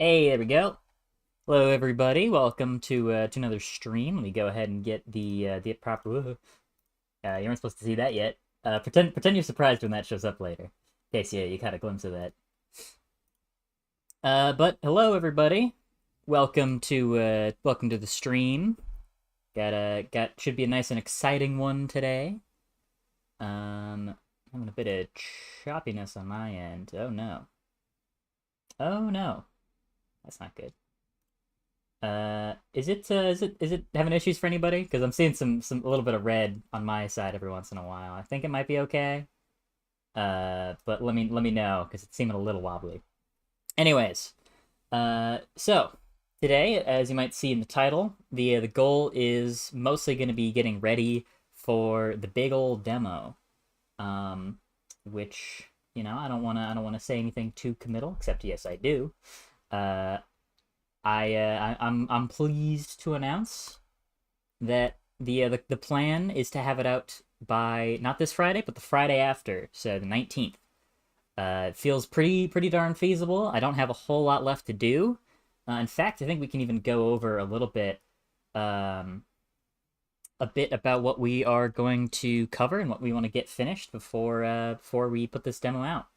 Hey, there we go. Hello, everybody. Welcome to another stream. Let me go ahead and get the proper. You weren't supposed to see that yet. Pretend you're surprised when that shows up later. In case you caught a glimpse of that. But hello, everybody. Welcome to the stream. Got should be a nice and exciting one today. Having a bit of choppiness on my end. Oh no. Oh no. That's not good. Is it having issues for anybody? Because I'm seeing some a little bit of red on my side every once in a while. I think it might be okay. But let me know because it's seeming a little wobbly. Anyways, so today, as you might see in the title, the goal is mostly going to be getting ready for the big old demo. Which I don't wanna say anything too committal, except yes I do. Uh, I'm pleased to announce that the plan is to have it out by not this Friday, but the Friday after, so the 19th. It feels pretty darn feasible. I don't have a whole lot left to do. In fact, I think we can even go over um, a bit about what we are going to cover and what we want to get finished before we put this demo out.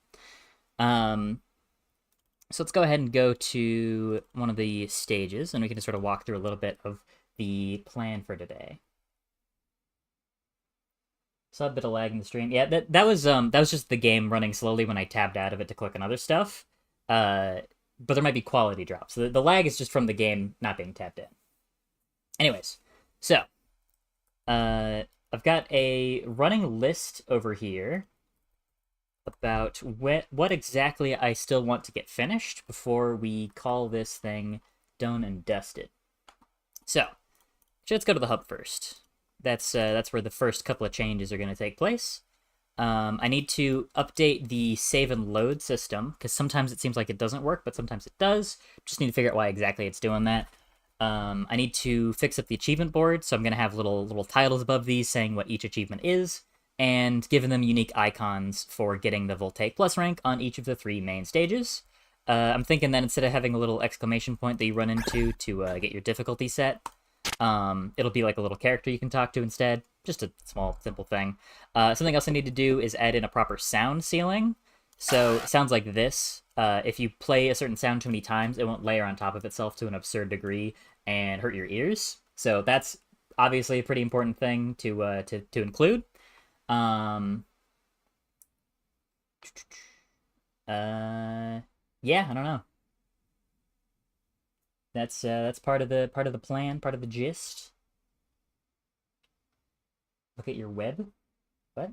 Um, so let's go ahead and go to one of the stages, and we can just sort of walk through a little bit of the plan for today. Saw a bit of lag in the stream. Yeah, that was just the game running slowly when I tabbed out of it to click on other stuff. But there might be quality drops. So the lag is just from the game not being tapped in. Anyways, so I've got a running list over here about what exactly I still want to get finished before we call this thing done and dusted. So, let's go to the hub first. That's where the first couple of changes are going to take place. I need to update the save and load system because sometimes it seems like it doesn't work, but sometimes it does. Just need to figure out why exactly it's doing that. I need to fix up the achievement board, so I'm going to have little titles above these saying what each achievement is, and giving them unique icons for getting the Voltaic Plus rank on each of the 3 main stages. I'm thinking that instead of having a little exclamation point that you run into to get your difficulty set, it'll be like a little character you can talk to instead. Just a small, simple thing. Something else I need to do is add in a proper sound ceiling. So it sounds like this. If you play a certain sound too many times, it won't layer on top of itself to an absurd degree and hurt your ears. So that's obviously a pretty important thing to include. Yeah, I don't know. That's part of the plan, part of the gist. Look at your web. What?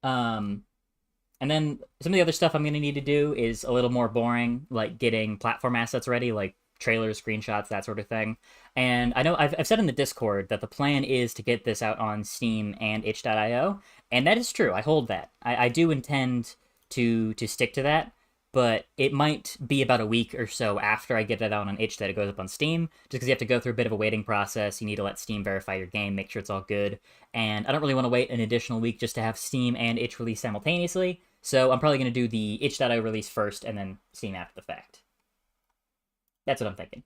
Um, and then some of the other stuff I'm gonna need to do is a little more boring, like getting platform assets ready, like trailers, screenshots, that sort of thing. And I know I've said in the Discord that the plan is to get this out on Steam and itch.io, and that is true. I hold that. I do intend to stick to that, but it might be about a week or so after I get it out on itch that it goes up on Steam, just because you have to go through a bit of a waiting process. You need to let Steam verify your game, make sure it's all good, and I don't really want to wait an additional week just to have Steam and itch release simultaneously. So I'm probably going to do the itch.io release first and then Steam after the fact. That's what I'm thinking.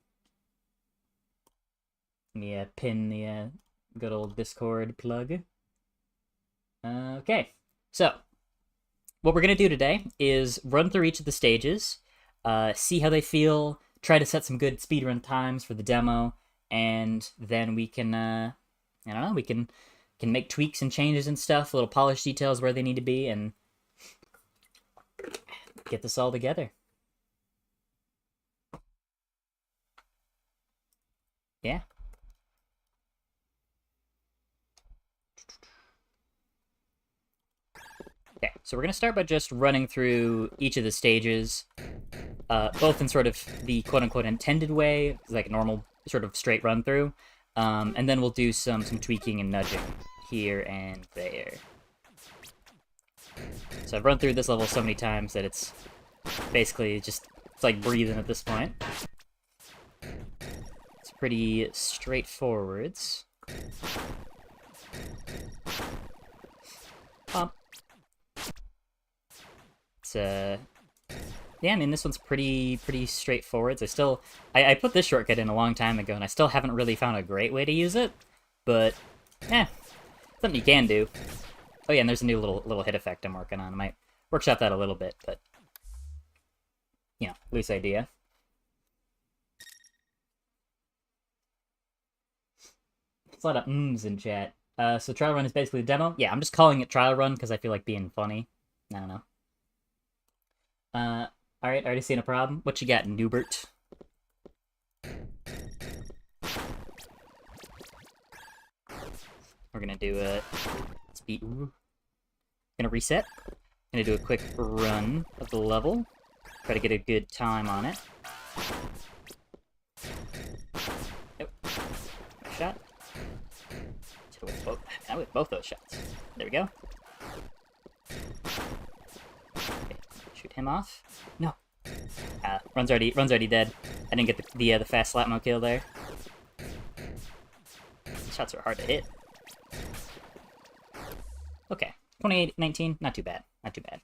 Let me pin the good old Discord plug. Okay, so what we're going to do today is run through each of the stages, see how they feel, try to set some good speedrun times for the demo, and then we can, I don't know, we can make tweaks and changes and stuff, little polish details where they need to be, and get this all together. Yeah. Okay, so we're going to start by just running through each of the stages, both in sort of the quote-unquote intended way, like a normal sort of straight run through, and then we'll do some tweaking and nudging here and there. So I've run through this level so many times that it's basically just, it's like breathing at this point. It's pretty straightforwards. It's yeah, I mean, this one's pretty straightforward. I put this shortcut in a long time ago, and I still haven't really found a great way to use it. But, something you can do. Oh yeah, and there's a new little hit effect I'm working on. I might workshop that a little bit, but, loose idea. There's a lot of ums in chat. So trial run is basically a demo? Yeah, I'm just calling it trial run because I feel like being funny. I don't know. Alright, already seen a problem. What you got, Newbert? We're gonna do a speed. Gonna reset. Gonna do a quick run of the level. Try to get a good time on it. Nope. Shot. With both those shots. There we go. Okay, shoot him off. No. Run's already dead. I didn't get the fast slapmo kill there. These shots are hard to hit. Okay, 28-19, not too bad. Not too bad.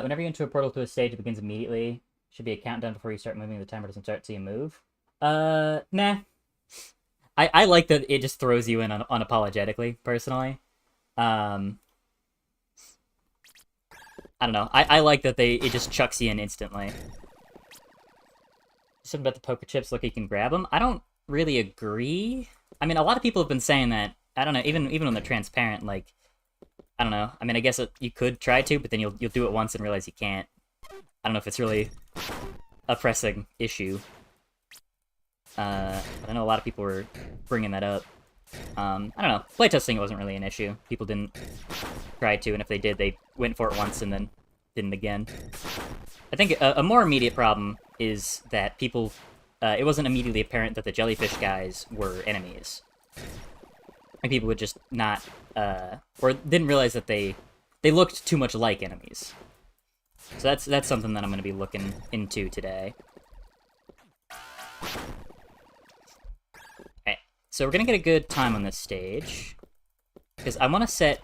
Whenever you enter a portal to a stage, it begins immediately. Should be a countdown before you start moving. The timer doesn't start till you move. Nah. I like that it just throws you in unapologetically, personally. I don't know. I like that it just chucks you in instantly. Something about the poker chips, look, you can grab them. I don't really agree. I mean, a lot of people have been saying that. I don't know, even when they're transparent, like, I don't know. I mean, I guess you could try to, but then you'll do it once and realize you can't. I don't know if it's really a pressing issue. But I know a lot of people were bringing that up. I don't know. Playtesting wasn't really an issue. People didn't try to, and if they did, they went for it once and then didn't again. I think a more immediate problem is that people... it wasn't immediately apparent that the jellyfish guys were enemies. Like, people would just not... or didn't realize that they looked too much like enemies. So that's something that I'm going to be looking into today. So we're going to get a good time on this stage. Because I want to set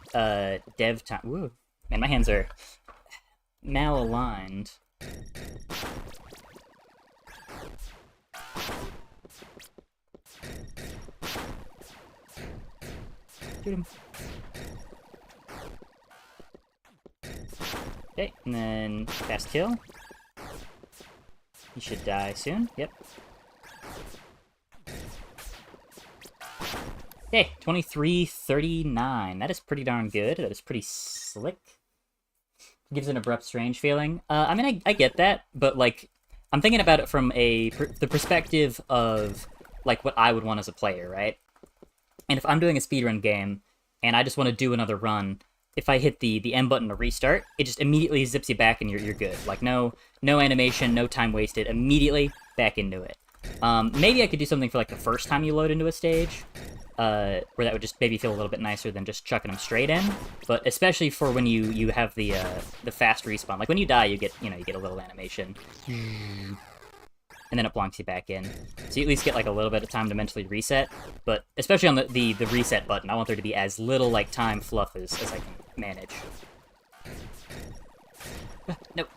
dev time... Woo. Man, my hands are malaligned. Shoot him. Okay, and then fast kill. He should die soon. Yep. Okay, 23-39. That is pretty darn good. That is pretty slick. Gives an abrupt, strange feeling. I mean, I get that, but, like, I'm thinking about it from the perspective of, like, what I would want as a player, right? And if I'm doing a speedrun game, and I just want to do another run, if I hit the M button to restart, it just immediately zips you back and you're good. Like, no animation, no time wasted, immediately back into it. Maybe I could do something for, like, the first time you load into a stage, where that would just maybe feel a little bit nicer than just chucking them straight in. But especially for when you have the fast respawn. Like, when you die, you get a little animation. And then it blonks you back in. So you at least get, like, a little bit of time to mentally reset. But especially on the reset button, I want there to be as little, like, time fluff as I can manage. Nope. Nope.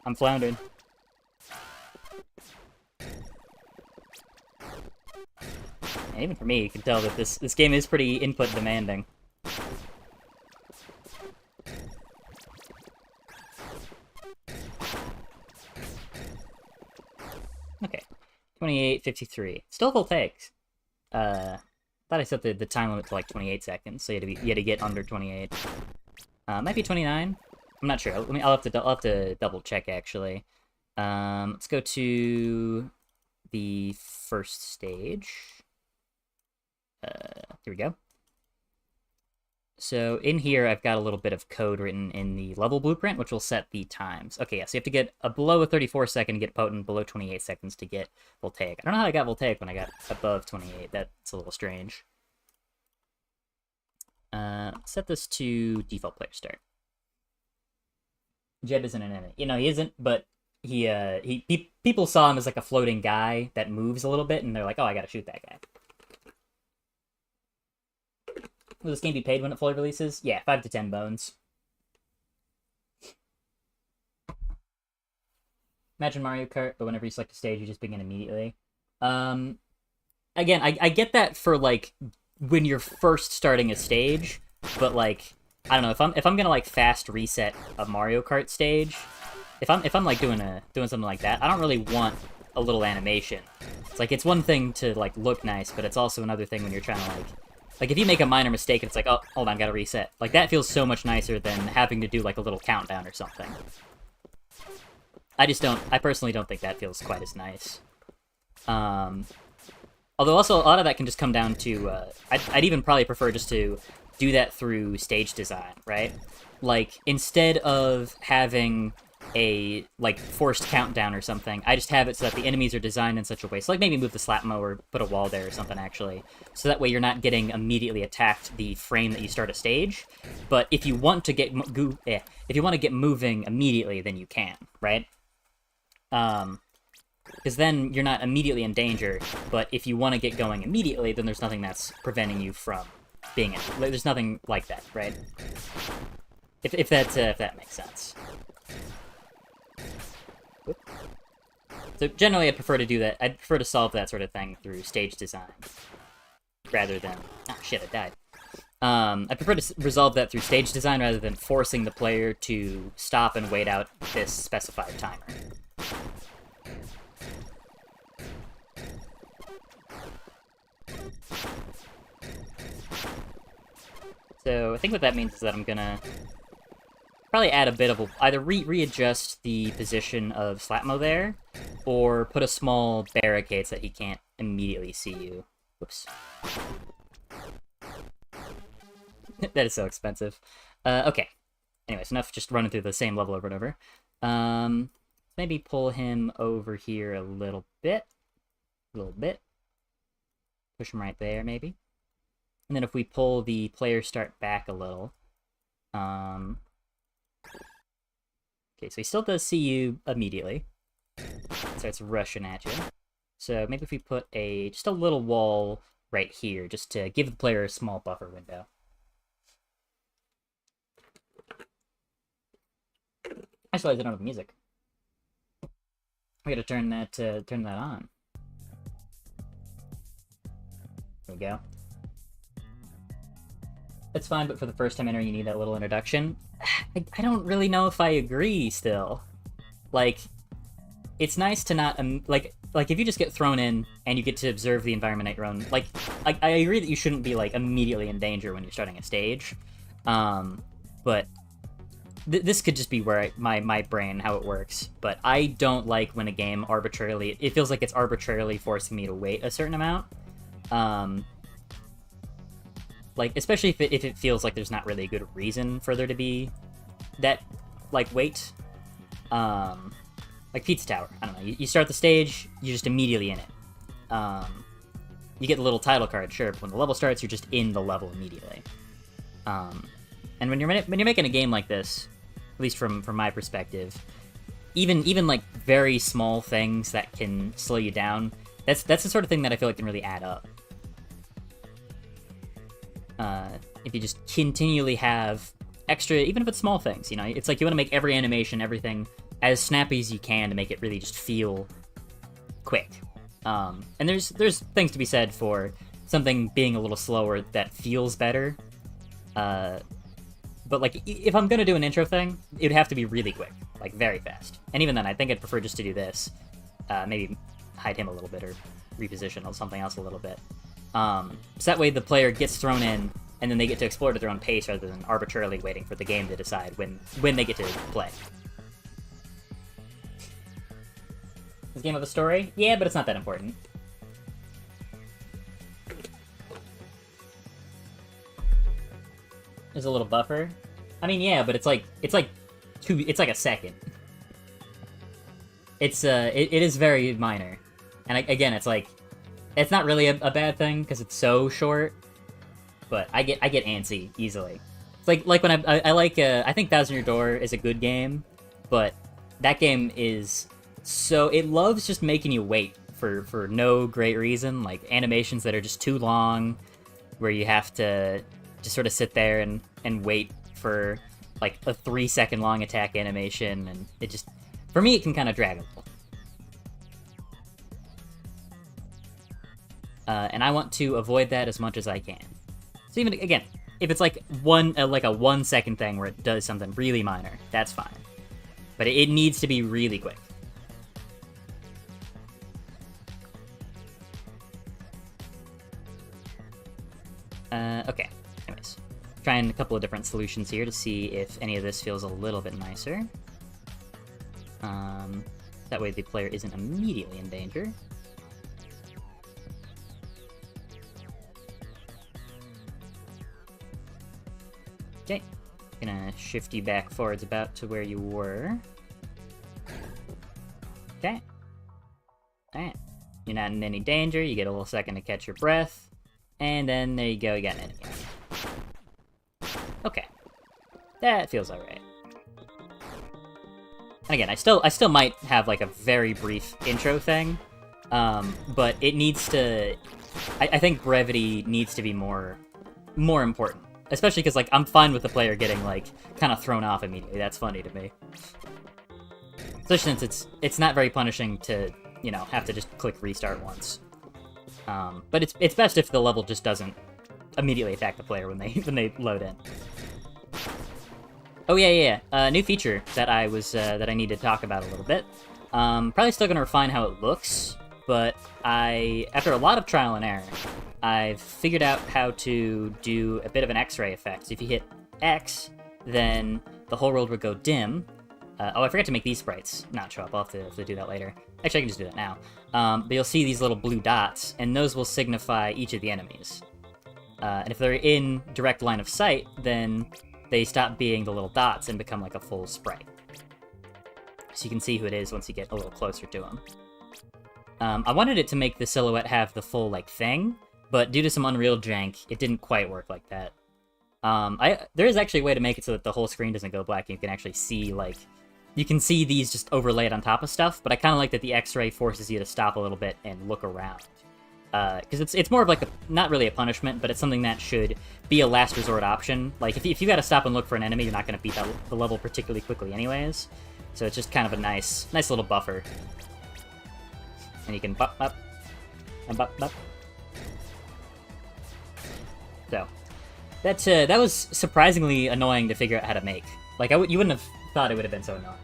I'm floundering. And even for me, you can tell that this game is pretty input demanding. Okay, 28:53. Still full takes. Thought I set the time limit to like 28 seconds, so you had to get under 28. Might be 29. I'm not sure. I'll have to double check actually. Let's go to the first stage. Here we go. So in here, I've got a little bit of code written in the level blueprint, which will set the times. Okay, yeah, so you have to get below a 34 second to get potent, below 28 seconds to get voltaic. I don't know how I got voltaic when I got above 28. That's a little strange. Set this to default player start. Jeb isn't an enemy. He isn't, but People saw him as like a floating guy that moves a little bit, and they're like, oh, I gotta shoot that guy. Will this game be paid when it fully releases? Yeah, 5 to 10 bones. Imagine Mario Kart, but whenever you select a stage, you just begin immediately. Again, I get that for like when you're first starting a stage, but like I don't know if I'm gonna like fast reset a Mario Kart stage, if I'm like doing something like that, I don't really want a little animation. It's like it's one thing to like look nice, but it's also another thing when you're trying to like if you make a minor mistake and it's like, oh, hold on, gotta reset. Like that feels so much nicer than having to do like a little countdown or something. I personally don't think that feels quite as nice. Although also a lot of that can just come down to, I'd even probably prefer just to do that through stage design, right? Like, instead of having a, like, forced countdown or something, I just have it so that the enemies are designed in such a way. So, like, maybe move the slap or put a wall there or something, actually. So that way you're not getting immediately attacked the frame that you start a stage. But if you want to get, if you want to get moving immediately, then you can, right? Because then you're not immediately in danger, but if you want to get going immediately, then there's nothing that's preventing you from being in. There's nothing like that, right? If that makes sense. So generally, I'd prefer to do that. I'd prefer to solve that sort of thing through stage design, rather than shit, I died. I prefer to resolve that through stage design rather than forcing the player to stop and wait out this specified timer. So I think what that means is that I'm gonna probably add a bit of either readjust the position of Slapmo there, or put a small barricade so that he can't immediately see you. Whoops. That is so expensive. Okay. Anyways, enough just running through the same level over and over. Maybe pull him over here a little bit. Push him right there, maybe. And then if we pull the player start back a little. Okay, so he still does see you immediately. Starts rushing at you. So maybe if we put just a little wall right here, just to give the player a small buffer window. I just realized I don't have music. I gotta turn that on. There we go. That's fine, but for the first time entering, you need that little introduction. I don't really know if I agree still. Like, it's nice to not, like if you just get thrown in and you get to observe the environment at your own, like, I agree that you shouldn't be, like, immediately in danger when you're starting a stage. But this could just be where my brain, how it works. But I don't like when a game arbitrarily, it feels like it's arbitrarily forcing me to wait a certain amount. Like, especially if it feels like there's not really a good reason for there to be that, like, wait. Like Pizza Tower. I don't know. You start the stage, you're just immediately in it. You get the little title card, sure, but when the level starts, you're just in the level immediately. And when you're making a game like this, at least from my perspective, even like very small things that can slow you down, that's the sort of thing that I feel like can really add up. If you just continually have extra, even if it's small things, you know, it's like you want to make every animation, everything, as snappy as you can to make it really just feel quick. And there's things to be said for something being a little slower that feels better. But like, if I'm gonna do an intro thing, it would have to be really quick, like very fast. And even then, I think I'd prefer just to do this. Maybe hide him a little bit or reposition or something else a little bit. So that way the player gets thrown in, and then they get to explore at their own pace rather than arbitrarily waiting for the game to decide when they get to play. This game have a story? Yeah, but it's not that important. There's a little buffer. I mean, yeah, but it's like a second. It is very minor, and again, it's like, it's not really a bad thing because it's so short. But I get antsy easily. It's like when I think Thousand Year Door is a good game, but that game is So it loves just making you wait for no great reason, like animations that are just too long, where you have to just sort of sit there and wait for like a 3-second long attack animation, and it just, for me, it can kind of drag a little. And I want to avoid that as much as I can. So even, again, if it's like a 1 second thing where it does something really minor, that's fine. But it needs to be really quick. Okay, anyways. Trying a couple of different solutions here to see if any of this feels a little bit nicer. That way the player isn't immediately in danger. Okay, gonna shift you back forwards about to where you were. Okay. Alright. You're not in any danger, you get a little second to catch your breath. And then there you go, you got an enemy. Okay. That feels alright. And again, I still might have like a very brief intro thing. But it needs to, I think brevity needs to be more important. Especially because, like, I'm fine with the player getting, like, kind of thrown off immediately. That's funny to me. Especially since it's not very punishing to, you know, have to just click restart once. But it's best if the level just doesn't immediately attack the player when they load in. Oh yeah. New feature that I need to talk about a little bit. Probably still gonna refine how it looks, but after a lot of trial and error, I've figured out how to do a bit of an X-ray effect. So if you hit X, then the whole world would go dim. Oh, I forgot to make these sprites not show up. I'll have to do that later. Actually, I can just do that now. But you'll see these little blue dots, and those will signify each of the enemies. And if they're in direct line of sight, then they stop being the little dots and become like a full sprite. So you can see who it is once you get a little closer to them. I wanted it to make the silhouette have the full, like, thing, but due to some Unreal jank, it didn't quite work like that. There is actually a way to make it so that the whole screen doesn't go black, and you can actually see, like, you can see these just overlaid on top of stuff, but I kind of like that the X-ray forces you to stop a little bit and look around. Because it's more of like not really a punishment, but it's something that should be a last resort option. Like, if you gotta stop and look for an enemy, you're not gonna beat the level particularly quickly anyways. So it's just kind of a nice little buffer. And you can bop up and bop up. So that was surprisingly annoying to figure out how to make. Like, you wouldn't have thought it would have been so annoying.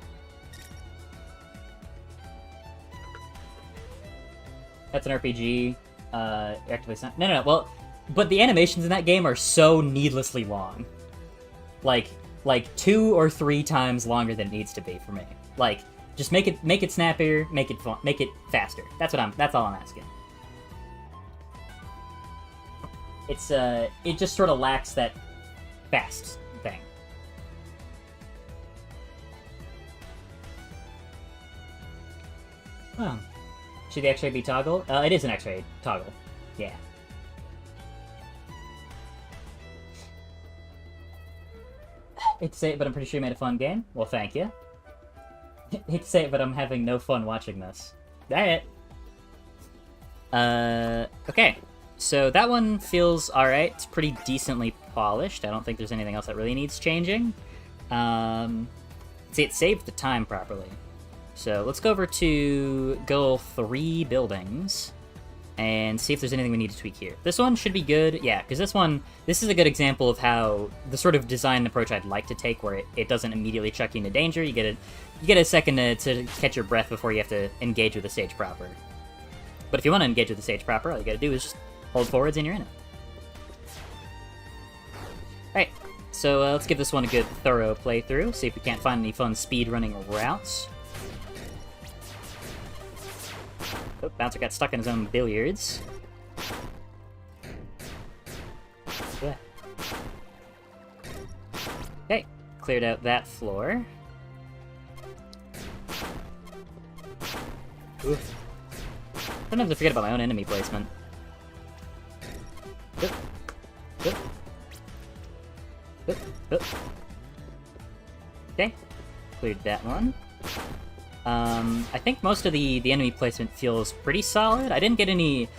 That's an RPG. Actively no. Well, but the animations in that game are so needlessly long. Like 2 or 3 times longer than it needs to be for me. Like, just make it snappier, make it fun, make it faster. That's all I'm asking. It just sort of lacks that fast thing. Oh. Should the X-ray be toggle? It is an X-ray toggle. Yeah. Hate to say it, but I'm pretty sure you made a fun game. Well, thank you. Hate to say it, but I'm having no fun watching this. Alright. Okay. So that one feels alright. It's pretty decently polished. I don't think there's anything else that really needs changing. See, it saved the time properly. So let's go over to goal 3 buildings and see if there's anything we need to tweak here. This one should be good, yeah, because this is a good example of how the sort of design approach I'd like to take, where it doesn't immediately chuck you into danger. You get a second to catch your breath before you have to engage with the stage proper. But if you want to engage with the stage proper, all you gotta do is just hold forwards and you're in it. Alright, so let's give this one a good thorough playthrough, see if we can't find any fun speedrunning routes. Oh, Bouncer got stuck in his own billiards. Yeah. Okay, cleared out that floor. Oof. Sometimes I forget about my own enemy placement. Oop. Oop. Oop. Oop. Okay, cleared that one. I think most of the enemy placement feels pretty solid. I didn't get any...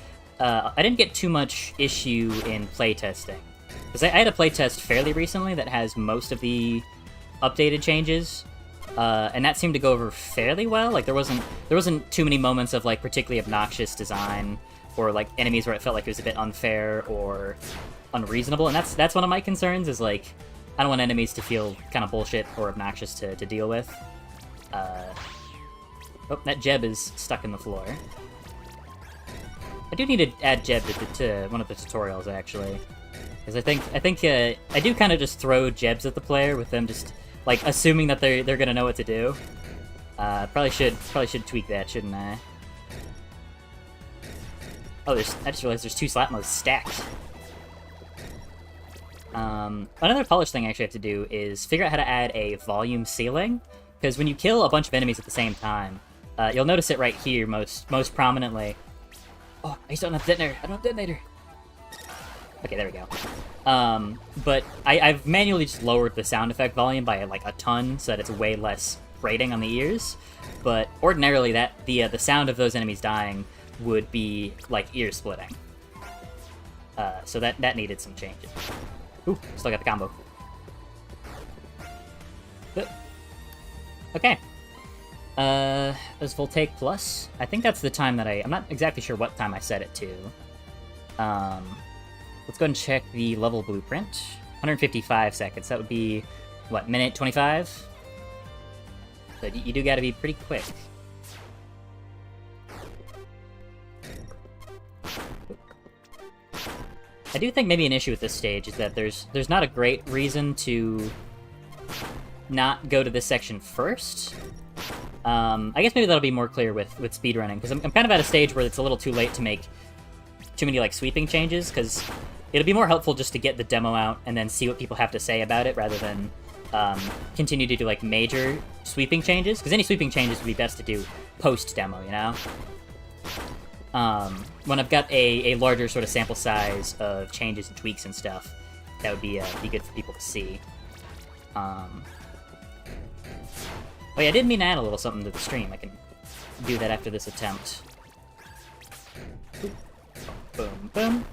I didn't get too much issue in playtesting. Because I had a playtest fairly recently that has most of the updated changes, and that seemed to go over fairly well. Like, there wasn't too many moments of, like, particularly obnoxious design, or, like, enemies where it felt like it was a bit unfair or unreasonable, and that's one of my concerns, is, like, I don't want enemies to feel kind of bullshit or obnoxious to deal with. Oh, that Jeb is stuck in the floor. I do need to add Jeb to one of the tutorials, actually. Because I think I do kind of just throw Jebs at the player, with them just, like, assuming that they're gonna know what to do. Probably should tweak that, shouldn't I? Oh, I just realized there's 2 slap modes stacked. Another polish thing I actually have to do is figure out how to add a volume ceiling, because when you kill a bunch of enemies at the same time, you'll notice it right here most prominently. Oh, I still don't have detonator. I don't have detonator. Okay, there we go. But I've manually just lowered the sound effect volume by, like, a ton, so that it's way less grating on the ears. But ordinarily, the sound of those enemies dying would be, like, ear-splitting. So that needed some changes. Ooh, still got the combo. Okay. There's Voltaic Plus. I think that's the time that I'm not exactly sure what time I set it to. Let's go ahead and check the level blueprint. 155 seconds. That would be, what, minute 25? So you do gotta be pretty quick. I do think maybe an issue with this stage is that there's not a great reason to not go to this section first. I guess maybe that'll be more clear with speedrunning, because I'm kind of at a stage where it's a little too late to make too many, like, sweeping changes, because it'll be more helpful just to get the demo out and then see what people have to say about it, rather than continue to do, like, major sweeping changes, because any sweeping changes would be best to do post-demo, you know? When I've got a larger sort of sample size of changes and tweaks and stuff, that would be good for people to see. Oh yeah, I did mean to add a little something to the stream. I can do that after this attempt. Boom, boom.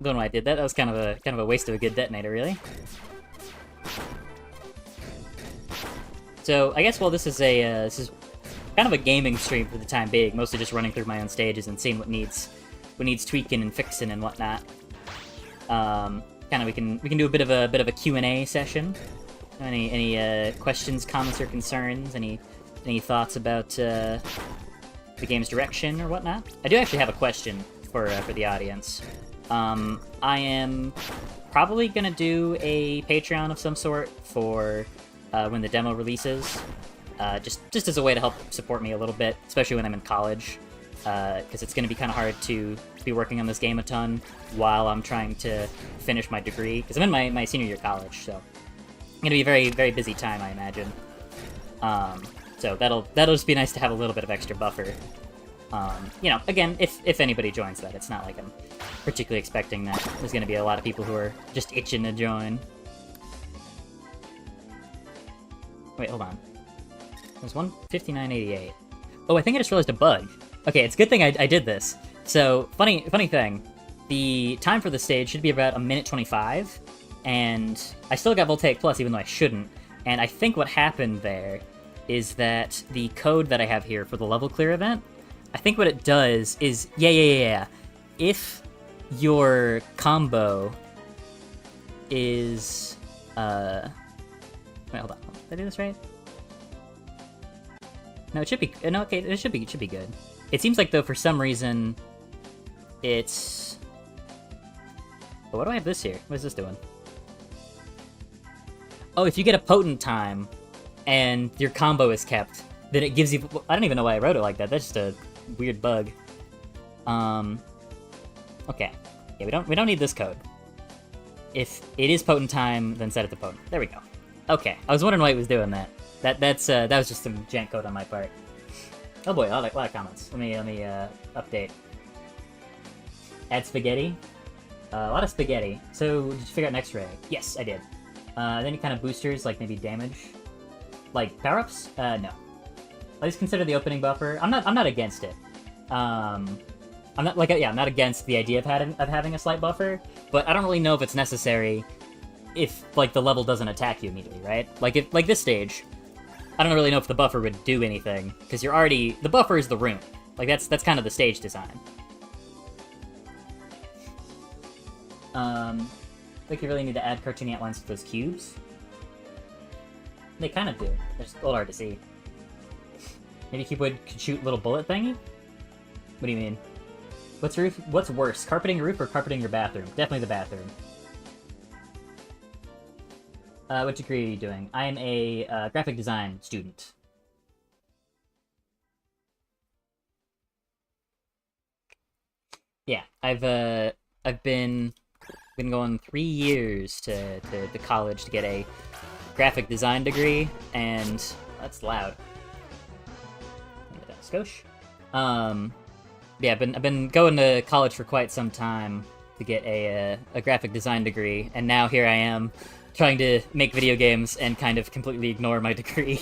Don't know why I did that. That was kind of a waste of a good detonator, really. So I guess while this is this is kind of a gaming stream for the time being, mostly just running through my own stages and seeing what needs tweaking and fixing and whatnot. Kind of we can do a bit of a Q&A session. Any questions, comments, or concerns? Any thoughts about the game's direction or whatnot? I do actually have a question for the audience. I am probably gonna do a Patreon of some sort for when the demo releases, just as a way to help support me a little bit, especially when I'm in college, because it's gonna be kind of hard to be working on this game a ton while I'm trying to finish my degree, because I'm in my senior year of college, so it's gonna be a very, very busy time, I imagine. So that'll just be nice to have a little bit of extra buffer. You know, again, if anybody joins that, it's not like I'm particularly expecting that there's gonna be a lot of people who are just itching to join. Wait, hold on. There's 159.88. Oh, I think I just realized a bug. Okay, it's a good thing I did this. So, funny thing. The time for the stage should be about 1:25, and I still got Voltaic Plus even though I shouldn't. And I think what happened there is that the code that I have here for the level clear event, I think what it does is, yeah. If your combo is, wait, hold on. Did I do this right? No, it should be, no, okay, it should be good. It seems like, though, for some reason, it's... Oh, what do I have this here? What is this doing? Oh, if you get a potent time, and your combo is kept, then it gives you... I don't even know why I wrote it like that. That's just a weird bug. Okay. Yeah, we don't need this code. If it is potent time, then set it to potent. There we go. Okay, I was wondering why it was doing that. That was just some jank code on my part. Oh boy, a lot of comments. Let me update. Add spaghetti. A lot of spaghetti. So, did you figure out an X-ray? Yes, I did. Any kind of boosters, like maybe damage? Like, power-ups? No. At least consider the opening buffer. I'm not against it. I'm not against the idea of having a slight buffer, but I don't really know if it's necessary if, like, the level doesn't attack you immediately, right? Like this stage, I don't really know if the buffer would do anything, because the buffer is the room. Like, that's kind of the stage design. Like, you really need to add cartoony outlines to those cubes. They kind of do. They're just a little hard to see. Maybe Cubewood could shoot little bullet thingy? What do you mean? What's worse, carpeting your roof or carpeting your bathroom? Definitely the bathroom. What degree are you doing? I am a graphic design student. Yeah, I've been going 3 years to college to get a graphic design degree, and that's loud. Skosh. Yeah, I've been going to college for quite some time to get a graphic design degree, and now here I am trying to make video games and kind of completely ignore my degree.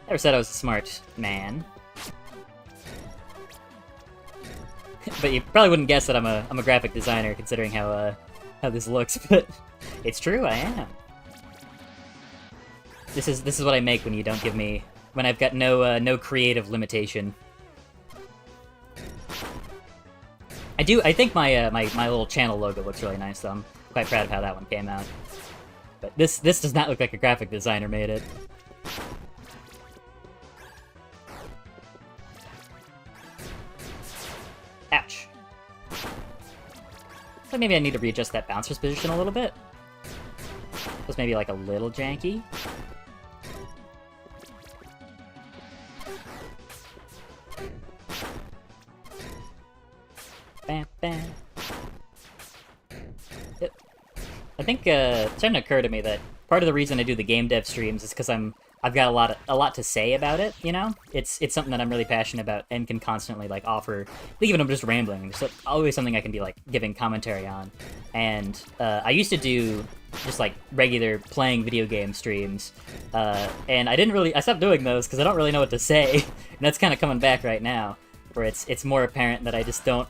Never said I was a smart man. But you probably wouldn't guess that I'm a graphic designer, considering how this looks. But it's true, I am. This is what I make when you don't give me, when I've got no creative limitation. I think my my little channel logo looks really nice, though. I'm quite proud of how that one came out. But this does not look like a graphic designer made it. Ouch. So maybe I need to readjust that bouncer's position a little bit. Just maybe like a little janky. Bam, bam. I think it's starting to occur to me that part of the reason I do the game dev streams is because I've got a lot to say about it, you know? It's something that I'm really passionate about and can constantly, like, offer, even if I'm just rambling, there's always something I can be, like, giving commentary on. And I used to do just, like, regular playing video game streams, and I stopped doing those because I don't really know what to say, and that's kind of coming back right now, where it's more apparent that I just don't,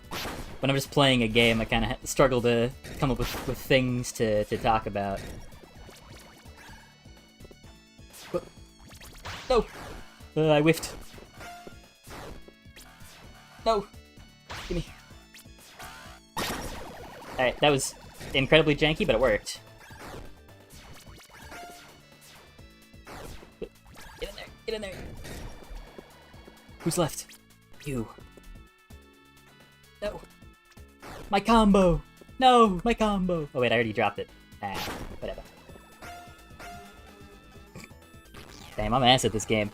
when I'm just playing a game, I kind of struggle to come up with things to talk about. No! I whiffed. No! Gimme. Alright, that was incredibly janky, but it worked. Get in there! Get in there! Who's left? You. No! My combo! No! My combo! Oh wait, I already dropped it. Ah, whatever. Damn, I'm ass at this game.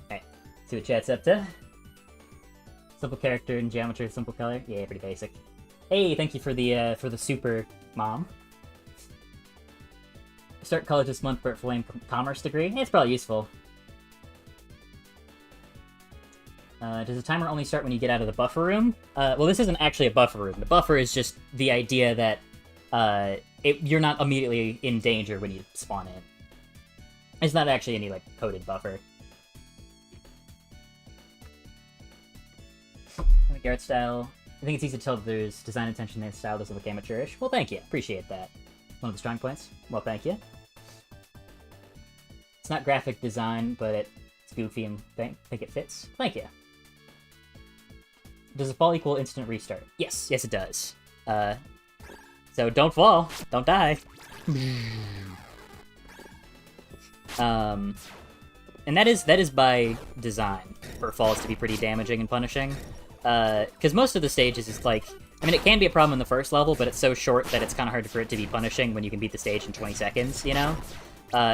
Alright, see what chat's up to. Simple character and geometry, simple color. Yeah, pretty basic. Hey, thank you for the super, Mom. Start college this month for a flame commerce degree. It's probably useful. Does the timer only start when you get out of the buffer room? Well, this isn't actually a buffer room. The buffer is just the idea that you're not immediately in danger when you spawn in. It's not actually any, like, coded buffer. Like art style. I think it's easy to tell that there's design intention and style doesn't look amateurish. Well, thank you. Appreciate that. One of the strong points. Well, thank you. It's not graphic design, but it's goofy and think it fits. Thank you. Does a fall equal instant restart? Yes, yes it does. So don't fall, don't die. And that is by design, for falls to be pretty damaging and punishing. Because most of the stages is like, I mean, it can be a problem in the first level, but it's so short that it's kind of hard for it to be punishing when you can beat the stage in 20 seconds, you know?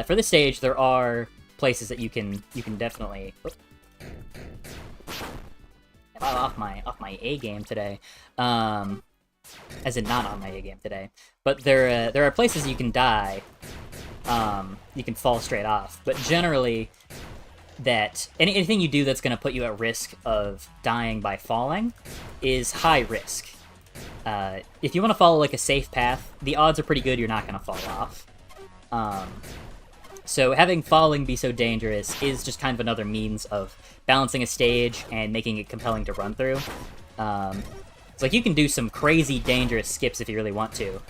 For this stage, there are places that you can definitely... I'm off my A game today. As in not on my A game today. But there are places you can die. You can fall straight off. But generally, that anything you do that's going to put you at risk of dying by falling is high risk. If you want to follow like a safe path, the odds are pretty good you're not going to fall off. So having falling be so dangerous is just kind of another means of balancing a stage and making it compelling to run through. It's like you can do some crazy dangerous skips if you really want to,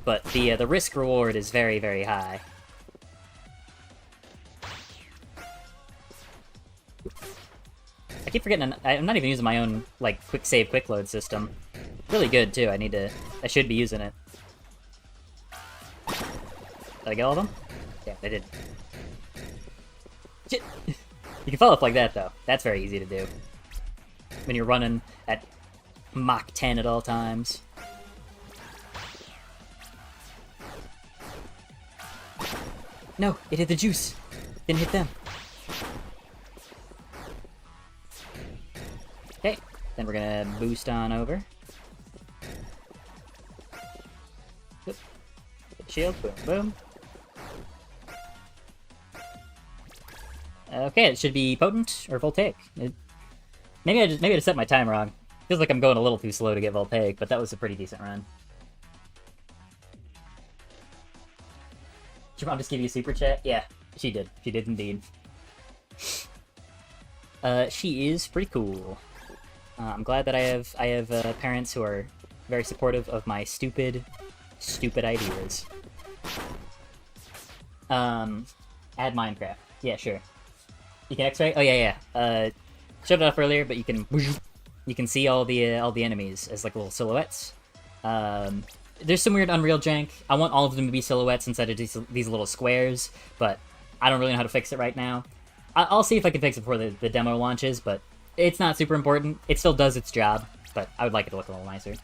but the risk reward is very, very high. I keep forgetting I'm not even using my own like quick save, quick load system. Really good too. I should be using it. Did I get all of them? Yeah, I did. Shit. You can follow up like that though. That's very easy to do when you're running at Mach 10 at all times. No, it hit the juice. Didn't hit them. Okay, then we're gonna boost on over. Oop. Shield, boom, boom. Okay, it should be potent or voltaic. Maybe I just set my time wrong. Feels like I'm going a little too slow to get voltaic, but that was a pretty decent run. Did your mom just give you a super chat? Yeah, she did. She did indeed. She is pretty cool. I'm glad that I have parents who are very supportive of my stupid ideas. Add Minecraft. Yeah, sure. You can X-ray. Oh yeah. Showed it off earlier, but you can see all the enemies as like little silhouettes. There's some weird Unreal jank. I want all of them to be silhouettes instead of these little squares, but I don't really know how to fix it right now. I'll see if I can fix it before the demo launches, but it's not super important. It still does its job, but I would like it to look a little nicer.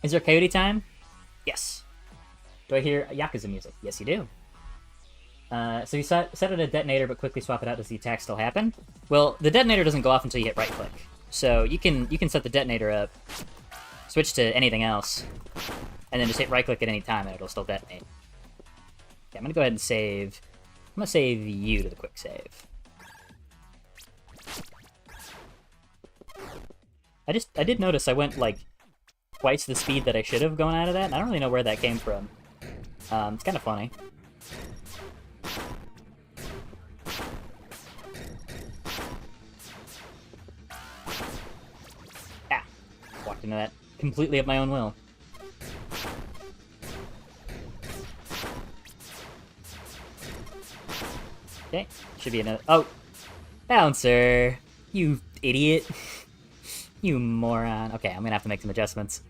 Is there coyote time? Yes. Do I hear Yakuza music? Yes, you do. So you set it a detonator, but quickly swap it out. Does the attack still happen? Well, the detonator doesn't go off until you hit right-click. So you can set the detonator up, switch to anything else, and then just hit right-click at any time, and it'll still detonate. Okay, I'm gonna go ahead and save. I'm gonna save you to the quick save. I did notice I went like twice the speed that I should have going out of that, and I don't really know where that came from. It's kind of funny. Ah, walked into that completely of my own will. Okay, should be another. Oh, bouncer, you idiot. You moron. Okay, I'm gonna have to make some adjustments.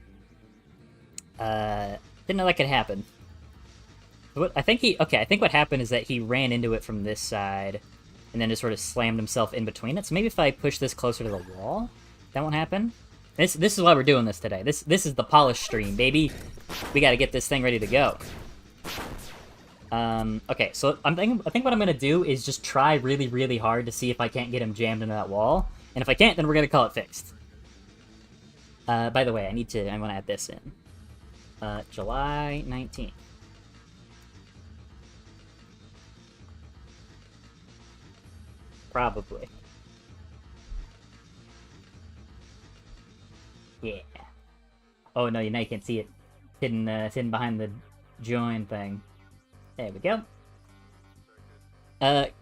Didn't know that could happen. I think what happened is that he ran into it from this side, and then just sort of slammed himself in between it. So maybe if I push this closer to the wall, that won't happen. This is why we're doing this today. This is the polish stream, baby. We gotta get this thing ready to go. Okay, so I think what I'm gonna do is just try really, really hard to see if I can't get him jammed into that wall. And if I can't, then we're gonna call it fixed. By the way, I want to add this in. July 19th. Probably. Yeah. Oh no, now you can't see it. Hidden behind the join thing. There we go.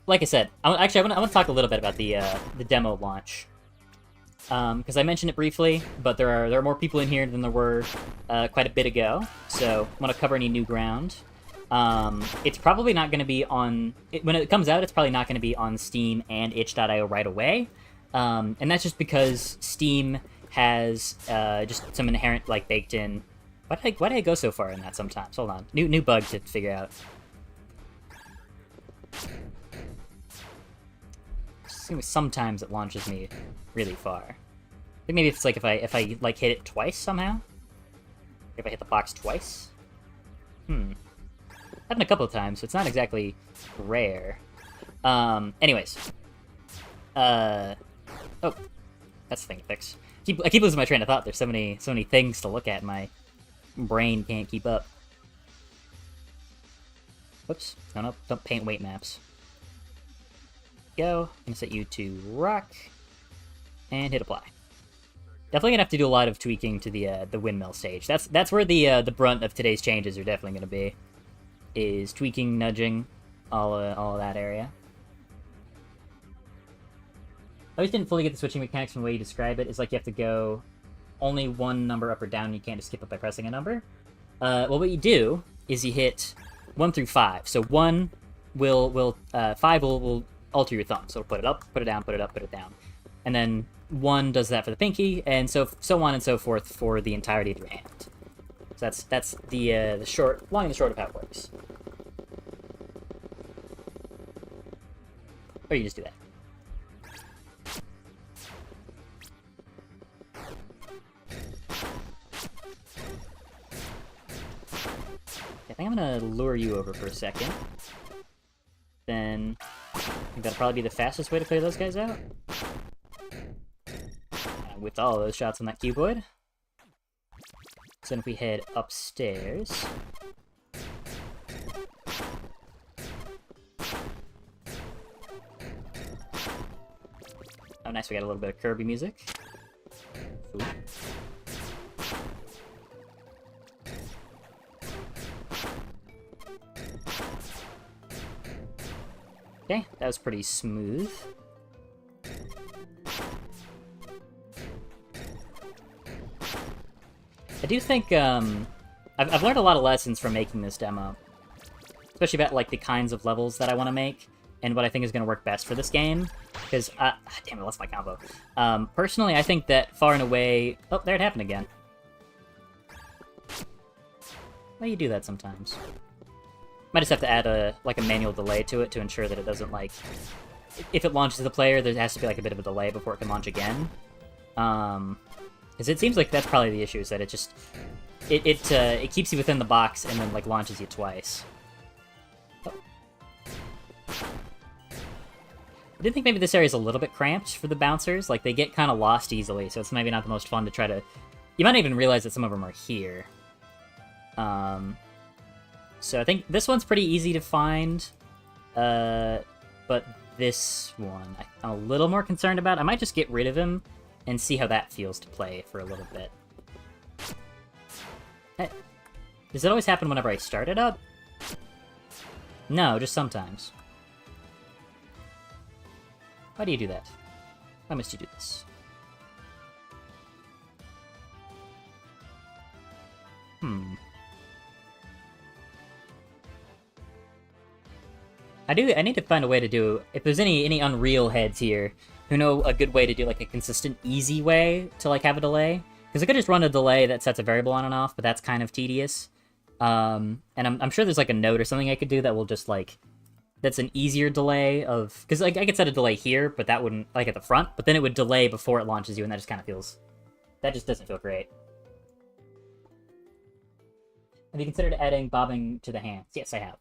Like I said, I want to talk a little bit about the demo launch. Because I mentioned it briefly, but there are more people in here than there were quite a bit ago, so I want to cover any new ground. It's probably not going to be on... when it comes out, it's probably not going to be on Steam and itch.io right away, and that's just because Steam has just some inherent, like, baked-in... Why did I go so far in that sometimes? Hold on. New bug to figure out. Sometimes it launches me really far. I think maybe it's like if I like hit it twice somehow. If I hit the box twice. Happened a couple of times, so it's not exactly rare. Anyways. Oh, that's the thing to fix. I keep losing my train of thought. There's so many things to look at. My brain can't keep up. Whoops. No, don't paint weight maps. Go. I'm gonna set you to rock, and hit apply. Definitely gonna have to do a lot of tweaking to the windmill stage. That's where the brunt of today's changes are definitely gonna be. Is tweaking, nudging, all of that area. I always didn't fully get the switching mechanics from the way you describe it. It's like you have to go only one number up or down. You can't just skip it by pressing a number. Well, what you do is you hit 1 through 5. So 1 will 5 will alter your thumb. So put it up, put it down, put it up, put it down, and then 1 does that for the pinky, and so on and so forth for the entirety of your hand. So that's the short, long and the short of how it works. Or you just do that. I think I'm gonna lure you over for a second. Then I think that'll probably be the fastest way to clear those guys out. With all those shots on that cuboid. So then if we head upstairs. Oh, nice, we got a little bit of Kirby music. Ooh. Okay, that was pretty smooth. I do think, I've learned a lot of lessons from making this demo. Especially about, like, the kinds of levels that I want to make, and what I think is going to work best for this game. Because, damn it, I lost my combo. Personally, I think that far and away... Oh, there it happened again. Why do you do that sometimes? Might just have to add a manual delay to it to ensure that it doesn't, like... If it launches the player, there has to be, like, a bit of a delay before it can launch again. Because it seems like that's probably the issue, is that it just... It keeps you within the box and then, like, launches you twice. Oh. I did think maybe this area is a little bit cramped for the bouncers. Like, they get kind of lost easily, so it's maybe not the most fun to try to... You might not even realize that some of them are here. So I think this one's pretty easy to find. But this one, I'm a little more concerned about. I might just get rid of him and see how that feels to play for a little bit. Hey, does it always happen whenever I start it up? No, just sometimes. Why do you do that? Why must you do this? I need to find a way to do... If there's any Unreal heads here who know a good way to do, like, a consistent, easy way to, like, have a delay. Because I could just run a delay that sets a variable on and off, but that's kind of tedious. And I'm sure there's, like, a node or something I could do that will just, like... That's an easier delay of... Because, like, I could set a delay here, but that wouldn't... Like, at the front, but then it would delay before it launches you, and that just kind of feels... That just doesn't feel great. Have you considered adding bobbing to the hands? Yes, I have.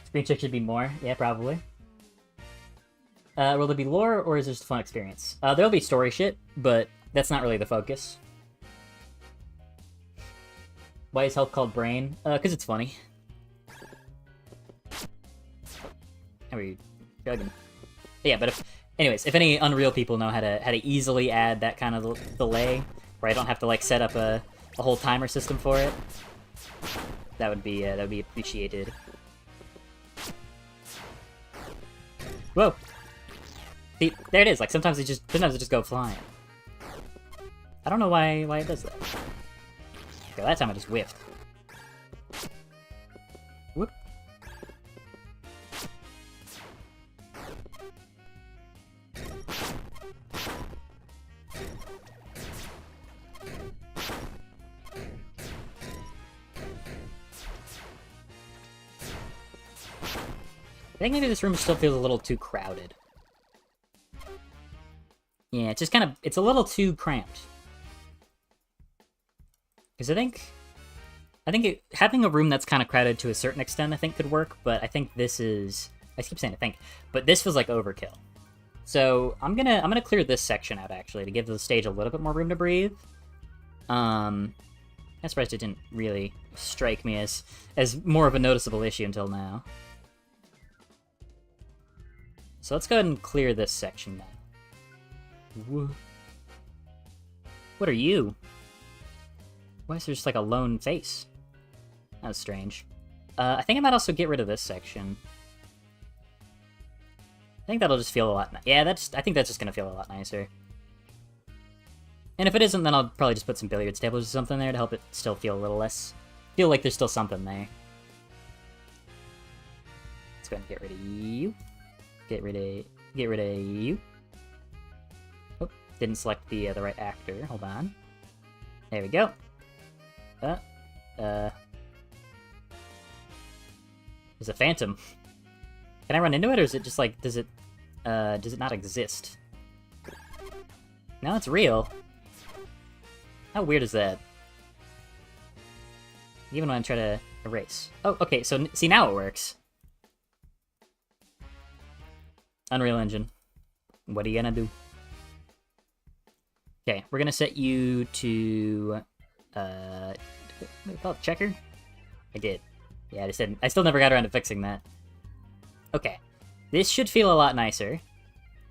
Screen check should be more. Yeah, probably. Will there be lore, or is it just a fun experience? There'll be story shit, but that's not really the focus. Why is health called brain? Because it's funny. How are you? Yeah, but anyways, if any Unreal people know how to easily add that kind of delay, where I don't have to, like, set up a whole timer system for it, that would be appreciated. Whoa! See, there it is. Like, sometimes it just go flying. I don't know why it does that. Okay, that time I just whiffed. Whoop. I think maybe this room still feels a little too crowded. Yeah, it's just kind of... It's a little too cramped. Because I think having a room that's kind of crowded to a certain extent, I think, could work, but I think this is... I keep saying I think, but this feels like overkill. So I'm gonna clear this section out, actually, to give the stage a little bit more room to breathe. I'm surprised it didn't really strike me as more of a noticeable issue until now. So let's go ahead and clear this section now. What are you? Why is there just like a lone face? That was strange. I think I might also get rid of this section. I think that'll just feel a lot... Yeah, I think that's just gonna feel a lot nicer. And if it isn't, then I'll probably just put some billiards tables or something there to help it still feel a little less... Feel like there's still something there. Let's go ahead and get rid of you. Get rid of you. Oh, didn't select the right actor. Hold on. There we go. There's a phantom. Can I run into it, or is it just like, does it not exist? No, it's real. How weird is that? Even when I try to erase. Oh, okay, so see, now it works. Unreal Engine. What are you gonna do? Okay, we're gonna set you to, what do we call it, checker? I did. Yeah, I just didn't. I still never got around to fixing that. Okay, this should feel a lot nicer.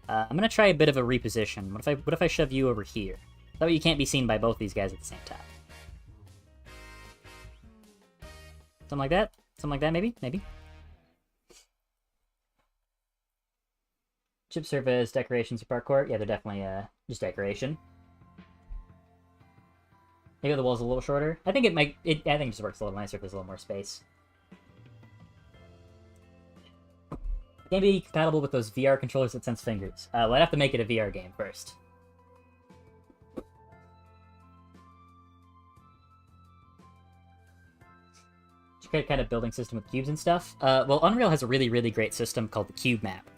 I'm gonna try a bit of a reposition. What if I shove you over here? That way you can't be seen by both these guys at the same time. Something like that? Something like that, maybe? Maybe. Chips serve as decorations for parkour. Yeah, they're definitely just decoration. Maybe the wall's a little shorter. I think it might. I think it just works a little nicer if there's a little more space. Can't be compatible with those VR controllers that sense fingers. Well, I'd have to make it a VR game first. Kind of building system with cubes and stuff. Well, Unreal has a really, really great system called the cube map.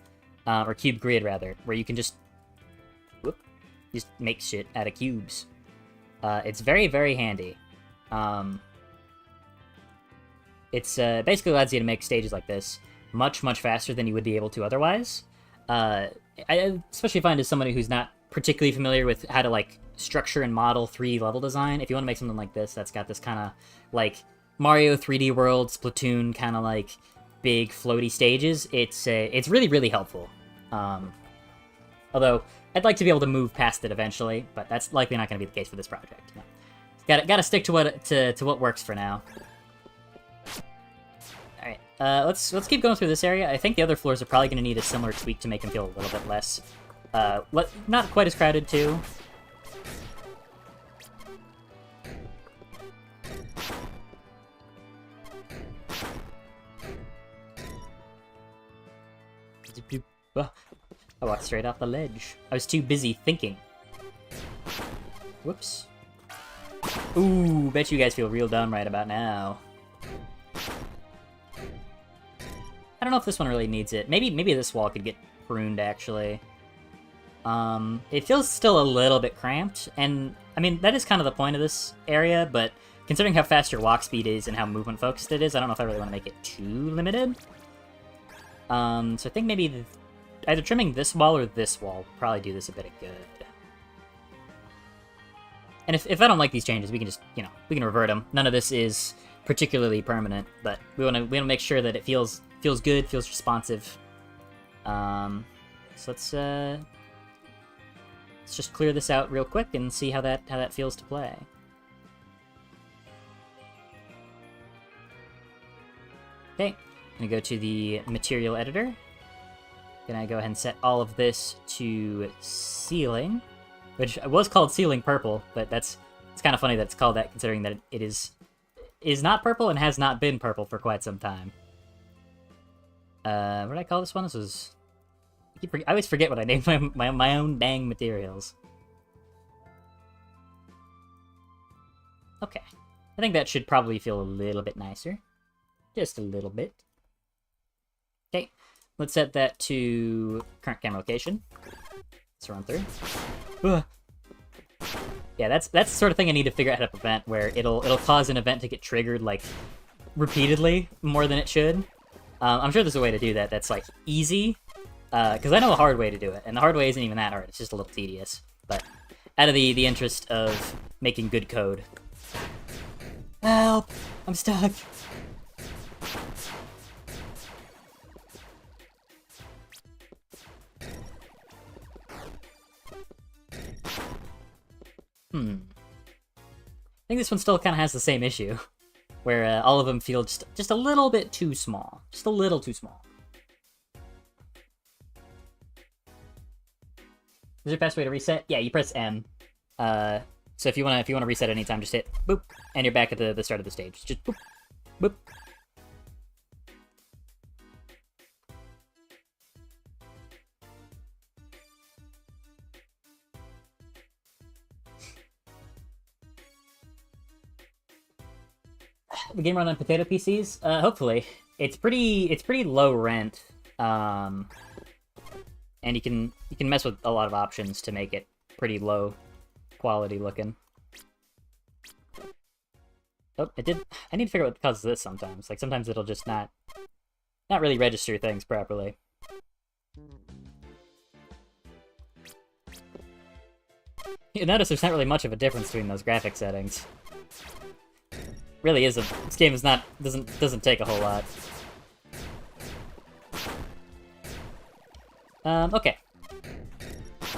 Or cube grid, rather, where you can just make shit out of cubes. It's very, very handy. It's basically allows you to make stages like this much, much faster than you would be able to otherwise. I especially find as somebody who's not particularly familiar with how to, like, structure and model 3D level design, if you want to make something like this that's got this kind of, like, Mario 3D World, Splatoon kind of, like, big floaty stages, it's really, really helpful. Although, I'd like to be able to move past it eventually, but that's likely not going to be the case for this project. No. Gotta stick to what works for now. Alright, let's keep going through this area. I think the other floors are probably going to need a similar tweak to make them feel a little bit less... not quite as crowded, too. I walked straight off the ledge. I was too busy thinking. Whoops. Ooh, bet you guys feel real dumb right about now. I don't know if this one really needs it. Maybe this wall could get pruned, actually. It feels still a little bit cramped, and, I mean, that is kind of the point of this area, but considering how fast your walk speed is and how movement-focused it is, I don't know if I really want to make it too limited. So I think maybe either trimming this wall or this wall will probably do this a bit of good. And if I don't like these changes, we can just, you know, we can revert them. None of this is particularly permanent, but we want to make sure that it feels good, feels responsive. So let's just clear this out real quick and see how that feels to play. Okay. I'm gonna go to the material editor. Gonna go ahead and set all of this to ceiling, which was called ceiling purple, but it's kind of funny that it's called that considering that it is not purple and has not been purple for quite some time. What did I call this one? This was... I always forget what I named my own dang materials. Okay. I think that should probably feel a little bit nicer. Just a little bit. Okay, let's set that to current camera location. Let's run through. Ugh. Yeah, that's the sort of thing I need to figure out how to prevent, where it'll cause an event to get triggered, like, repeatedly more than it should. I'm sure there's a way to do that that's, like, easy, because I know a hard way to do it, and the hard way isn't even that hard, it's just a little tedious. But out of the interest of making good code. Help! I'm stuck! I think this one still kind of has the same issue, where all of them feel just a little bit too small. Just a little too small. Is there a best way to reset? Yeah, you press M. So if you wanna reset anytime, just hit boop, and you're back at the start of the stage. Just boop, boop. The game run on potato PCs? Hopefully. It's pretty low rent. And you can mess with a lot of options to make it pretty low quality looking. Oh, it did. I need to figure out what causes this sometimes. Like sometimes it'll just not really register things properly. You notice there's not really much of a difference between those graphic settings. Really isn't. This game is not doesn't take a whole lot. Okay.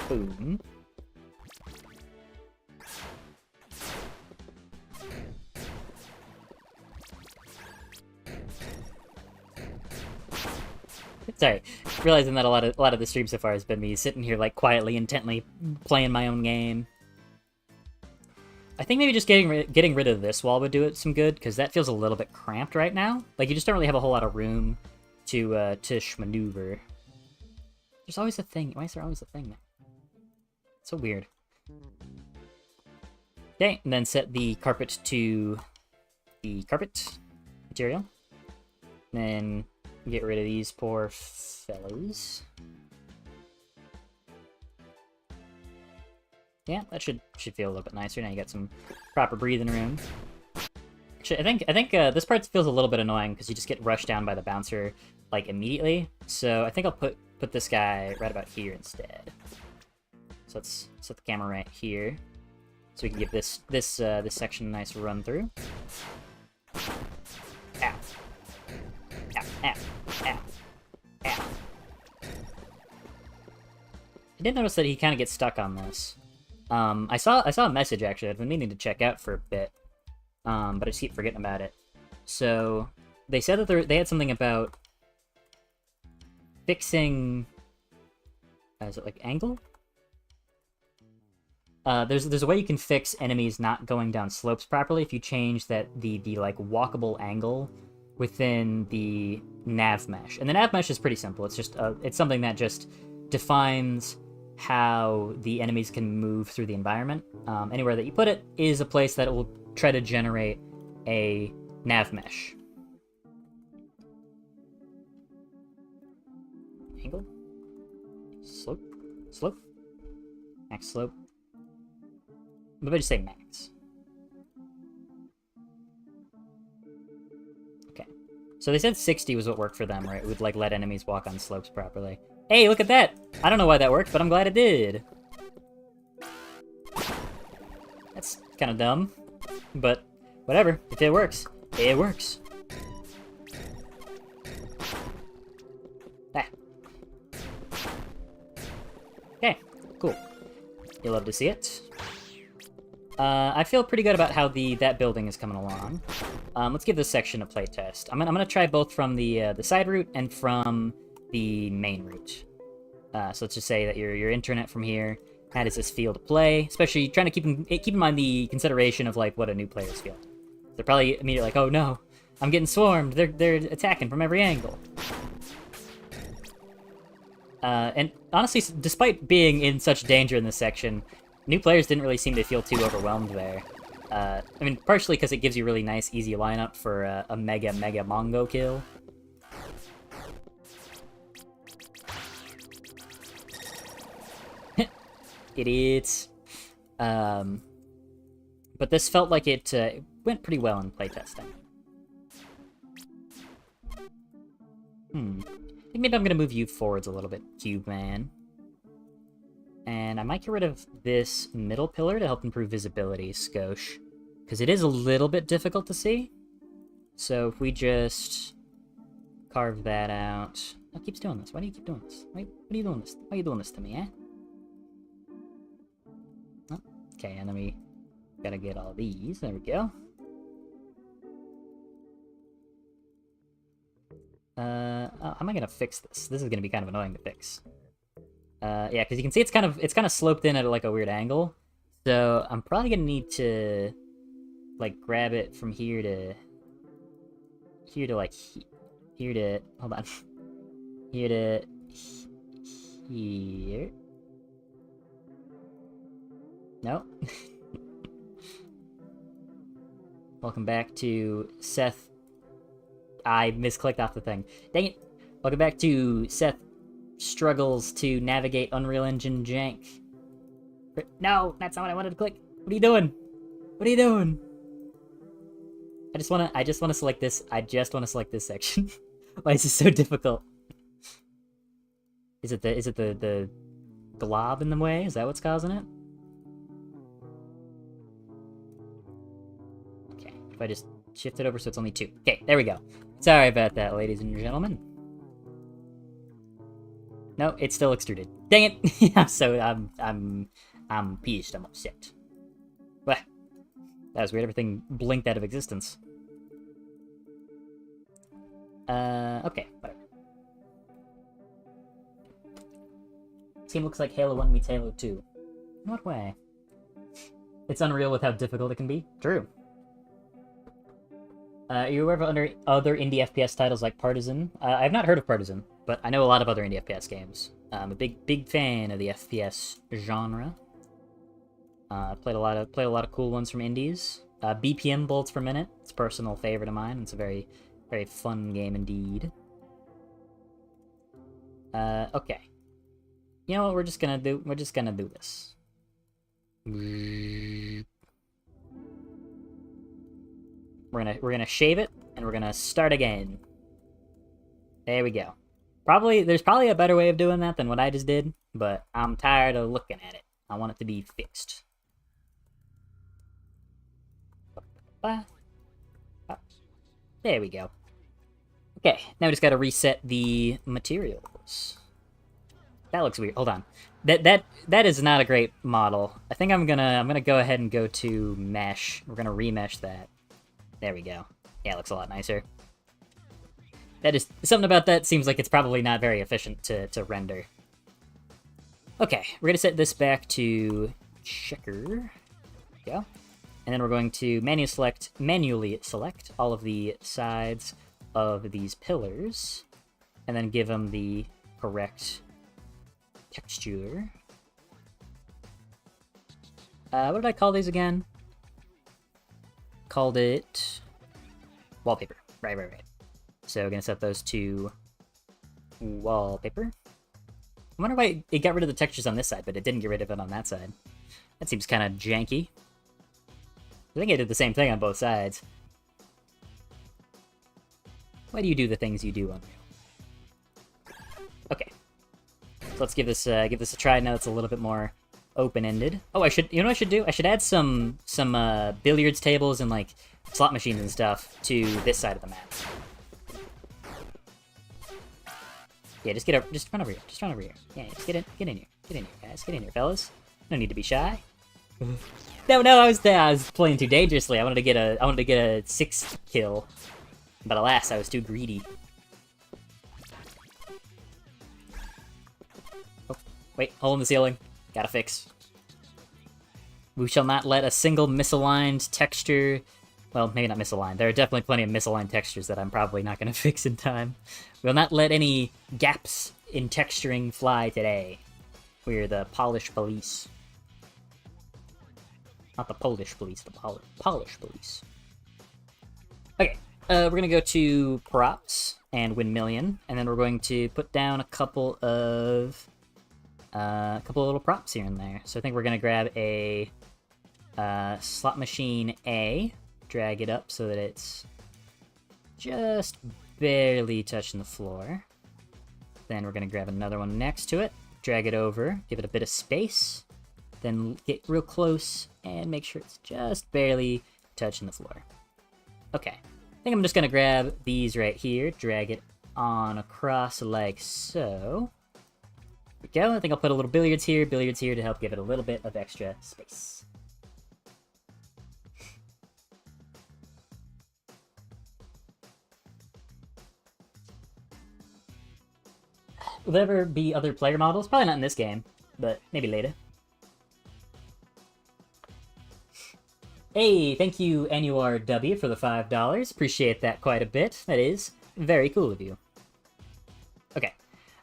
Boom. Sorry, realizing that a lot of the stream so far has been me sitting here like quietly, intently playing my own game. I think maybe just getting rid of this wall would do it some good, because that feels a little bit cramped right now. Like you just don't really have a whole lot of room to schmaneuver. There's always a thing. Why is there always a thing there? It's so weird. Okay, and then set the carpet to the carpet material. Then get rid of these poor fellows. Yeah, that should feel a little bit nicer. Now you got some proper breathing room. Actually, I think this part feels a little bit annoying because you just get rushed down by the bouncer like immediately. So I think I'll put this guy right about here instead. So let's set the camera right here, so we can give this section a nice run through. Ow! Ow! Ow! Ow! Ow! I did notice that he kind of gets stuck on this. I saw a message actually I've been meaning to check out for a bit, but I just keep forgetting about it. So they said that they had something about fixing. Is it like angle? There's a way you can fix enemies not going down slopes properly if you change the like walkable angle within the nav mesh. And the nav mesh is pretty simple. It's just it's something that just defines how the enemies can move through the environment. Anywhere that you put it is a place that it will try to generate a nav mesh. Angle? Slope? Slope? Max slope? What did I just say max? Okay. So they said 60 was what worked for them, right? It would like let enemies walk on slopes properly. Hey, look at that! I don't know why that worked, but I'm glad it did. That's kind of dumb, but whatever. If it works, it works. Ah. Okay, cool. You'll love to see it. I feel pretty good about how that building is coming along. Let's give this section a playtest. I'm gonna try both from the side route and from the main route. So let's just say that your internet from here, how does this feel to play? Especially trying to keep in mind the consideration of like what a new player's feel. They're probably immediately like, oh no, I'm getting swarmed. They're attacking from every angle. And honestly, despite being in such danger in this section, new players didn't really seem to feel too overwhelmed there. I mean, partially because it gives you really nice, easy lineup for a mega Mongo kill. Idiots. But this felt like it went pretty well in playtesting. I think maybe I'm gonna move you forwards a little bit, Cube Man. And I might get rid of this middle pillar to help improve visibility, skosh. Because it is a little bit difficult to see. So if we just carve that out... Oh, it keeps doing this. Why do you keep doing this? What are you doing this? Why are you doing this to me, eh? Oh, Okay, and then we gotta get all these. There we go. How am I gonna fix this? This is gonna be kind of annoying to fix. Yeah, because you can see it's kind of sloped in at like a weird angle. So I'm probably gonna need to like grab it from here to like here to hold on. Here to here. No. Welcome back to Seth. I misclicked off the thing. Dang it. Welcome back to Seth struggles to navigate Unreal Engine jank. No, that's not what I wanted to click. What are you doing? What are you doing? I just wanna select this. I just wanna select this section. Why is this so difficult? Is it the glob in the way? Is that what's causing it? Okay, if I just shift it over so it's only 2. Okay, there we go. Sorry about that, ladies and gentlemen. No, it's still extruded. Dang it! Yeah, so I'm pissed. I'm upset. Well, that was weird. Everything blinked out of existence. Okay, whatever. Team looks like Halo 1 meets Halo 2. In what way? It's unreal with how difficult it can be. True. Are you aware of other indie FPS titles like Partisan? I've not heard of Partisan, but I know a lot of other indie FPS games. I'm a big fan of the FPS genre. Played a lot of cool ones from indies. BPM Bolts per Minute. It's a personal favorite of mine. It's a very fun game indeed. Okay. You know what we're just gonna do? We're just gonna do this. We're gonna shave it, and we're gonna start again. There we go. There's probably a better way of doing that than what I just did, but I'm tired of looking at it. I want it to be fixed. There we go. Okay, now we just gotta reset the materials. That looks weird. Hold on. That is not a great model. I think I'm gonna go ahead and go to mesh. We're gonna remesh that. There we go. Yeah, it looks a lot nicer. That is something about that seems like it's probably not very efficient to render. Okay, we're gonna set this back to checker. There we go. And then we're going to manually select all of the sides of these pillars, and then give them the correct texture. What did I call these again? Called it wallpaper. Right. So we're gonna set those to wallpaper. I wonder why it got rid of the textures on this side, but it didn't get rid of it on that side. That seems kind of janky. I think I did the same thing on both sides. Why do you do the things you do, Unreal? Okay. So let's give this a try now. It's a little bit more open-ended. Oh, you know what I should do? I should add some billiards tables and like slot machines and stuff to this side of the map. Yeah, just run over here. Just run over here. Yeah, just get in here. Get in here, guys. Get in here, fellas. No need to be shy. No, I was playing too dangerously. I wanted to get a 6th kill, but alas, I was too greedy. Oh, wait, hole in the ceiling. Gotta fix. We shall not let a single misaligned texture... Well, maybe not misaligned. There are definitely plenty of misaligned textures that I'm probably not going to fix in time. We'll not let any gaps in texturing fly today. We're the Polish police. Not the Polish police, the Polish police. Okay, we're going to go to props and Windmillion, and then we're going to put down a couple of little props here and there. So I think we're going to grab a slot machine A, drag it up so that it's just barely touching the floor. Then we're going to grab another one next to it, drag it over, give it a bit of space, then get real close and make sure it's just barely touching the floor. Okay, I think I'm just going to grab these right here, drag it on across like so. There we go. I think I'll put a little billiards here to help give it a little bit of extra space. Will there ever be other player models? Probably not in this game, but maybe later. Hey, thank you, NURW, for the $5. Appreciate that quite a bit. That is very cool of you. Okay.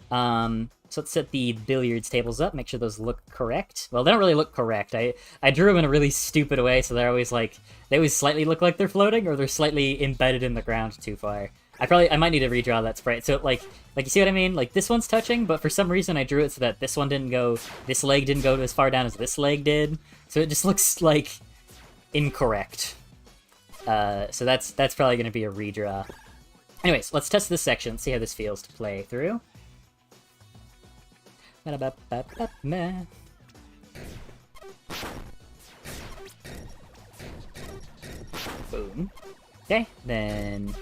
So let's set the billiards tables up, make sure those look correct. Well, they don't really look correct. I drew them in a really stupid way, so they're always like, they always slightly look like they're floating, or they're slightly embedded in the ground too far. I might need to redraw that sprite. So like you see what I mean? Like this one's touching, but for some reason I drew it so that this one didn't go, this leg didn't go as far down as this leg did. So it just looks like incorrect. So that's probably gonna be a redraw. Anyways, let's test this section, see how this feels to play through. Boom. Okay, then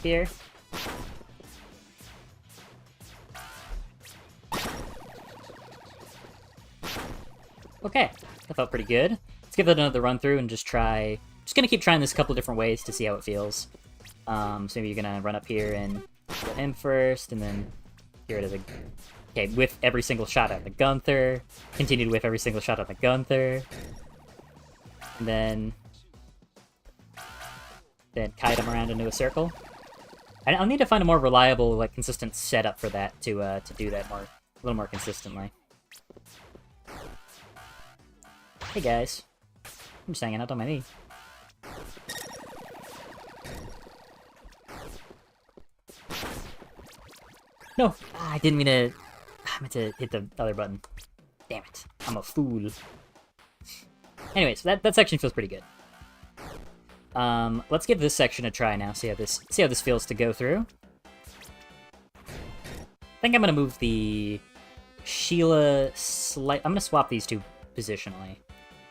here. Okay, that felt pretty good. Let's give that another run through and just try... Just gonna keep trying this a couple different ways to see how it feels. So maybe you're gonna run up here and get him first, and then get rid of the... Okay, whiff every single shot at the Gunther. Continue to whiff every single shot at the Gunther. And then kite him around into a circle. I'll need to find a more reliable, like, consistent setup for that to do that a little more consistently. Hey guys, I'm just hanging out on my knee. No, I didn't mean to. I meant to hit the other button. Damn it, I'm a fool. Anyways, that section feels pretty good. Let's give this section a try now. See how this feels to go through. I think I'm gonna move the Sheila I'm gonna swap these two positionally.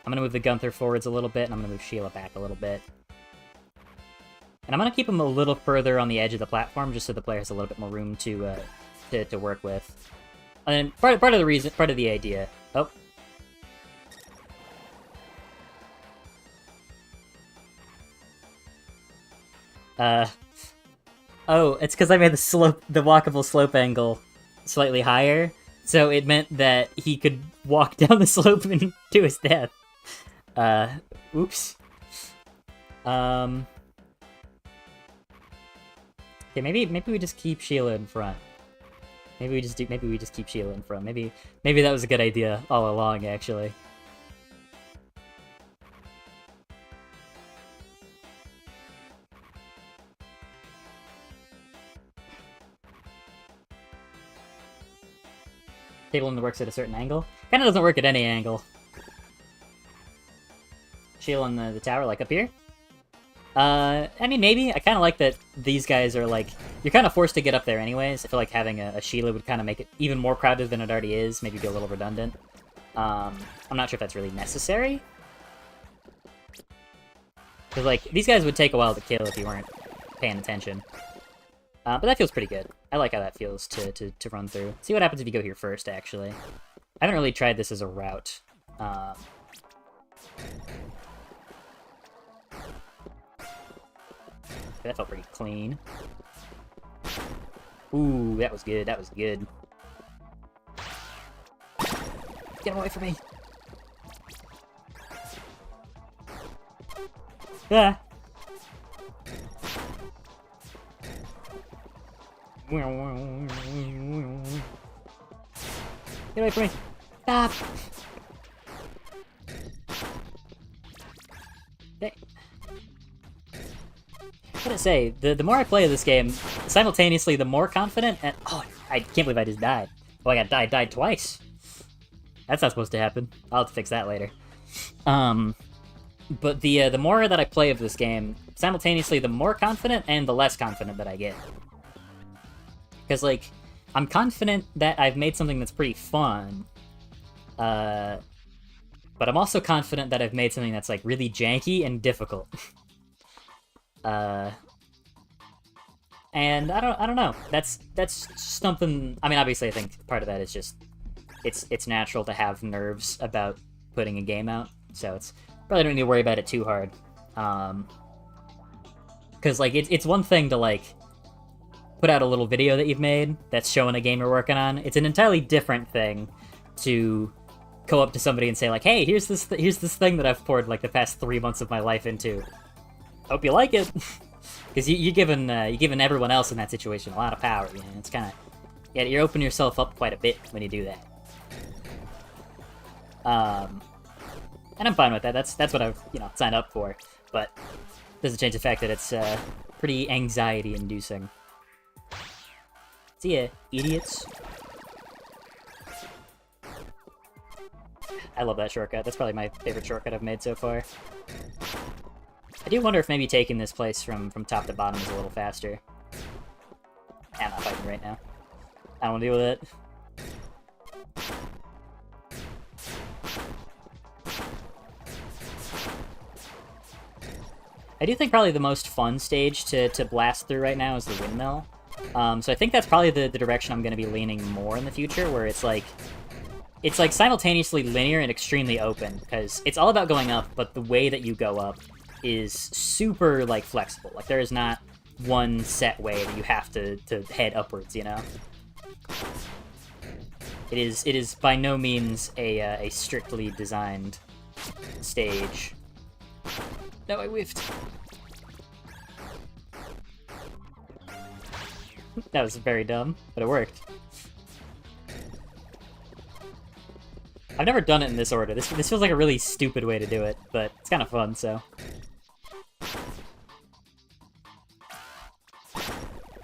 I'm gonna move the Gunther forwards a little bit, and I'm gonna move Sheila back a little bit. And I'm gonna keep them a little further on the edge of the platform, just so the player has a little bit more room to work with. And part of the reason, part of the idea. Oh. Oh, it's because I made the walkable slope angle slightly higher, so it meant that he could walk down the slope and to his death. Oops. Okay, maybe we just keep Sheila in front. Maybe we just keep Sheila in front. Maybe that was a good idea all along, actually. Table only works at a certain angle. Kinda doesn't work at any angle. Sheila in the tower, like up here? I mean, maybe. I kind of like that these guys are, like... You're kind of forced to get up there anyways. I feel like having a Sheila would kind of make it even more crowded than it already is. Maybe be a little redundant. I'm not sure if that's really necessary. Because, like, these guys would take a while to kill if you weren't paying attention. But that feels pretty good. I like how that feels to run through. See what happens if you go here first, actually. I haven't really tried this as a route. That felt pretty clean. Ooh, that was good. That was good. Get away from me! Ah! Get away from me! Stop! Okay. What did I say? The more I play this game, simultaneously the more confident and... Oh, I can't believe I just died. Oh, I died twice. That's not supposed to happen. I'll have to fix that later. But the more that I play of this game, simultaneously the more confident and the less confident that I get. Because, like, I'm confident that I've made something that's pretty fun. But I'm also confident that I've made something that's, like, really janky and difficult. And I don't know. That's something. I mean, obviously, I think part of that is just it's natural to have nerves about putting a game out, so it's probably don't need to worry about it too hard. Because like it's one thing to like put out a little video that you've made that's showing a game you're working on, it's an entirely different thing to go up to somebody and say like, hey, here's this thing that I've poured like the past 3 months of my life into. Hope you like it. Because you're giving everyone else in that situation a lot of power. You know? It's kind of, yeah, you're opening yourself up quite a bit when you do that. And I'm fine with that. That's what I've signed up for. But doesn't change the fact that it's pretty anxiety-inducing. See ya, idiots. I love that shortcut. That's probably my favorite shortcut I've made so far. I do wonder if maybe taking this place from top to bottom is a little faster. I'm not fighting right now. I don't want to deal with it. I do think probably the most fun stage to blast through right now is the Windmill. So I think that's probably the direction I'm going to be leaning more in the future, where it's like simultaneously linear and extremely open, because it's all about going up, but the way that you go up is super, like, flexible. Like, there is not one set way that you have to head upwards, you know? It is by no means a strictly designed stage. No, I whiffed. That was very dumb, but it worked. I've never done it in this order. This feels like a really stupid way to do it, but it's kind of fun, so.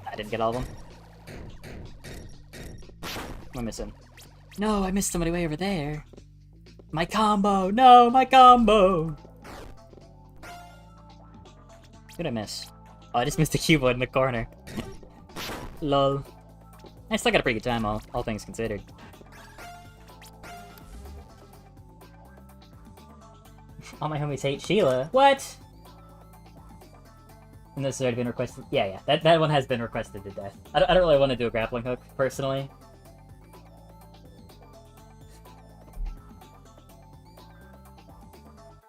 I didn't get all of them. What am I missing? No, I missed somebody way over there. My combo! No, my combo! What did I miss? Oh, I just missed a cuboid in the corner. Lol. I still got a pretty good time, all things considered. All my homies hate Sheila. What? And this has already been requested. Yeah, that one has been requested to death. I don't really want to do a grappling hook, personally.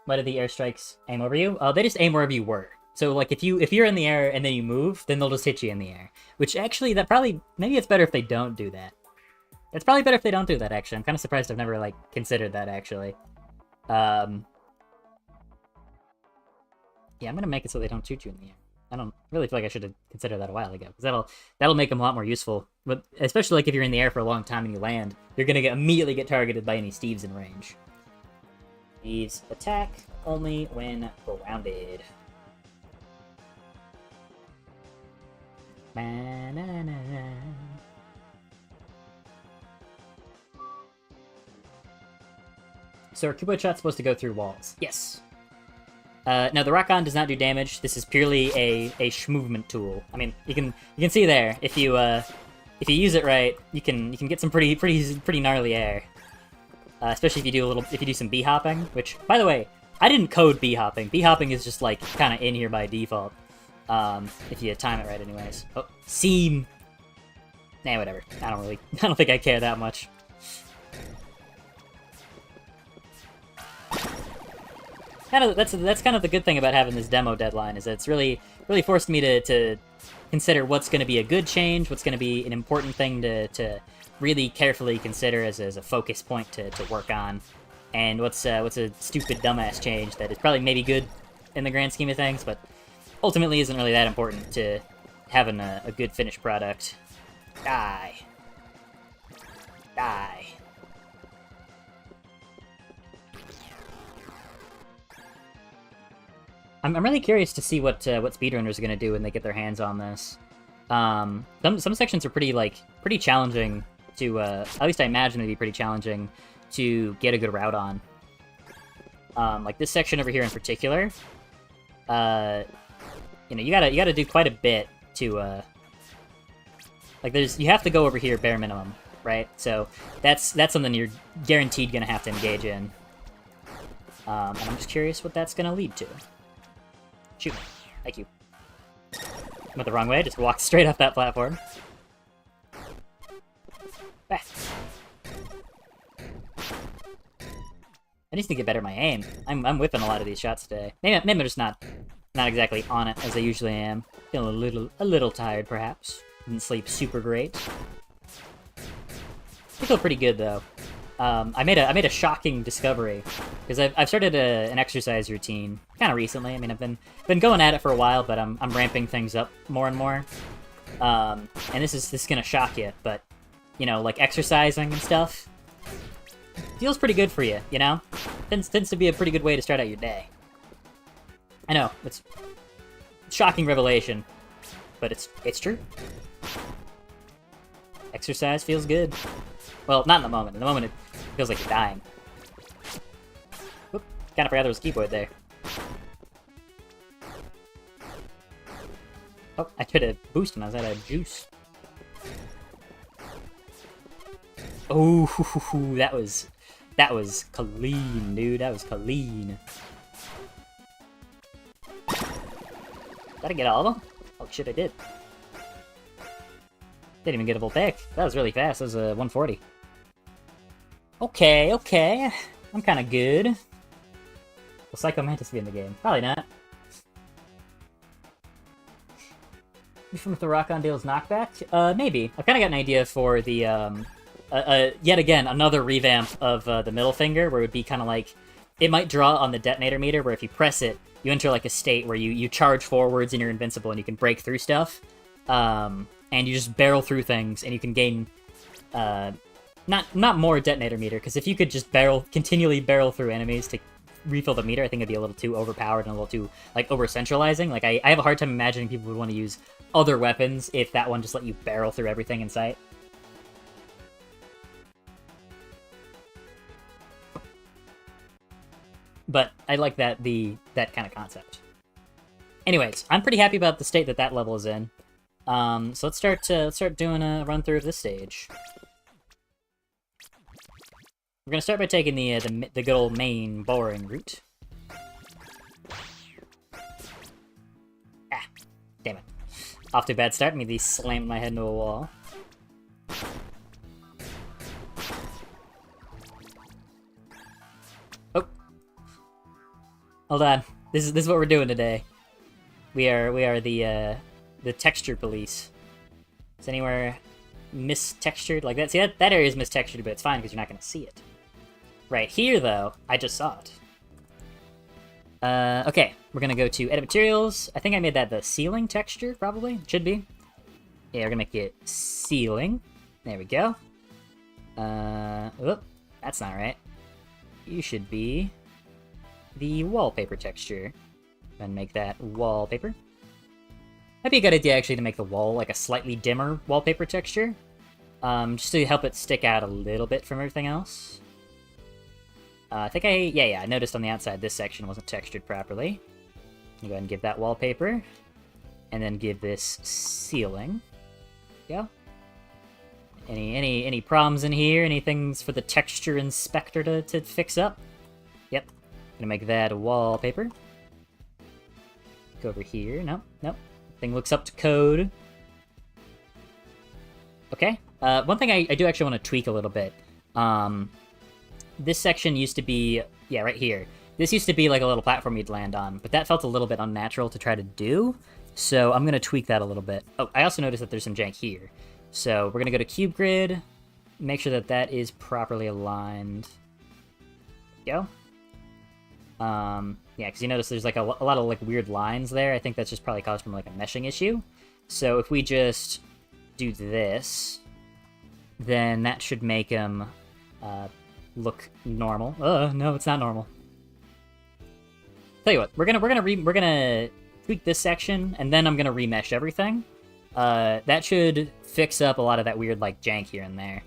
Why did the airstrikes aim over you? They just aim wherever you were. So, like, if you're in the air and then you move, then they'll just hit you in the air. Which, actually, maybe it's better if they don't do that. It's probably better if they don't do that, actually. I'm kind of surprised I've never, like, considered that, actually. Yeah, I'm gonna make it so they don't shoot you in the air. I don't really feel like I should have considered that a while ago, because that'll make them a lot more useful. But especially, like, if you're in the air for a long time and you land, you're gonna immediately get targeted by any Steves in range. Steves attack only when grounded. So are cuboid shots supposed to go through walls? Yes. Now the rock-on does not do damage. This is purely a schmovement tool. I mean, you can see there, if you use it right, you can get some pretty gnarly air. Especially if you do some bee hopping, which, by the way, I didn't code bee hopping. Bee hopping is just like kind of in here by default. If you time it right, anyways. Oh, seam. Nah, whatever. I don't think I care that much. That's kind of the good thing about having this demo deadline, is that it's really forced me to consider what's going to be a good change, what's going to be an important thing to really carefully consider as a focus point to work on, and what's a stupid dumbass change that is probably maybe good in the grand scheme of things, but ultimately isn't really that important to having a good finished product. Die. Die. I'm really curious to see what speedrunners are going to do when they get their hands on this. Some sections are pretty challenging to, at least I imagine it'd be pretty challenging to get a good route on. Like this section over here in particular, you gotta do quite a bit to, like you have to go over here bare minimum, right? So that's something you're guaranteed gonna have to engage in. And I'm just curious what that's gonna lead to. Shoot. Thank you. Went the wrong way, just walked straight off that platform. Bah. I just need to get better at my aim. I'm whipping a lot of these shots today. Maybe I'm just not exactly on it as I usually am. Feeling a little tired, perhaps. Didn't sleep super great. I feel pretty good though. I made a shocking discovery because I've started an exercise routine kind of recently. I mean, I've been going at it for a while, but I'm ramping things up more and more. And this is gonna shock you, but you know, like exercising and stuff feels pretty good for you. You know, tends to be a pretty good way to start out your day. I know it's shocking revelation, but it's true. Exercise feels good. Well, not in the moment. In the moment, it feels like you're dying. Whoop, kind of forgot there was a keyboard there. Oh, I tried to boost when I was out of juice. Oh, that was clean, dude. That was clean. Did I get all of them? Oh shit, I did. Didn't even get a full pick. That was really fast. That was a 140. Okay, okay. I'm kind of good. Will Psycho Mantis be in the game? Probably not. You from the Rock on Dale's knockback? Maybe. I've kind of got an idea for the, yet again, another revamp of the middle finger, where it would be kind of like, it might draw on the detonator meter, where if you press it, you enter like a state where you charge forwards and you're invincible and you can break through stuff. And you just barrel through things, and you can gain, not more detonator meter, because if you could just continually barrel through enemies to refill the meter, I think it'd be a little too overpowered and a little too, like, over-centralizing. Like, I have a hard time imagining people would want to use other weapons if that one just let you barrel through everything in sight. But I like that kind of concept. Anyways, I'm pretty happy about the state that level is in. So let's start doing a run through of this stage. We're gonna start by taking the good old main boring route. Ah, damn it! Off to a bad start. Immediately slammed my head into a wall. Oh, hold on. This is what we're doing today. We are the texture police. Is anywhere mistextured like that? See, that area is mistextured, but it's fine because you're not going to see it. Right here, though, I just saw it. Okay, we're going to go to Edit Materials. I think I made that the ceiling texture, probably. It should be. Yeah, we're going to make it ceiling. There we go. Whoop, that's not right. You should be the wallpaper texture. And make that wallpaper. That'd be a good idea, actually, to make the wall like a slightly dimmer wallpaper texture. Just to help it stick out a little bit from everything else. I think I noticed on the outside this section wasn't textured properly. Go ahead and give that wallpaper. And then give this ceiling. There we go. Any problems in here? Any things for the texture inspector to fix up? Yep. Gonna make that a wallpaper. Go over here. Nope. Thing looks up to code. Okay. One thing I do actually want to tweak a little bit. This section used to be... Yeah, right here. This used to be like a little platform you'd land on, but that felt a little bit unnatural to try to do. So I'm going to tweak that a little bit. Oh, I also noticed that there's some jank here. So we're going to go to Cube Grid. Make sure that is properly aligned. Go. Yeah, because you notice there's like a lot of like weird lines there. I think that's just probably caused from like a meshing issue. So if we just do this, then that should make him look normal. No, it's not normal. Tell you what, we're gonna tweak this section, and then I'm gonna remesh everything. That should fix up a lot of that weird like jank here and there.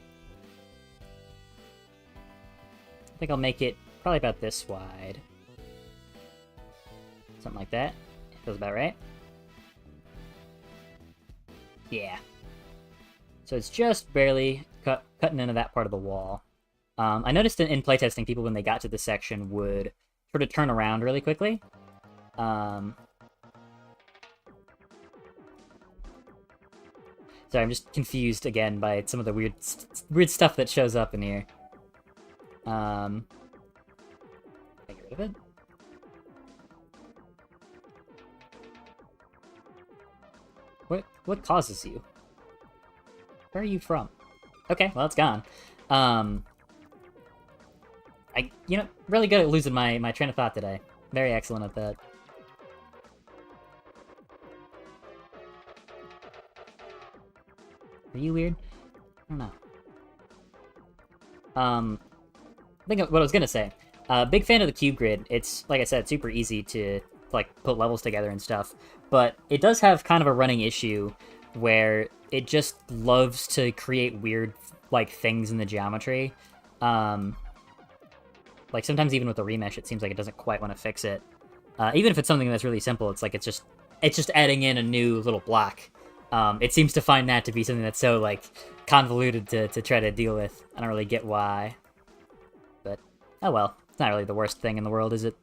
I think I'll make it probably about this wide. Something like that. Feels about right. Yeah. So it's just barely cutting into that part of the wall. I noticed in playtesting, people, when they got to this section, would sort of turn around really quickly. Sorry, I'm just confused again by some of the weird stuff that shows up in here. Can I get rid of it? What causes you? Where are you from? Okay, well, it's gone. Really good at losing my train of thought today. Very excellent at that. Are you weird? I don't know. I think what I was gonna say. Big fan of the cube grid. It's, like I said, super easy to, like, put levels together and stuff. But it does have kind of a running issue where it just loves to create weird, like, things in the geometry. Like, sometimes even with the remesh, it seems like it doesn't quite want to fix it. Even if it's something that's really simple, it's like it's just adding in a new little block. It seems to find that to be something that's so, like, convoluted to try to deal with. I don't really get why. But, oh well. It's not really the worst thing in the world, is it?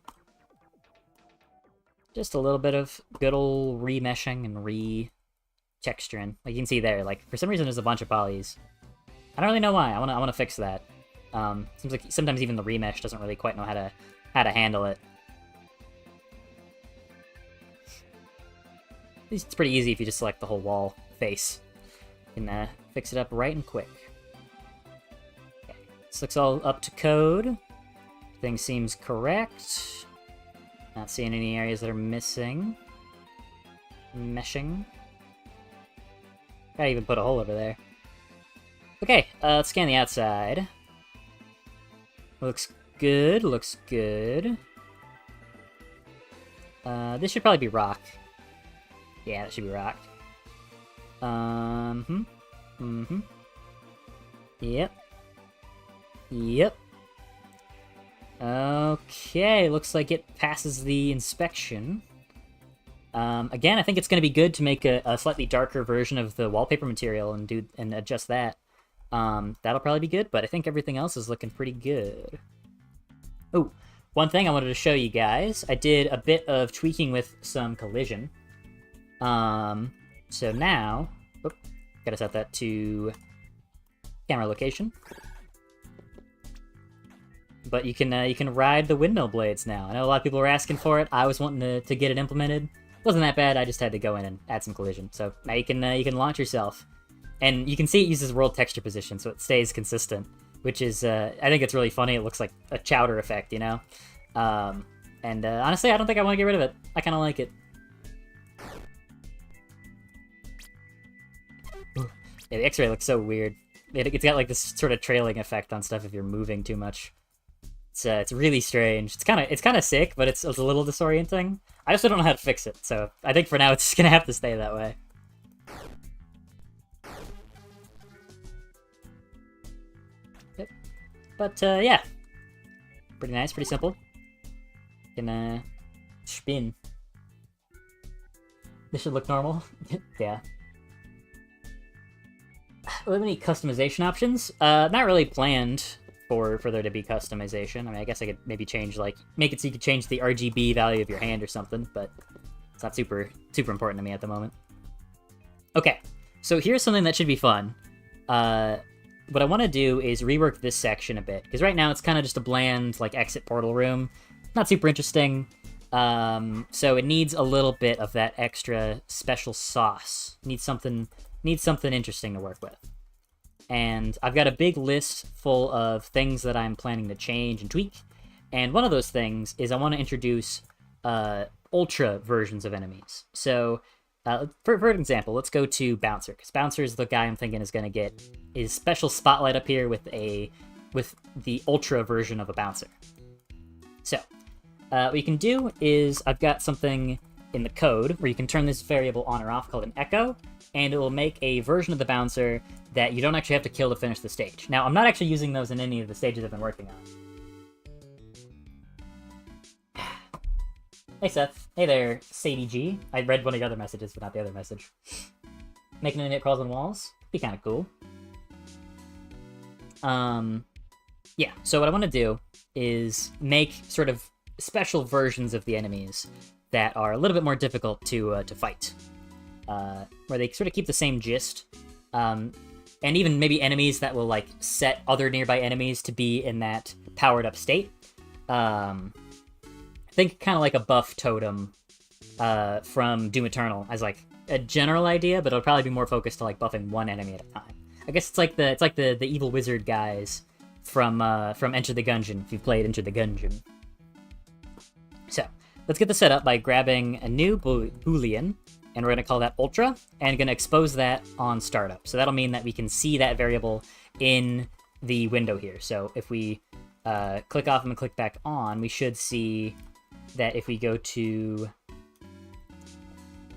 Just a little bit of good old remeshing and re-texturing. Like, you can see there, like, for some reason there's a bunch of polys. I don't really know why. I wanna fix that. Seems like sometimes even the remesh doesn't really quite know how to handle it. At least it's pretty easy if you just select the whole wall face. You can fix it up right and quick. Okay. This looks all up to code. Everything seems correct. Not seeing any areas that are missing. Meshing. Gotta even put a hole over there. Okay, let's scan the outside. Looks good, looks good. This should probably be rock. Yeah, that should be rock. Yep. Yep. Okay, looks like it passes the inspection. Again, I think it's going to be good to make a slightly darker version of the wallpaper material and adjust that. That'll probably be good, but I think everything else is looking pretty good. Oh, one thing I wanted to show you guys. I did a bit of tweaking with some collision. So now, gotta set that to camera location. But you can ride the windmill blades now. I know a lot of people were asking for it. I was wanting to get it implemented. It wasn't that bad. I just had to go in and add some collision. So now you can launch yourself, and you can see it uses world texture position, so it stays consistent, which is I think it's really funny. It looks like a chowder effect, you know. Honestly, I don't think I want to get rid of it. I kind of like it. Yeah, the X-ray looks so weird. It's got like this sort of trailing effect on stuff if you're moving too much. It's really strange. It's kind of sick, but it's a little disorienting. I just don't know how to fix it, so I think for now it's just gonna have to stay that way. Yep. But yeah, pretty nice, pretty simple. Can spin. This should look normal. Yeah. Any customization options? Not really planned for there to be customization. I mean, I guess I could maybe change, like, make it so you could change the RGB value of your hand or something, but it's not super important to me at the moment. Okay, so here's something that should be fun. What I want to do is rework this section a bit, because right now it's kind of just a bland, like, exit portal room. Not super interesting. So it needs a little bit of that extra special sauce. Needs something interesting to work with. And I've got a big list full of things that I'm planning to change and tweak. And one of those things is I want to introduce ultra versions of enemies. So, for an example, let's go to Bouncer, because Bouncer is the guy I'm thinking is going to get his special spotlight up here with the ultra version of a Bouncer. So, what you can do is I've got something in the code where you can turn this variable on or off called an echo, and it will make a version of the Bouncer that you don't actually have to kill to finish the stage. Now, I'm not actually using those in any of the stages I've been working on. Hey, Seth. Hey there, Sadie G. I read one of your other messages, but not the other message. Making an idiot crawls on walls? Be kind of cool. Yeah, so what I want to do is make sort of special versions of the enemies that are a little bit more difficult to fight. Where they sort of keep the same gist. And even maybe enemies that will, like, set other nearby enemies to be in that powered-up state. Think kind of like a buff totem from Doom Eternal as, like, a general idea, but it'll probably be more focused to, like, buffing one enemy at a time. I guess it's like the evil wizard guys from Enter the Gungeon, if you've played Enter the Gungeon. So, let's get this set up by grabbing a new boolean, and we're going to call that ultra, and going to expose that on startup. So that'll mean that we can see that variable in the window here. So if we click off and click back on, we should see that if we go to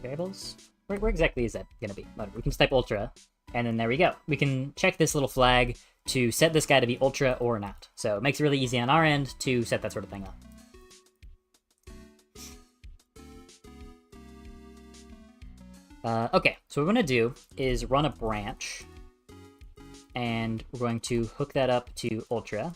variables, where exactly is that going to be? We can just type ultra, and then there we go. We can check this little flag to set this guy to be ultra or not. So it makes it really easy on our end to set that sort of thing up. Okay, so what we're going to do is run a branch, and we're going to hook that up to ultra.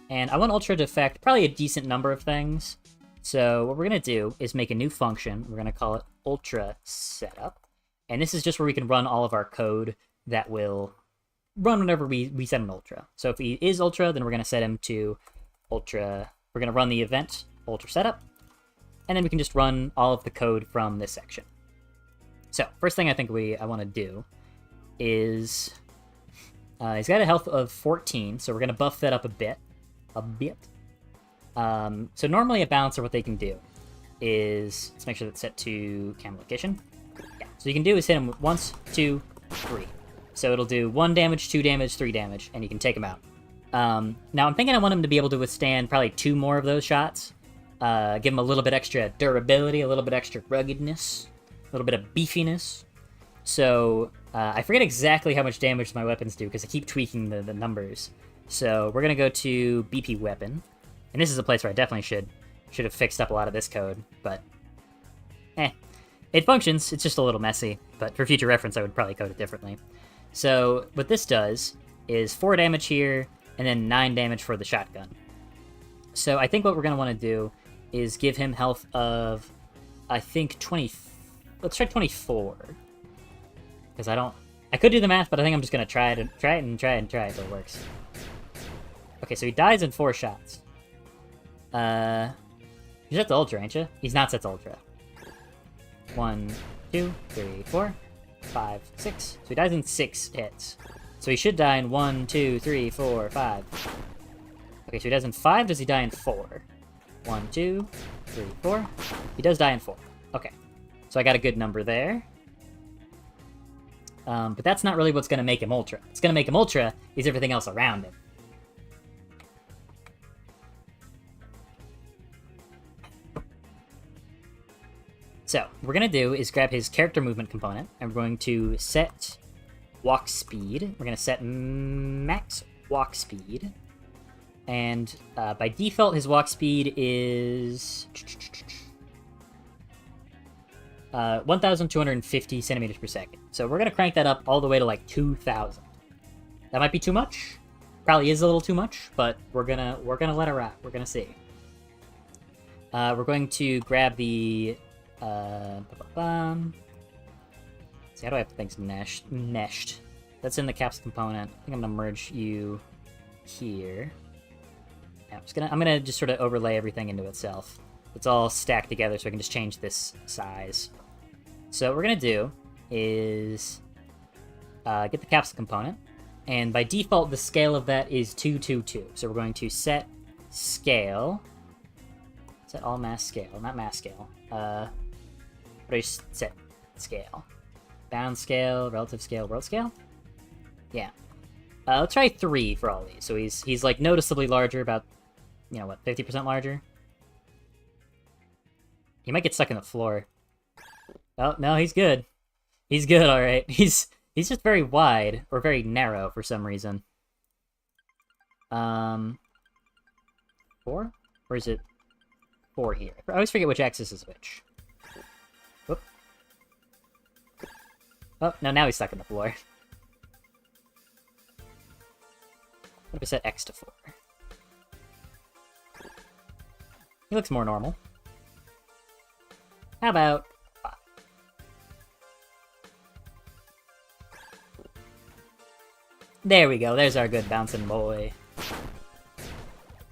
And I want ultra to affect probably a decent number of things. So what we're going to do is make a new function. We're going to call it ultra setup. And this is just where we can run all of our code that will run whenever we set an ultra. So if he is ultra, then we're going to set him to ultra. We're going to run the event ultra setup. And then we can just run all of the code from this section. So, first thing I think I want to do is, he's got a health of 14, so we're going to buff that up a bit. So normally a balancer, what they can do is, let's make sure that's set to camera location. Yeah, so you can do is hit him once, 2, 3. So it'll do 1 damage, 2 damage, 3 damage, and you can take him out. Now I'm thinking I want him to be able to withstand probably 2 more of those shots. Give him a little bit extra durability, a little bit extra ruggedness. A little bit of beefiness. So, I forget exactly how much damage my weapons do, because I keep tweaking the numbers. So, we're going to go to BP weapon. And this is a place where I definitely should have fixed up a lot of this code, but it functions. It's just a little messy, but for future reference, I would probably code it differently. So, what this does is 4 damage here, and then 9 damage for the shotgun. So, I think what we're going to want to do is give him health of, I think, 24. Let's try 24. Because I could do the math, but I think I'm just going to try it so it works. Okay, so he dies in 4 shots. You're set to ultra, ain't you? He's not set to ultra. 1, 2, 3, 4, 5, 6. So he dies in 6 hits. So he should die in 1, 2, 3, 4, 5. Okay, so he dies in 5. Does he die in 4? 1, 2, 3, 4. He does die in 4. Okay. So I got a good number there. But that's not really what's going to make him ultra. What's going to make him ultra is everything else around him. So, what we're going to do is grab his character movement component, and we're going to set walk speed. We're going to set max walk speed. And by default, his walk speed is 1,250 centimeters per second. So we're going to crank that up all the way to like 2,000. That might be too much. Probably is a little too much, but we're gonna let it rock. We're gonna see. We're going to grab the see, how do I have things meshed? That's in the caps component. I think I'm gonna merge you here. Yeah, I'm gonna just sort of overlay everything into itself. It's all stacked together, so I can just change this size. So what we're gonna do is get the capsule component, and by default the scale of that is 222. So we're going to set scale. Set all mass scale, not mass scale. What do I set scale? Bound scale, relative scale, world scale? Yeah. Let's try 3 for all these. So he's like noticeably larger, about, 50% larger? He might get stuck in the floor. Oh, no, he's good. He's good, alright. He's just very wide, or very narrow for some reason. 4? Or is it 4 here? I always forget which axis is which. Whoop. Oh, no, now he's stuck in the floor. What if I set X to 4? He looks more normal. How about 5? There we go. There's our good bouncing boy.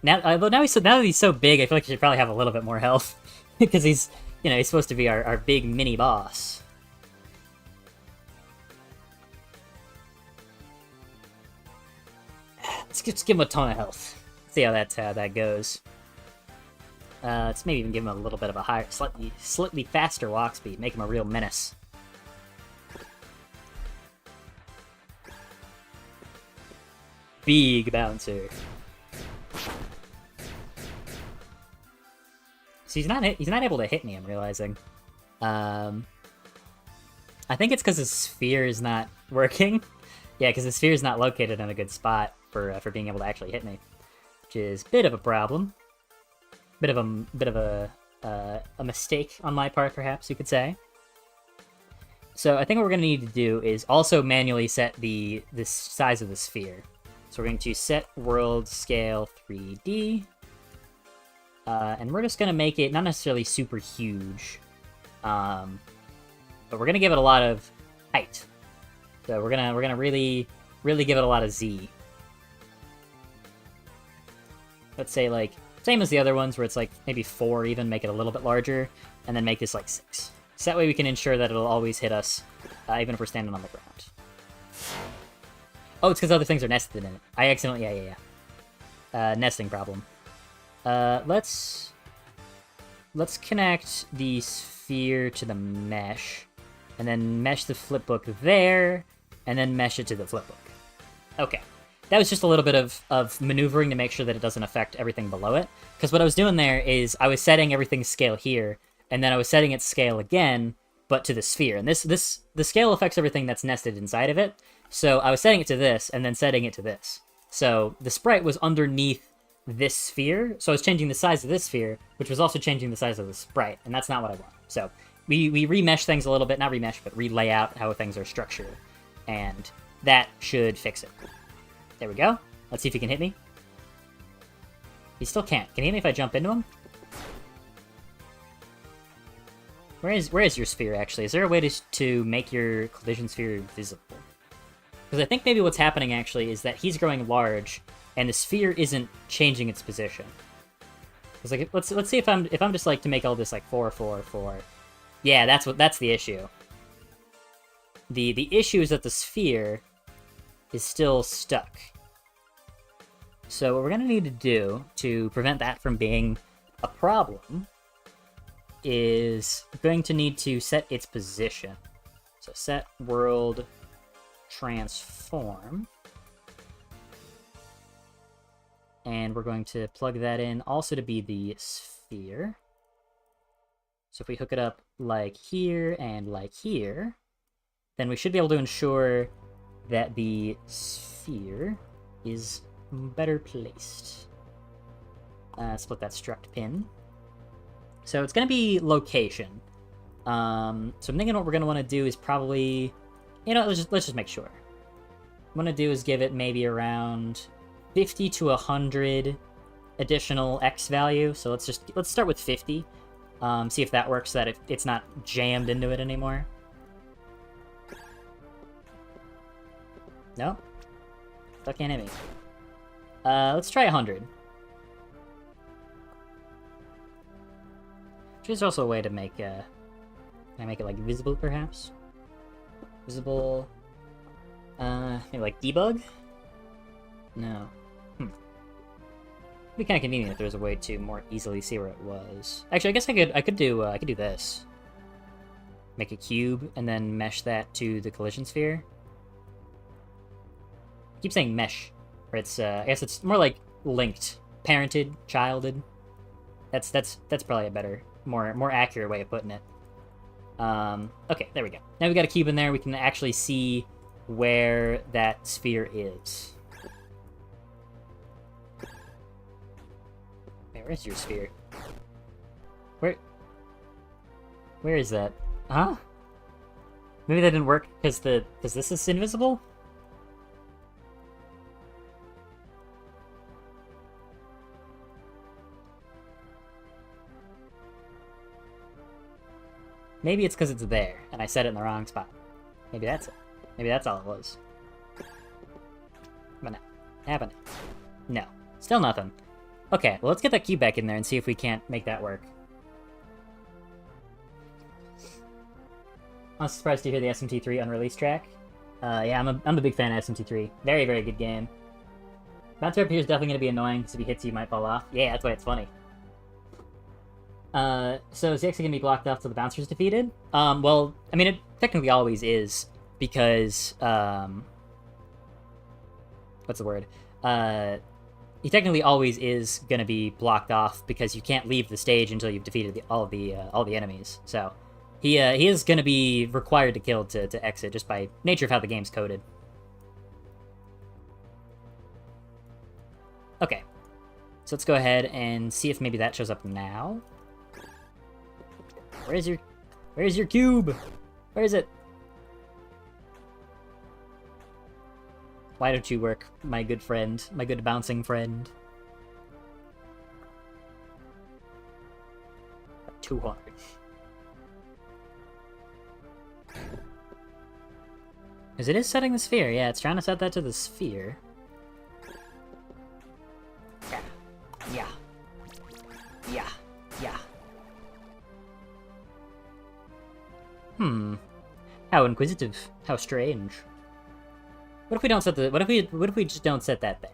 Now that he's so big, I feel like he should probably have a little bit more health because he's supposed to be our big mini boss. Let's just give him a ton of health. See how that goes. Let's maybe even give him a little bit of a higher, slightly faster walk speed. Make him a real menace. Big bouncer. So he's not able to hit me, I'm realizing. I think it's because his sphere is not working. Yeah, because his sphere is not located in a good spot for being able to actually hit me, which is a bit of a problem. Bit of a mistake on my part, perhaps you could say. So I think what we're gonna need to do is also manually set the size of the sphere. So we're going to set world scale 3D, and we're just gonna make it not necessarily super huge, but we're gonna give it a lot of height. So we're gonna really give it a lot of Z. Let's say like same as the other ones, where it's like maybe 4 even, make it a little bit larger, and then make this like 6. So that way we can ensure that it'll always hit us, even if we're standing on the ground. Oh, it's because other things are nested in it. I accidentally, yeah. Nesting problem. Let's connect the sphere to the mesh, and then mesh the flipbook there, and then mesh it to the flipbook. Okay. That was just a little bit of maneuvering to make sure that it doesn't affect everything below it. Because what I was doing there is I was setting everything's scale here, and then I was setting its scale again, but to the sphere. And the scale affects everything that's nested inside of it. So I was setting it to this, and then setting it to this. So the sprite was underneath this sphere, so I was changing the size of this sphere, which was also changing the size of the sprite, and that's not what I want. So we remesh things a little bit, not remesh, but relay out how things are structured, and that should fix it. There we go. Let's see if he can hit me. He still can't. Can he hit me if I jump into him? Where is your sphere, actually? Is there a way to make your collision sphere visible? Because I think maybe what's happening, actually, is that he's growing large, and the sphere isn't changing its position. Because like, let's see if I'm just like to make all this like 4, 4, 4. Yeah, that's the issue. The issue is that the sphere is still stuck. So what we're going to need to do to prevent that from being a problem is going to need to set its position. So set world transform. And we're going to plug that in also to be the sphere. So if we hook it up like here and like here, then we should be able to ensure that the sphere is better placed. Split that struct pin. So it's going to be location. So I'm thinking what we're going to want to do is probably, let's just make sure. What I'm going to do is give it maybe around 50 to 100 additional X value. So let's start with 50. See if that works, so that it's not jammed into it anymore. No? Still can't hit me. Let's try 100. There's also a way to make, can I make it, like, visible, perhaps? Visible, maybe, like, debug? No. It'd be kind of convenient if there was a way to more easily see where it was. Actually, I guess I could do this. Make a cube, and then mesh that to the collision sphere. I keep saying mesh, or it's, I guess it's more like linked. Parented, childed. That's probably a better, more accurate way of putting it. Okay, there we go. Now we got a cube in there, we can actually see where that sphere is. Hey, where's your sphere? Where is that? Huh? Maybe that didn't work because this is invisible? Maybe it's because it's there, and I set it in the wrong spot. Maybe that's it. Maybe that's all it was. But no. Happened. No. Still nothing. Okay, well, let's get that cube back in there and see if we can't make that work. I'm surprised to hear the SMT3 unreleased track. Yeah, I'm a big fan of SMT3. Very, very good game. Bouncer up here is definitely going to be annoying, because if he hits you, might fall off. Yeah, that's why it's funny. So is he actually going to be blocked off till the bouncer's defeated? Well, I mean, it technically always is, because, what's the word? He technically always is going to be blocked off, because you can't leave the stage until you've defeated all the enemies. So, he is going to be required to kill to exit, just by nature of how the game's coded. Okay. So let's go ahead and see if maybe that shows up now. Where's your cube? Where is it? Why don't you work, my good friend, my good bouncing friend? 200. Because it is setting the sphere, yeah, it's trying to set that to the sphere. Yeah. Yeah. Yeah. How inquisitive. How strange. What if we don't set the... What if we just don't set that there?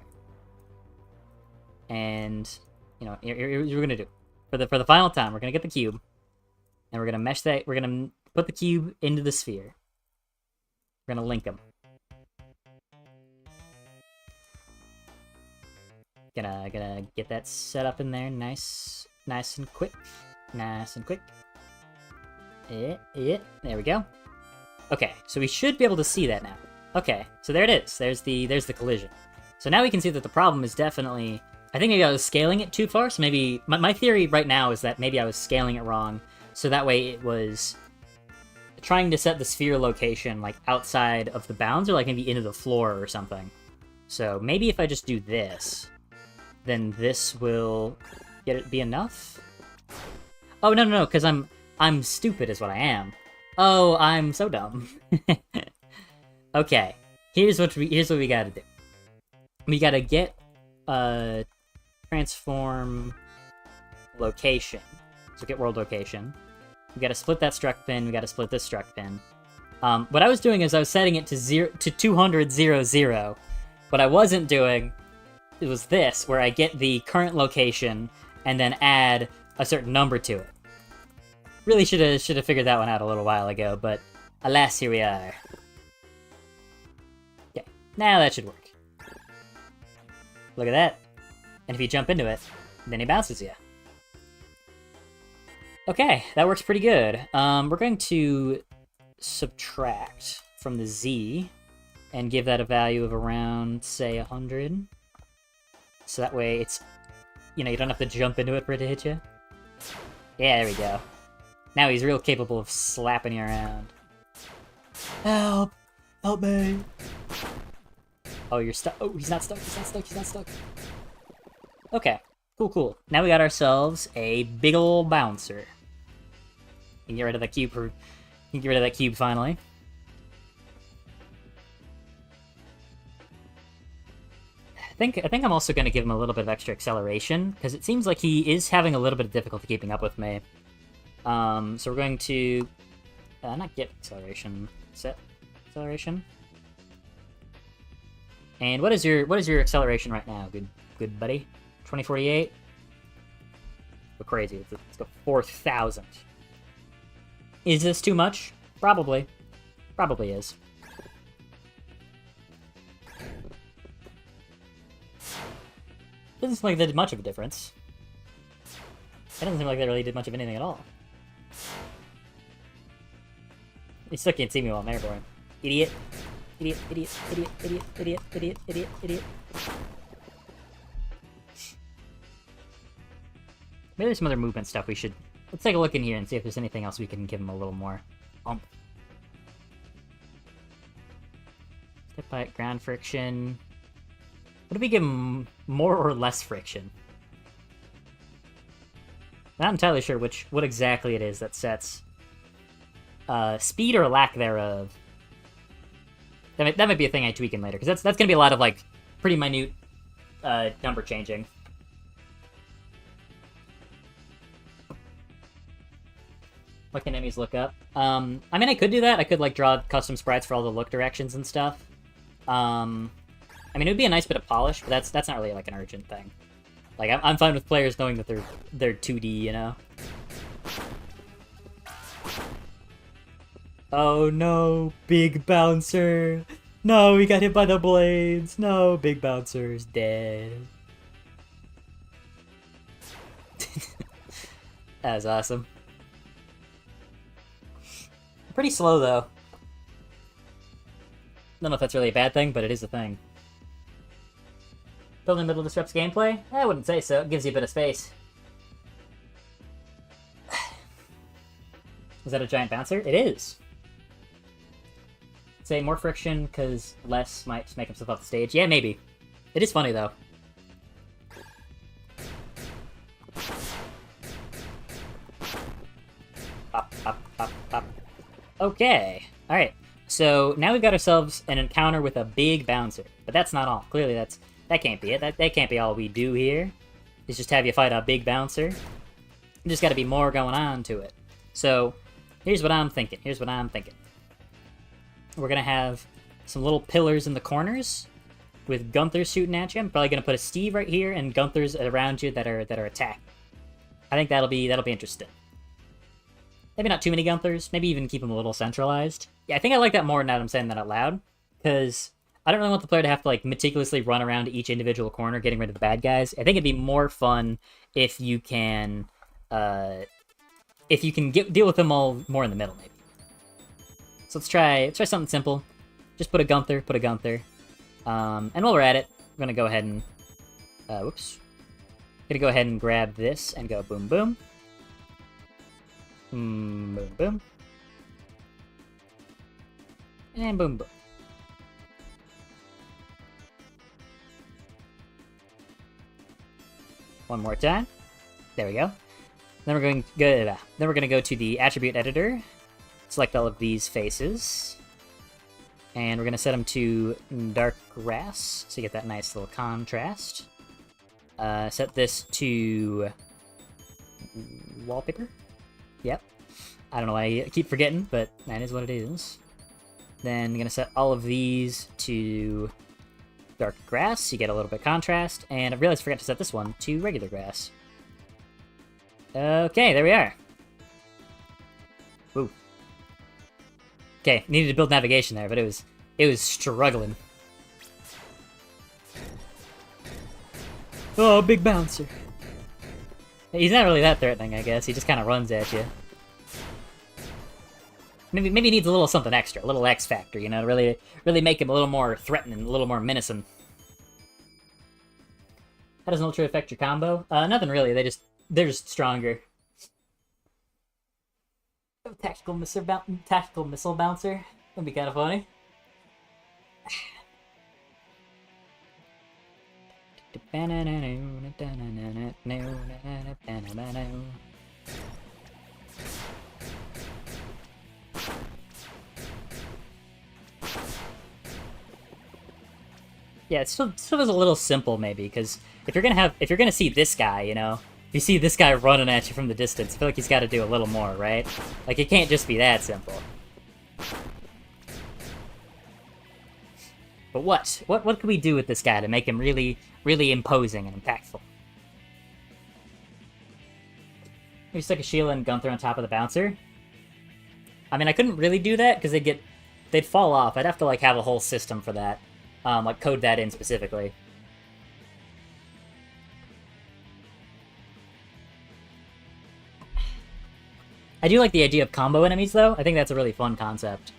And, you know, here's what we're gonna do. For the final time, we're gonna get the cube. And we're gonna mesh that... We're gonna put the cube into the sphere. We're gonna link them. Gonna get that set up in there, nice and quick, there we go. Okay, so we should be able to see that now. Okay, so there it is. There's the collision. So now we can see that the problem is definitely. I think maybe I was scaling it too far. So maybe my theory right now is that maybe I was scaling it wrong. So that way it was trying to set the sphere location like outside of the bounds, or like maybe into the floor or something. So maybe if I just do this, then this will be enough? Oh, no, because I'm stupid is what I am. Oh, I'm so dumb. Okay, here's what we gotta do. We gotta get transform location. So get world location. We gotta split that struck pin, we gotta split this struck pin. What I was doing is I was setting it to 200, 0. What I wasn't doing, it was this, where I get the current location and then add a certain number to it. Really should have figured that one out a little while ago, but alas, here we are. Okay, now that should work. Look at that. And if you jump into it, then he bounces you. Okay, that works pretty good. We're going to subtract from the Z and give that a value of around, say, 100. So that way it's, you know, you don't have to jump into it for it to hit you. Yeah, there we go. Now he's real capable of slapping you around. Help! Help me! Oh, you're stuck. Oh, he's not stuck. He's not stuck. Okay. Cool. Now we got ourselves a big ol' bouncer. You can get rid of that cube finally. I think I'm also going to give him a little bit of extra acceleration, because it seems like he is having a little bit of difficulty keeping up with me. So we're going to not get acceleration, set acceleration. And what is your acceleration right now, good buddy? 2048. Go crazy. Let's go 4,000. Is this too much? Probably is. Doesn't seem like they did much of a difference. It doesn't seem like they really did much of anything at all. You still can't see me while I'm airborne. Idiot. Maybe there's some other movement stuff we should... Let's take a look in here and see if there's anything else we can give him a little more. Step by ground friction. What if we give him more or less friction? Not entirely sure what exactly it is that sets speed or lack thereof. That might be a thing I tweak in later, because that's gonna be a lot of like pretty minute number changing. What can enemies look up? I mean, I could do that. I could like draw custom sprites for all the look directions and stuff. I mean, it would be a nice bit of polish, but that's not really like an urgent thing. Like, I'm fine with players knowing that they're 2D, you know? Oh no, big bouncer! No, we got hit by the blades! No, big bouncer's dead. That was awesome. Pretty slow, though. Don't know if that's really a bad thing, but it is a thing. Building in the middle disrupts gameplay? I wouldn't say so. It gives you a bit of space. Is that a giant bouncer? It is. Say more friction, because less might just make himself off the stage. Yeah, maybe. It is funny, though. Up, up, up, up. Okay. Alright. So, now we've got ourselves an encounter with a big bouncer. But that's not all. Clearly, that can't be it. That can't be all we do here. Is just have you fight a big bouncer. There's just gotta be more going on to it. So, here's what I'm thinking. We're gonna have some little pillars in the corners with Gunther shooting at you. I'm probably gonna put a Steve right here and Gunthers around you that are attacking. I think that'll be interesting. Maybe not too many Gunthers. Maybe even keep them a little centralized. Yeah, I think I like that more now that I'm saying that out loud, because I don't really want the player to have to like meticulously run around to each individual corner getting rid of the bad guys. I think it'd be more fun if you can deal with them all more in the middle, maybe. So let's try something simple. Just put a Gunther. And while we're at it, we're gonna go ahead and gonna go ahead and grab this and go boom boom. Boom boom. And boom boom. One more time. There we go. Then we're going to go to the attribute editor. Select all of these faces. And we're going to set them to dark grass, so you get that nice little contrast. Set this to wallpaper. Yep. I don't know why I keep forgetting, but that is what it is. Then I'm going to set all of these to dark grass, so you get a little bit of contrast. And I realized I forgot to set this one to regular grass. Okay, there we are. Woo. Okay, needed to build navigation there, but it was struggling. Oh, big bouncer. He's not really that threatening, I guess. He just kind of runs at you. Maybe he needs a little something extra, a little X factor, you know, to really make him a little more threatening, a little more menacing. How does an ultra affect your combo? Nothing really. They're just stronger. Tactical missile bouncer. That'd be kind of funny. Yeah, it still is a little simple maybe, because if you're gonna see this guy, you know, if you see this guy running at you from the distance, I feel like he's got to do a little more, right? Like it can't just be that simple. But what can we do with this guy to make him really imposing and impactful? Maybe stick a Sheila and Gunther on top of the bouncer. I mean, I couldn't really do that because they'd fall off. I'd have to like have a whole system for that. Like code that in specifically. I do like the idea of combo enemies, though. I think that's a really fun concept.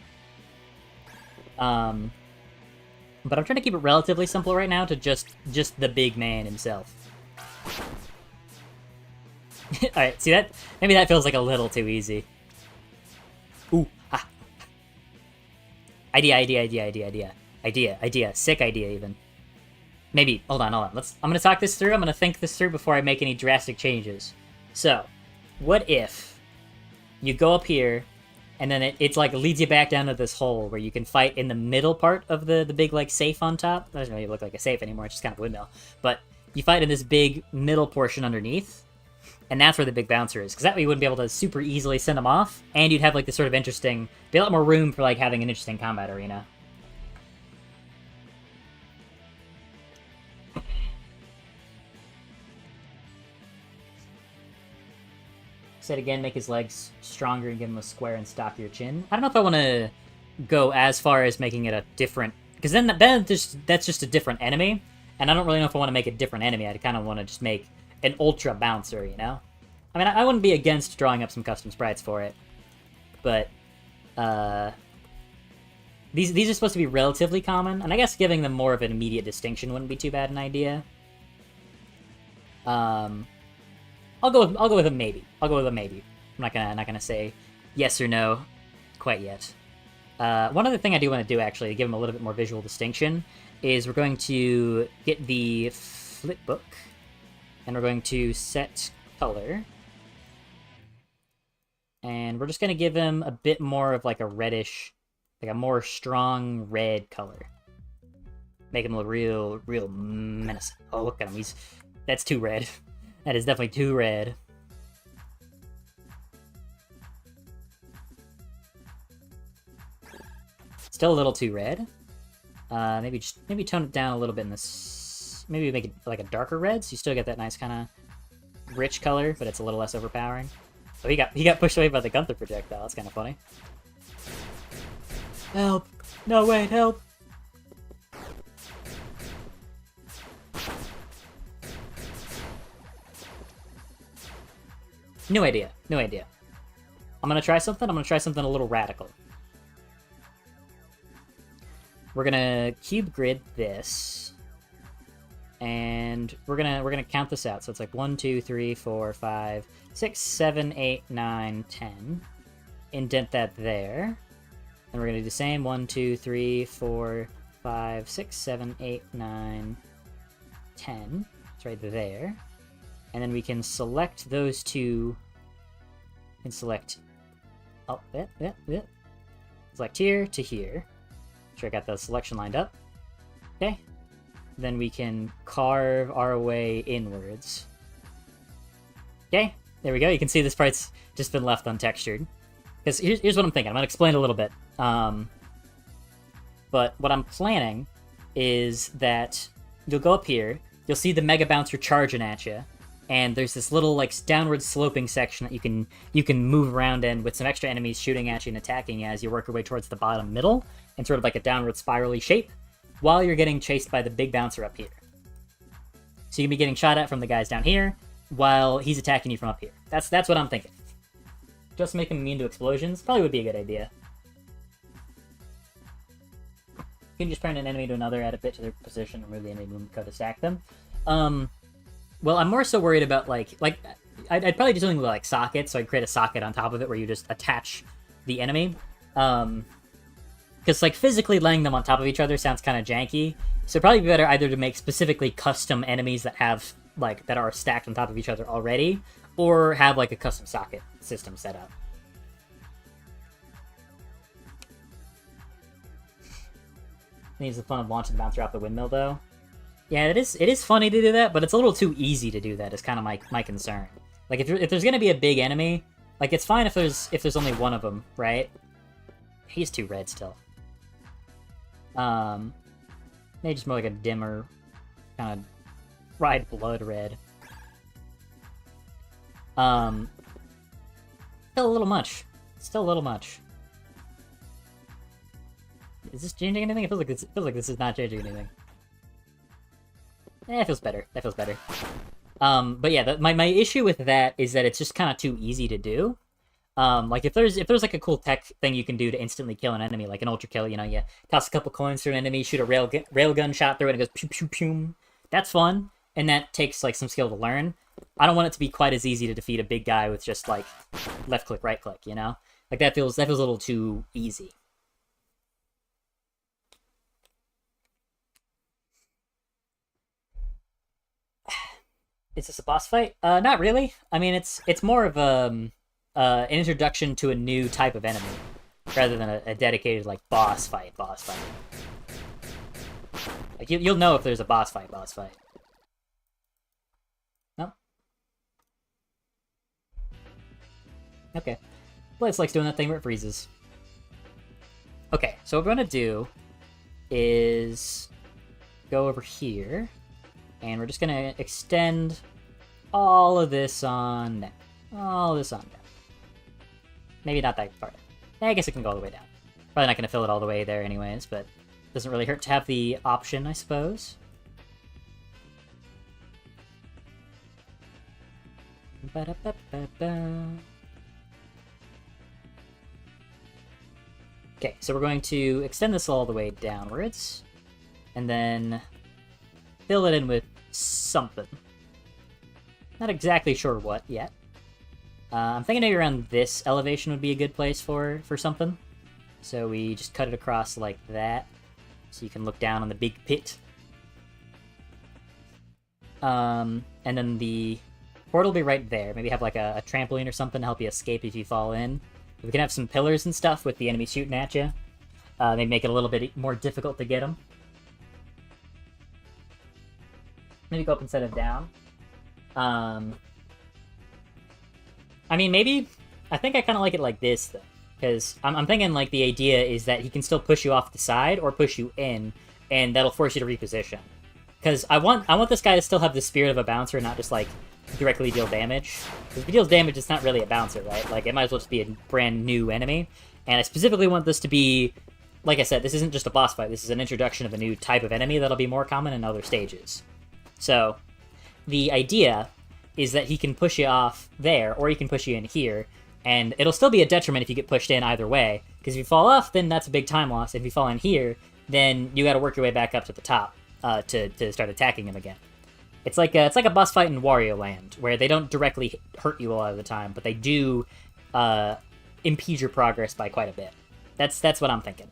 But I'm trying to keep it relatively simple right now to just the big man himself. Alright, see that? Maybe that feels like a little too easy. Ooh, ha. Idea. Sick idea, even. Maybe. Hold on. I'm gonna talk this through. I'm gonna think this through before I make any drastic changes. So, what if you go up here, and then it's like leads you back down to this hole where you can fight in the middle part of the big like safe on top. That doesn't really look like a safe anymore. It's just kind of a windmill. But you fight in this big middle portion underneath, and that's where the big bouncer is. Because that way you wouldn't be able to super easily send them off, and you'd have like this sort of interesting, be a lot more room for like having an interesting combat arena. Said again, make his legs stronger and give him a square and stockier chin. I don't know if I want to go as far as making it a different... Because then that's just a different enemy, and I don't really know if I want to make a different enemy. I kind of want to just make an ultra bouncer, you know? I mean, I wouldn't be against drawing up some custom sprites for it, but these are supposed to be relatively common, and I guess giving them more of an immediate distinction wouldn't be too bad an idea. I'll go with a maybe. I'll go with a maybe. I'm not gonna say yes or no quite yet. One other thing I do want to do, actually, to give them a little bit more visual distinction, is we're going to get the flip book, and we're going to set color. And we're just going to give him a bit more of like a reddish, like a more strong red color. Make him look real menacing. Oh, look at him. That's too red. That is definitely too red. Still a little too red. Maybe tone it down a little bit in this. Maybe make it like a darker red, so you still get that nice kind of rich color, but it's a little less overpowering. Oh, he got pushed away by the Gunther projectile. That's kind of funny. Help! No, wait, help! No idea. No idea. I'm gonna try something. I'm gonna try something a little radical. We're gonna cube grid this, and we're gonna count this out. So it's like 1, 2, 3, 4, 5, 6, 7, 8, 9, 10. Indent that there. And we're gonna do the same. 1, 2, 3, 4, 5, 6, 7, 8, 9, 10. It's right there. And then we can select those two. And select. Oh, select here to here. Sure, I got the selection lined up. Okay. Then we can carve our way inwards. Okay, there we go. You can see this part's just been left untextured. Because here's what I'm thinking. I'm going to explain a little bit. But what I'm planning is that you'll go up here, you'll see the Mega Bouncer charging at you, and there's this little like downward sloping section that you can move around in with some extra enemies shooting at you and attacking you as you work your way towards the bottom middle, in sort of like a downward spirally shape, while you're getting chased by the big bouncer up here. So you can be getting shot at from the guys down here, while he's attacking you from up here. That's what I'm thinking. Just make him immune to explosions probably would be a good idea. You can just turn an enemy to another, add a bit to their position, remove the enemy movement code to stack them. Well, I'm more so worried about, like I'd probably do something with, like, sockets, so I'd create a socket on top of it where you just attach the enemy. Because, like, physically laying them on top of each other sounds kind of janky, so it'd probably be better either to make specifically custom enemies that have, like, that are stacked on top of each other already, or have, like, a custom socket system set up. Needs the fun of launching the bouncer off the windmill, though. Yeah, it is funny to do that, but it's a little too easy to do that, is kind of my concern. Like, if there's gonna be a big enemy, like, it's fine if there's only one of them, right? He's too red still. Maybe just more like a dimmer, kind of fried blood red. Still a little much. Still a little much. Is this changing anything? It feels like this is not changing anything. It feels better. That feels better. But yeah, my issue with that is that it's just kind of too easy to do. Like if there's like a cool tech thing you can do to instantly kill an enemy, like an ultra kill, you know, you toss a couple coins to an enemy, shoot a railgun shot through it, and it goes pew pew pew. That's fun, and that takes like some skill to learn. I don't want it to be quite as easy to defeat a big guy with just like left click, right click, you know? Like that feels a little too easy. Is this a boss fight? Not really. I mean, it's more of an introduction to a new type of enemy, rather than a dedicated like boss fight. Like you'll know if there's a boss fight. No. Okay. Blitz likes doing that thing where it freezes. Okay, so what we're gonna do is go over here. And we're just gonna extend all of this on... all this on down. Maybe not that far down. I guess it can go all the way down. Probably not going to fill it all the way there anyways, but doesn't really hurt to have the option, I suppose. Okay, so we're going to extend this all the way downwards, and then fill it in with something. Not exactly sure what yet. I'm thinking maybe around this elevation would be a good place for something. So we just cut it across like that, so you can look down on the big pit. And then the portal will be right there. Maybe have like a trampoline or something to help you escape if you fall in. We can have some pillars and stuff with the enemy shooting at you. They make it a little bit more difficult to get them. Maybe go up instead of down. I mean, maybe... I think I kind of like it like this, though. Because I'm thinking, like, the idea is that he can still push you off the side or push you in, and that'll force you to reposition. Because I want this guy to still have the spirit of a bouncer, not just, like, directly deal damage. Because if he deals damage, it's not really a bouncer, right? Like, it might as well just be a brand new enemy. And I specifically want this to be... Like I said, this isn't just a boss fight. This is an introduction of a new type of enemy that'll be more common in other stages. So, the idea is that he can push you off there, or he can push you in here, and it'll still be a detriment if you get pushed in either way, because if you fall off, then that's a big time loss. If you fall in here, then you gotta work your way back up to the top to start attacking him again. It's like a boss fight in Wario Land, where they don't directly hurt you a lot of the time, but they do impede your progress by quite a bit. That's what I'm thinking.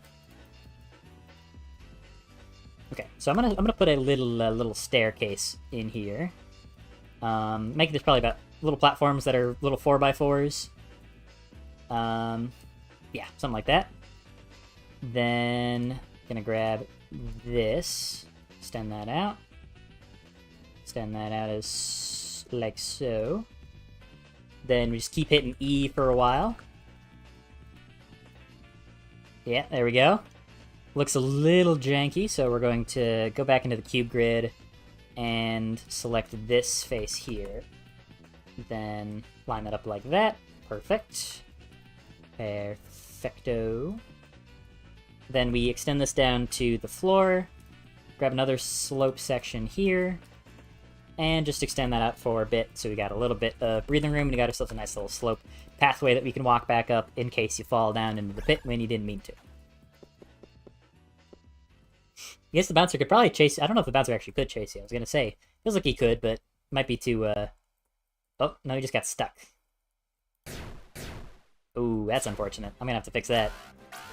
Okay, so I'm gonna put a little staircase in here. Making this probably about little platforms that are little 4x4s. Yeah, something like that. Then gonna grab this, extend that out as like so. Then we just keep hitting E for a while. Yeah, there we go. Looks a little janky, so we're going to go back into the cube grid and select this face here. Then line that up like that. Perfect. Perfecto. Then we extend this down to the floor, grab another slope section here, and just extend that out for a bit so we got a little bit of breathing room, and we got ourselves a nice little slope pathway that we can walk back up in case you fall down into the pit when you didn't mean to. I guess the bouncer could probably chase... I don't know if the bouncer actually could chase you. I was going to say, feels like he could, but might be too... Oh, no, he just got stuck. Ooh, that's unfortunate. I'm going to have to fix that.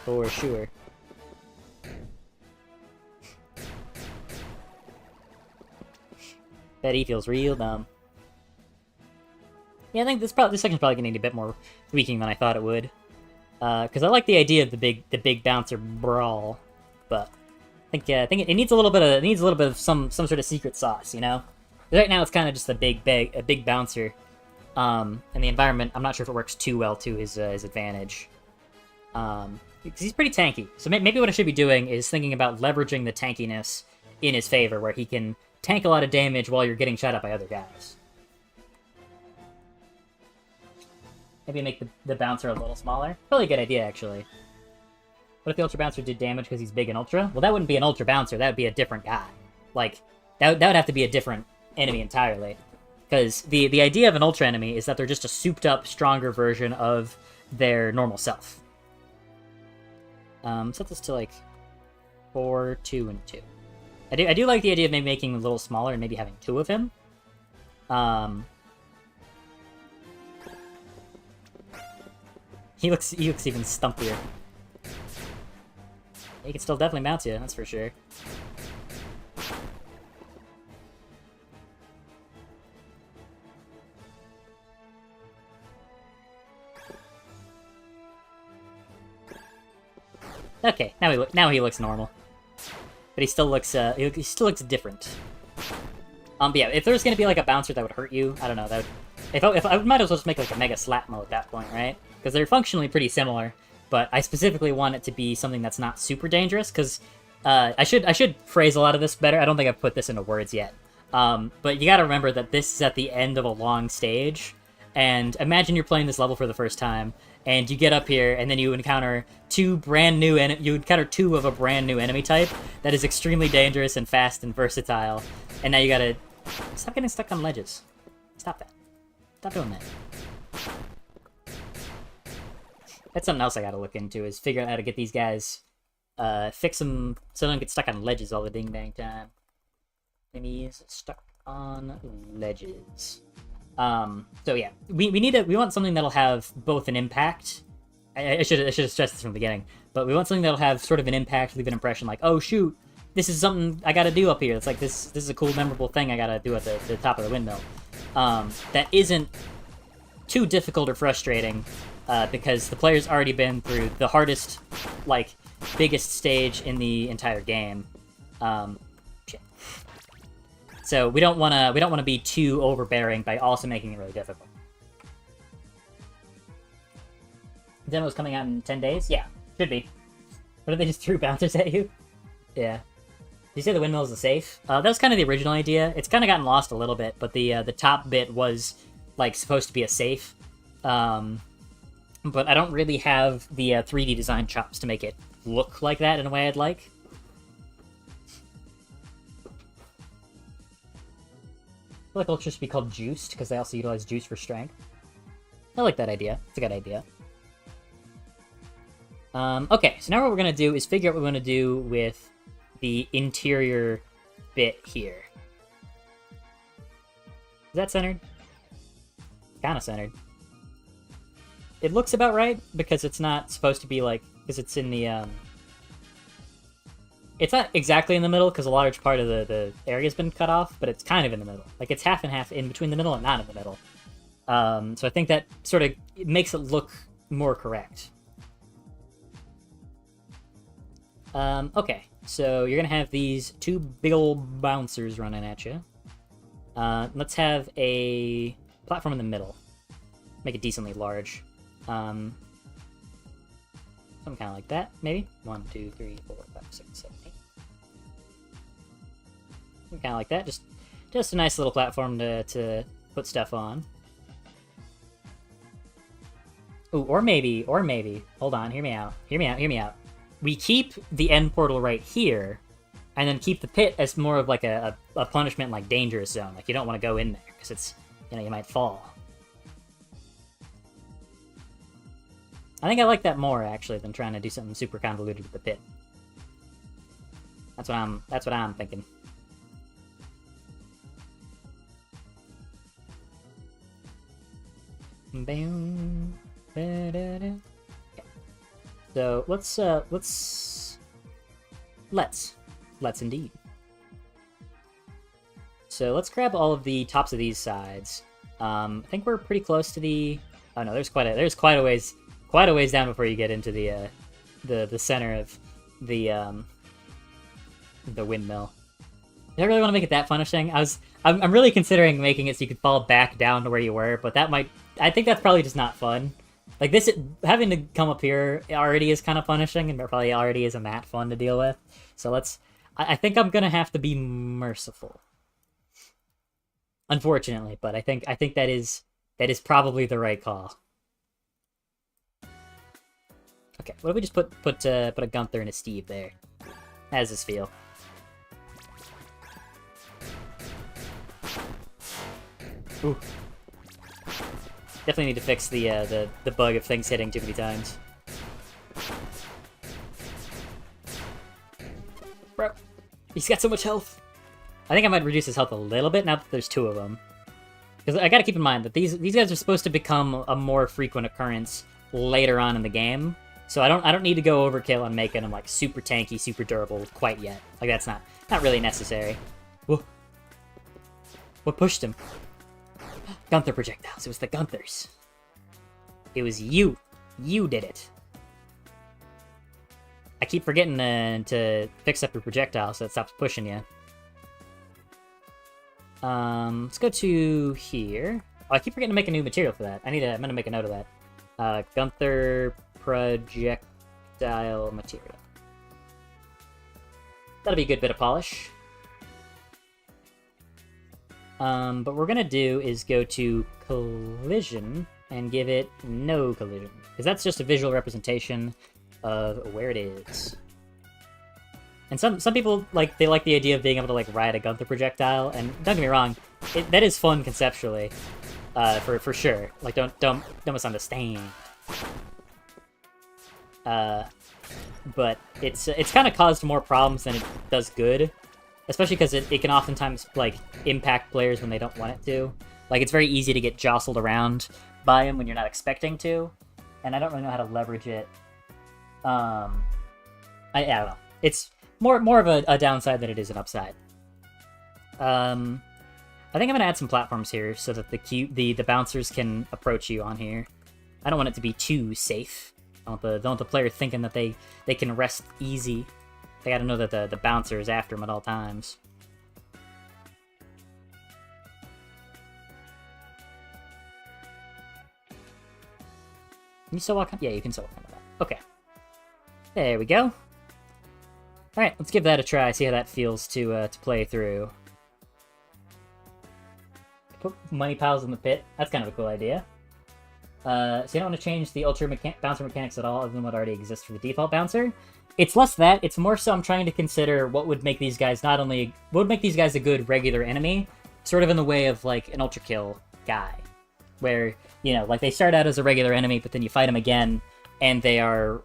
For sure. Bet he feels real dumb. Yeah, I think this section's probably going to need a bit more tweaking than I thought it would. Because I like the idea of the big bouncer brawl, but... I think it needs a little bit of some sort of secret sauce, you know. Right now it's kind of just a big bouncer, and the environment. I'm not sure if it works too well to his advantage, because he's pretty tanky. So maybe what I should be doing is thinking about leveraging the tankiness in his favor, where he can tank a lot of damage while you're getting shot at by other guys. Maybe make the bouncer a little smaller. Probably a good idea, actually. What if the Ultra Bouncer did damage because he's big and Ultra? Well, that wouldn't be an Ultra Bouncer. That would be a different guy. Like, that would have to be a different enemy entirely. Because the idea of an Ultra enemy is that they're just a souped-up, stronger version of their normal self. Set this to, like, 4, 2, and 2. I do like the idea of maybe making him a little smaller and maybe having 2 of him. He looks even stumpier. He can still definitely mount you, that's for sure. Okay, now he looks normal, but he still looks different. But yeah, if there's gonna be like a bouncer that would hurt you, I don't know. If I might as well just make like a Mega Slapmo at that point, right? Because they're functionally pretty similar. But I specifically want it to be something that's not super dangerous, because I should phrase a lot of this better. I don't think I've put this into words yet. But you gotta remember that this is at the end of a long stage, And imagine you're playing this level for the first time, and you get up here, and then you encounter two of a brand new enemy type that is extremely dangerous and fast and versatile. And now you gotta stop getting stuck on ledges. Stop that. Stop doing that. That's something else I gotta look into, is figure out how to get these guys, fix them so they don't get stuck on ledges all the ding dang time. Enemies stuck on ledges. So yeah, we want something that'll have both an impact. I should have stressed this from the beginning, but we want something that'll have sort of an impact, leave an impression, like, oh shoot, this is something I gotta do up here. It's like this is a cool, memorable thing I gotta do at the top of the windmill. That isn't too difficult or frustrating, because the player's already been through the hardest, like, biggest stage in the entire game. Shit. So we don't wanna be too overbearing by also making it really difficult. The demo's coming out in 10 days? Yeah, should be. What if they just threw bouncers at you? Yeah. Did you say the windmill is a safe? That was kind of the original idea. It's kind of gotten lost a little bit, but the top bit was, like, supposed to be a safe. But I don't really have the 3D design chops to make it look like that in a way I'd like. I feel like it'll just be called Juiced, because they also utilize juice for strength. I like that idea. It's a good idea. Okay, so now what we're going to do is figure out what we want to do with the interior bit here. Is that centered? Kind of centered. It looks about right, because it's not supposed to be like... because it's in the, It's not exactly in the middle, because a large part of the area's been cut off, but it's kind of in the middle. Like, it's half and half in between the middle and not in the middle. So I think that sort of makes it look more correct. Okay, so you're gonna have these two big old bouncers running at you. Let's have a platform in the middle. Make it decently large. Something kind of like that, maybe? 1, 2, 3, 4, 5, 6, 7, 8. Something kind of like that. Just a nice little platform to put stuff on. Ooh, or maybe. Hold on, hear me out. We keep the end portal right here, and then keep the pit as more of like a punishment, like, dangerous zone. Like, you don't want to go in there, because it's, you might fall. I think I like that more, actually, than trying to do something super convoluted with the pit. That's what I'm thinking. Bam. Okay. So let's indeed. So let's grab all of the tops of these sides. I think we're pretty close to the. Oh no, there's quite a ways down before you get into the center of the windmill. I don't really want to make it that punishing. I'm really considering making it so you could fall back down to where you were, but I think that's probably just not fun. Like, this, having to come up here already is kind of punishing, and there probably already isn't that fun to deal with. So I think I'm gonna have to be merciful. Unfortunately, but I think that is probably the right call. Okay, what if we just put a Gunther and a Steve there? How does this feel? Ooh. Definitely need to fix the bug of things hitting too many times. Bro, he's got so much health. I think I might reduce his health a little bit now that there's two of them. Because I gotta keep in mind that these guys are supposed to become a more frequent occurrence later on in the game. So I don't need to go overkill on making them like super tanky, super durable quite yet. Like, that's not really necessary. Whoa. What pushed him? Gunther projectiles. It was the Gunthers. It was you. You did it. I keep forgetting to fix up your projectile so it stops pushing you. Let's go to here. Oh, I keep forgetting to make a new material for that. I'm gonna make a note of that. Gunther projectile material. That'll be a good bit of polish. But what we're gonna do is go to collision and give it no collision, because that's just a visual representation of where it is. And some people like the idea of being able to like ride a Gunther projectile, and don't get me wrong, that is fun conceptually, for sure. Like don't misunderstand. But it's kind of caused more problems than it does good, especially because it can oftentimes like impact players when they don't want it to. Like it's very easy to get jostled around by him when you're not expecting to, and I don't really know how to leverage it. I don't know. It's more of a downside than it is an upside. I think I'm gonna add some platforms here so that the bouncers can approach you on here. I don't want it to be too safe. I don't want the player thinking that they can rest easy. They gotta know that the bouncer is after them at all times. Can you still walk on? Yeah, you can still walk on that. Okay. There we go. Alright, let's give that a try, see how that feels to play through. Put money piles in the pit. That's kind of a cool idea. So you don't want to change the bouncer mechanics at all, other than what already exists for the default bouncer. It's less that, it's more so I'm trying to consider what would make these guys what would make these guys a good regular enemy, sort of in the way of like an ultra kill guy. Where, you know, like they start out as a regular enemy, but then you fight them again, and they are,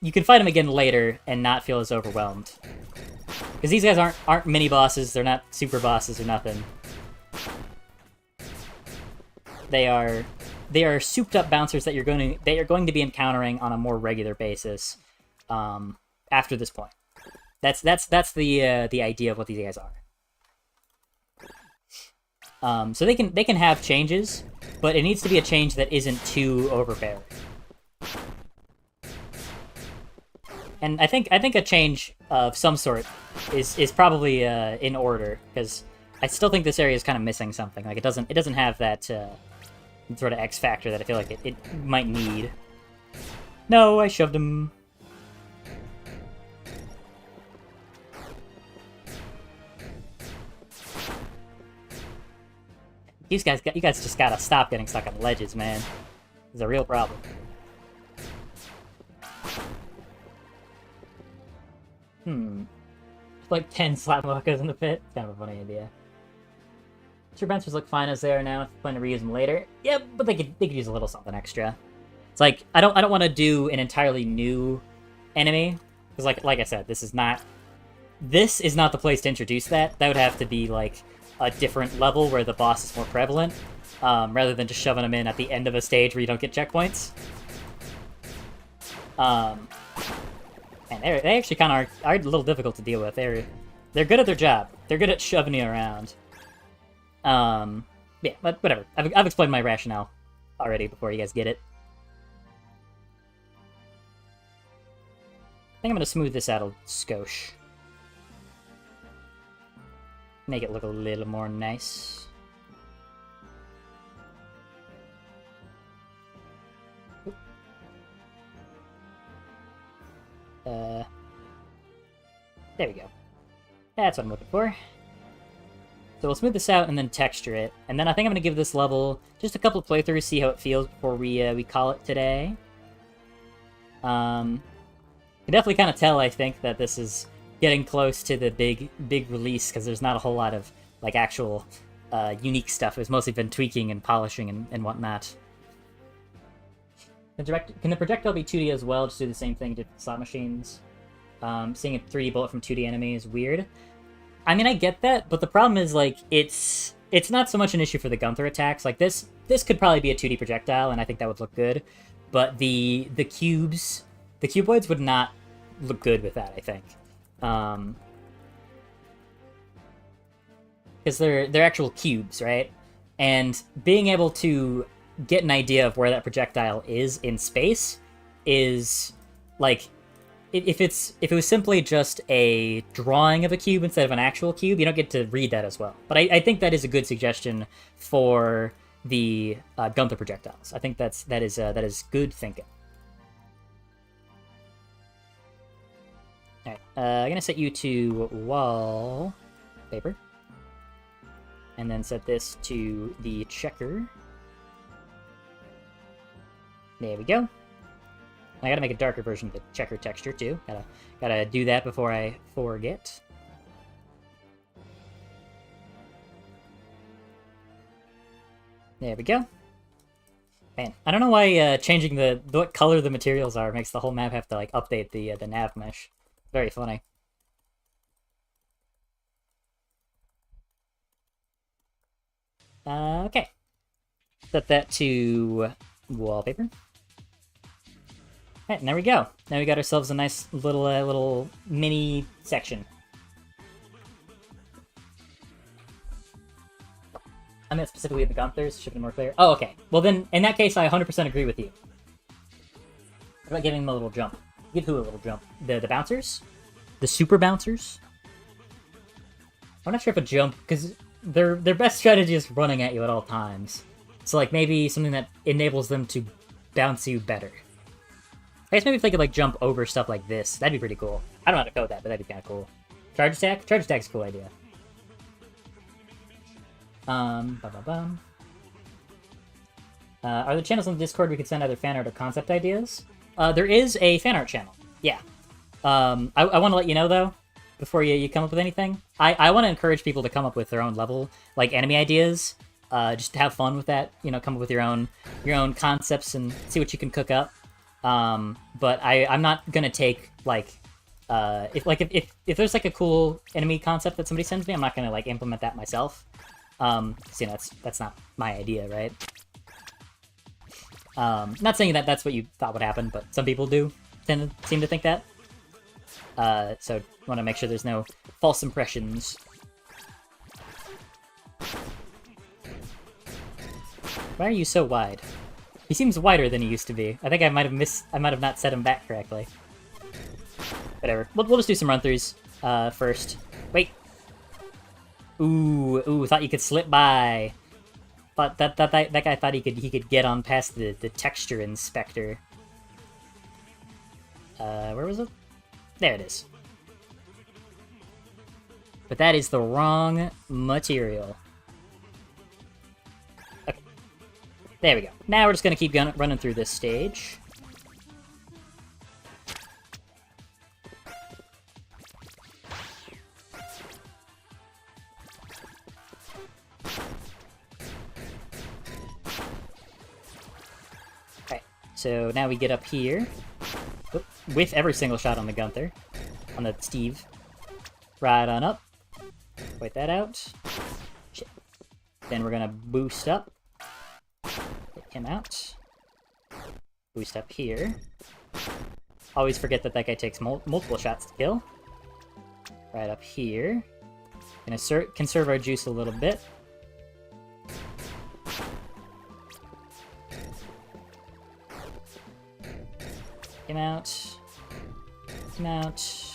you can fight them again later and not feel as overwhelmed. Because these guys aren't mini bosses, they're not super bosses or nothing. They are souped up bouncers that you're going to be encountering on a more regular basis after this point. That's the idea of what these guys are. So they can have changes, but it needs to be a change that isn't too overbearing. And I think a change of some sort is probably in order, because I still think this area is kind of missing something. Like it doesn't have that sort of X factor that I feel like it might need. No, I shoved him. You guys just gotta stop getting stuck on ledges, man. It's a real problem. Like 10 slap muckers in the pit. It's kind of a funny idea. Sure, bouncers look fine as they are now. If you plan to reuse them later, yeah, but they could use a little something extra. It's like I don't want to do an entirely new enemy, because like I said, this is not the place to introduce that. That would have to be like a different level where the boss is more prevalent, rather than just shoving them in at the end of a stage where you don't get checkpoints. And they actually kind of are a little difficult to deal with. They're good at their job. They're good at shoving you around. Yeah, but whatever. I've explained my rationale already before you guys get it. I think I'm gonna smooth this out a skosh. Make it look a little more nice. There we go. That's what I'm looking for. So we'll smooth this out and then texture it. And then I think I'm going to give this level just a couple of playthroughs, see how it feels before we call it today. You can definitely kind of tell, I think, that this is getting close to the big release, because there's not a whole lot of like actual unique stuff. It's mostly been tweaking and polishing and whatnot. Can the projectile be 2D as well? Just do the same thing to slot machines? Seeing a 3D bullet from 2D enemy is weird. I mean, I get that, but the problem is, like, it's not so much an issue for the Gunther attacks. Like, this could probably be a 2D projectile, and I think that would look good. But the cubes, the cuboids would not look good with that, I think. Because they're actual cubes, right? And being able to get an idea of where that projectile is in space is, like, if it was simply just a drawing of a cube instead of an actual cube, you don't get to read that as well. But I think that is a good suggestion for the Gunther projectiles. I think that is good thinking. All right, I'm gonna set you to wallpaper. And then set this to the checker. There we go. I gotta make a darker version of the checker texture too. Gotta do that before I forget. There we go. Man, I don't know why changing what color the materials are makes the whole map have to like update the nav mesh. Very funny. Okay. Set that to wallpaper. Alright, and there we go. Now we got ourselves a nice little mini section. I meant specifically the Gunthers, should be more clear. Oh, okay. Well then, in that case, I 100% agree with you. What about giving them a little jump? Give who a little jump? The bouncers? The super bouncers? I'm not sure if a jump, because their best strategy is running at you at all times. So like maybe something that enables them to bounce you better. I guess maybe if they could like jump over stuff like this, that'd be pretty cool. I don't know how to code that, but that'd be kind of cool. Charge attack? Charge attack's a cool idea. Are there channels on the Discord we could send either fan art or concept ideas? There is a fan art channel. Yeah. I want to let you know though, before you come up with anything. I want to encourage people to come up with their own level, like enemy ideas. Just to have fun with that. You know, come up with your own concepts and see what you can cook up. But I'm not gonna take like if there's like a cool enemy concept that somebody sends me, I'm not gonna like implement that myself. So, you know, that's not my idea, right? Not saying that that's what you thought would happen, but some people do seem to think that. So want to make sure there's no false impressions. Why are you so wide? He seems wider than he used to be. I think I might have not set him back correctly. Whatever. We'll just do some run-throughs first. Wait. Ooh, thought you could slip by. Thought that guy thought he could get on past the texture inspector. Where was it? There it is. But that is the wrong material. Okay. There we go. Now we're just gonna keep running through this stage. So now we get up here, with every single shot on the Gunther, on the Steve. Right on up. Wait that out. Shit. Then we're gonna boost up. Get him out. Boost up here. Always forget that guy takes multiple shots to kill. Right up here. Gonna conserve our juice a little bit. Him out. Him out.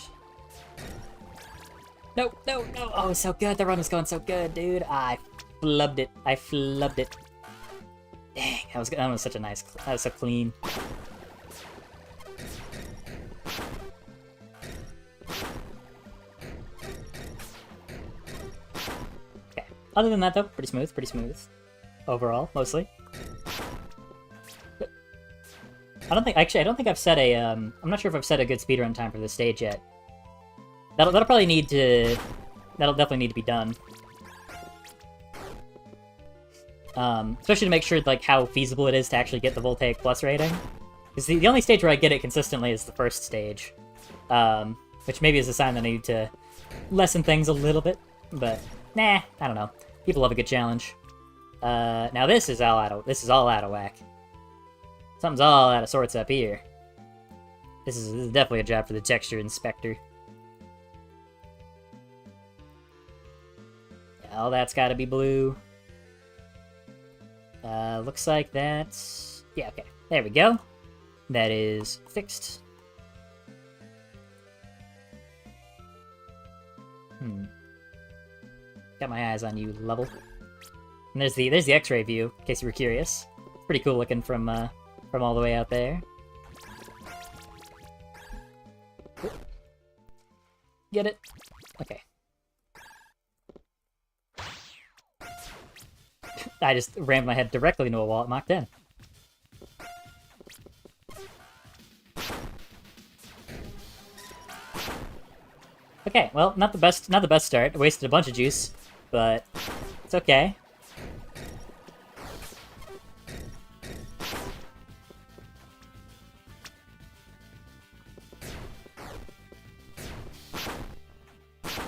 No, no, no! Oh, so good! The run was going so good, dude! I flubbed it. I flubbed it. Dang, that was such a nice... That was so clean. Okay. Other than that, though, pretty smooth, pretty smooth. Overall, mostly. I don't think I've set a, I'm not sure if I've set a good speedrun time for this stage yet. That'll definitely need to be done. Especially to make sure, like, how feasible it is to actually get the Voltaic Plus rating. Because the only stage where I get it consistently is the first stage. Which maybe is a sign that I need to lessen things a little bit. But, nah, I don't know. People love a good challenge. Now this is all out of whack. Something's all out of sorts up here. This is definitely a job for the texture inspector. Yeah, all that's gotta be blue. Looks like that's... Yeah, okay. There we go. That is fixed. Got my eyes on you, level. And there's the X-ray view, in case you were curious. Pretty cool looking from all the way out there. Get it? Okay. I just rammed my head directly into a wall at Mach 10. Okay, well, not the best start. I wasted a bunch of juice, but it's okay.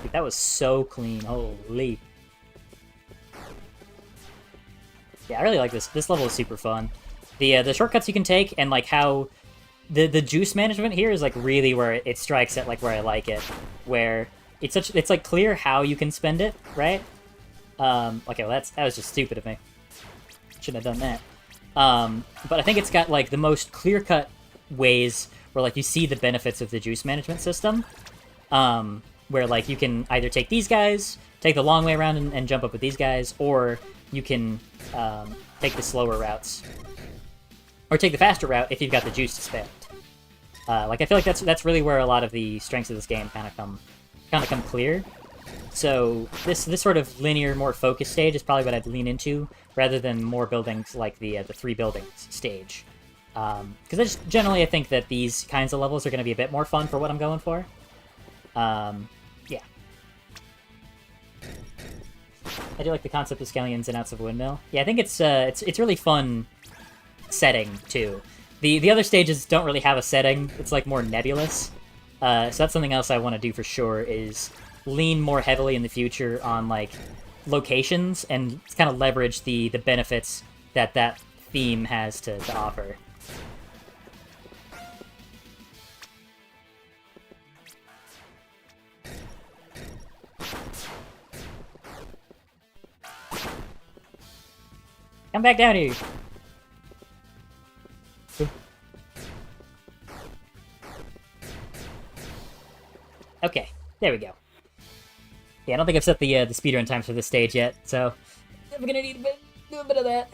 Dude, that was so clean. Holy. Yeah, I really like this. This level is super fun. The shortcuts you can take and like how the juice management here is like really where it strikes at like where I like it, where it's like clear how you can spend it, right? Okay, well that was just stupid of me. Shouldn't have done that. But I think it's got like the most clear-cut ways where like you see the benefits of the juice management system, where like you can either take these guys, take the long way around and jump up with these guys, or you can take the slower routes. Or take the faster route if you've got the juice to spend. Like I feel like that's really where a lot of the strengths of this game kind of come clear. So this sort of linear, more focused stage is probably what I'd lean into, rather than more buildings like the 3 buildings stage. Because generally I think that these kinds of levels are going to be a bit more fun for what I'm going for. Yeah. I do like the concept of scaling ins and outs of Windmill. Yeah, I think it's really fun setting too. The other stages don't really have a setting. It's like more nebulous. So that's something else I want to do for sure, is lean more heavily in the future on like locations and kind of leverage the benefits that theme has to offer. Come back down here. Okay, there we go. Yeah, I don't think I've set the speedrun times for this stage yet, so I'm gonna need do a bit of that.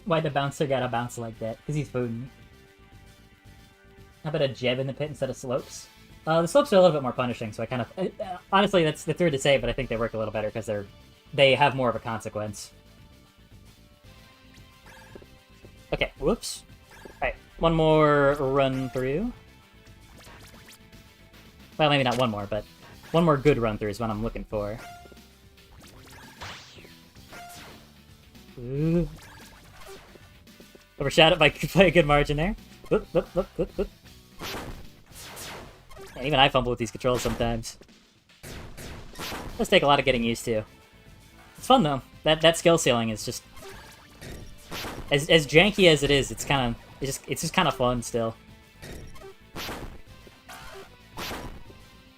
Why the bouncer gotta bounce like that? Because he's fooding. How about a jeb in the pit instead of slopes? The slopes are a little bit more punishing, so I kind of... honestly, that's weird to say, but I think they work a little better because they have more of a consequence. Okay, whoops. Alright, one more run through. Well, maybe not one more, but one more good run through is what I'm looking for. Ooh. Overshot it by a good margin there. Whoop, whoop, whoop, whoop, whoop. And even I fumble with these controls sometimes. It does take a lot of getting used to. It's fun though. That skill ceiling is just as janky as it is. It's just kind of fun still.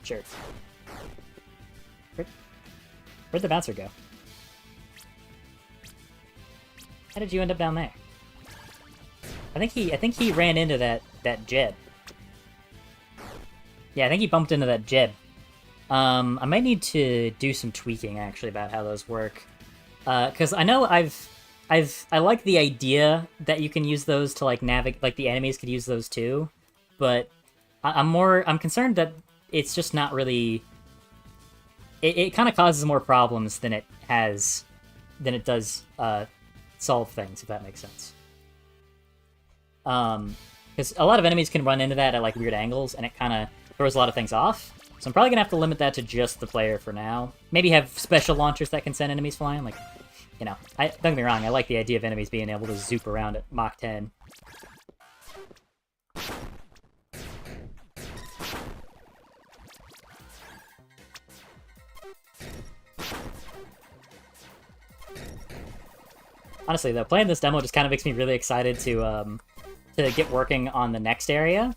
Sure. Where'd the bouncer go? How did you end up down there? I think he ran into that jeb. Yeah, I think he bumped into that jeb. I might need to do some tweaking actually about how those work, because I know I like the idea that you can use those to like navigate, like the enemies could use those too, but I'm concerned that it's just not really. It kind of causes more problems than it does solve things, if that makes sense. Because a lot of enemies can run into that at like weird angles, and it kind of throws a lot of things off. So I'm probably gonna have to limit that to just the player for now. Maybe have special launchers that can send enemies flying. Like, you know, don't get me wrong, I like the idea of enemies being able to zoop around at Mach 10. Honestly, though, playing this demo just kind of makes me really excited to get working on the next area.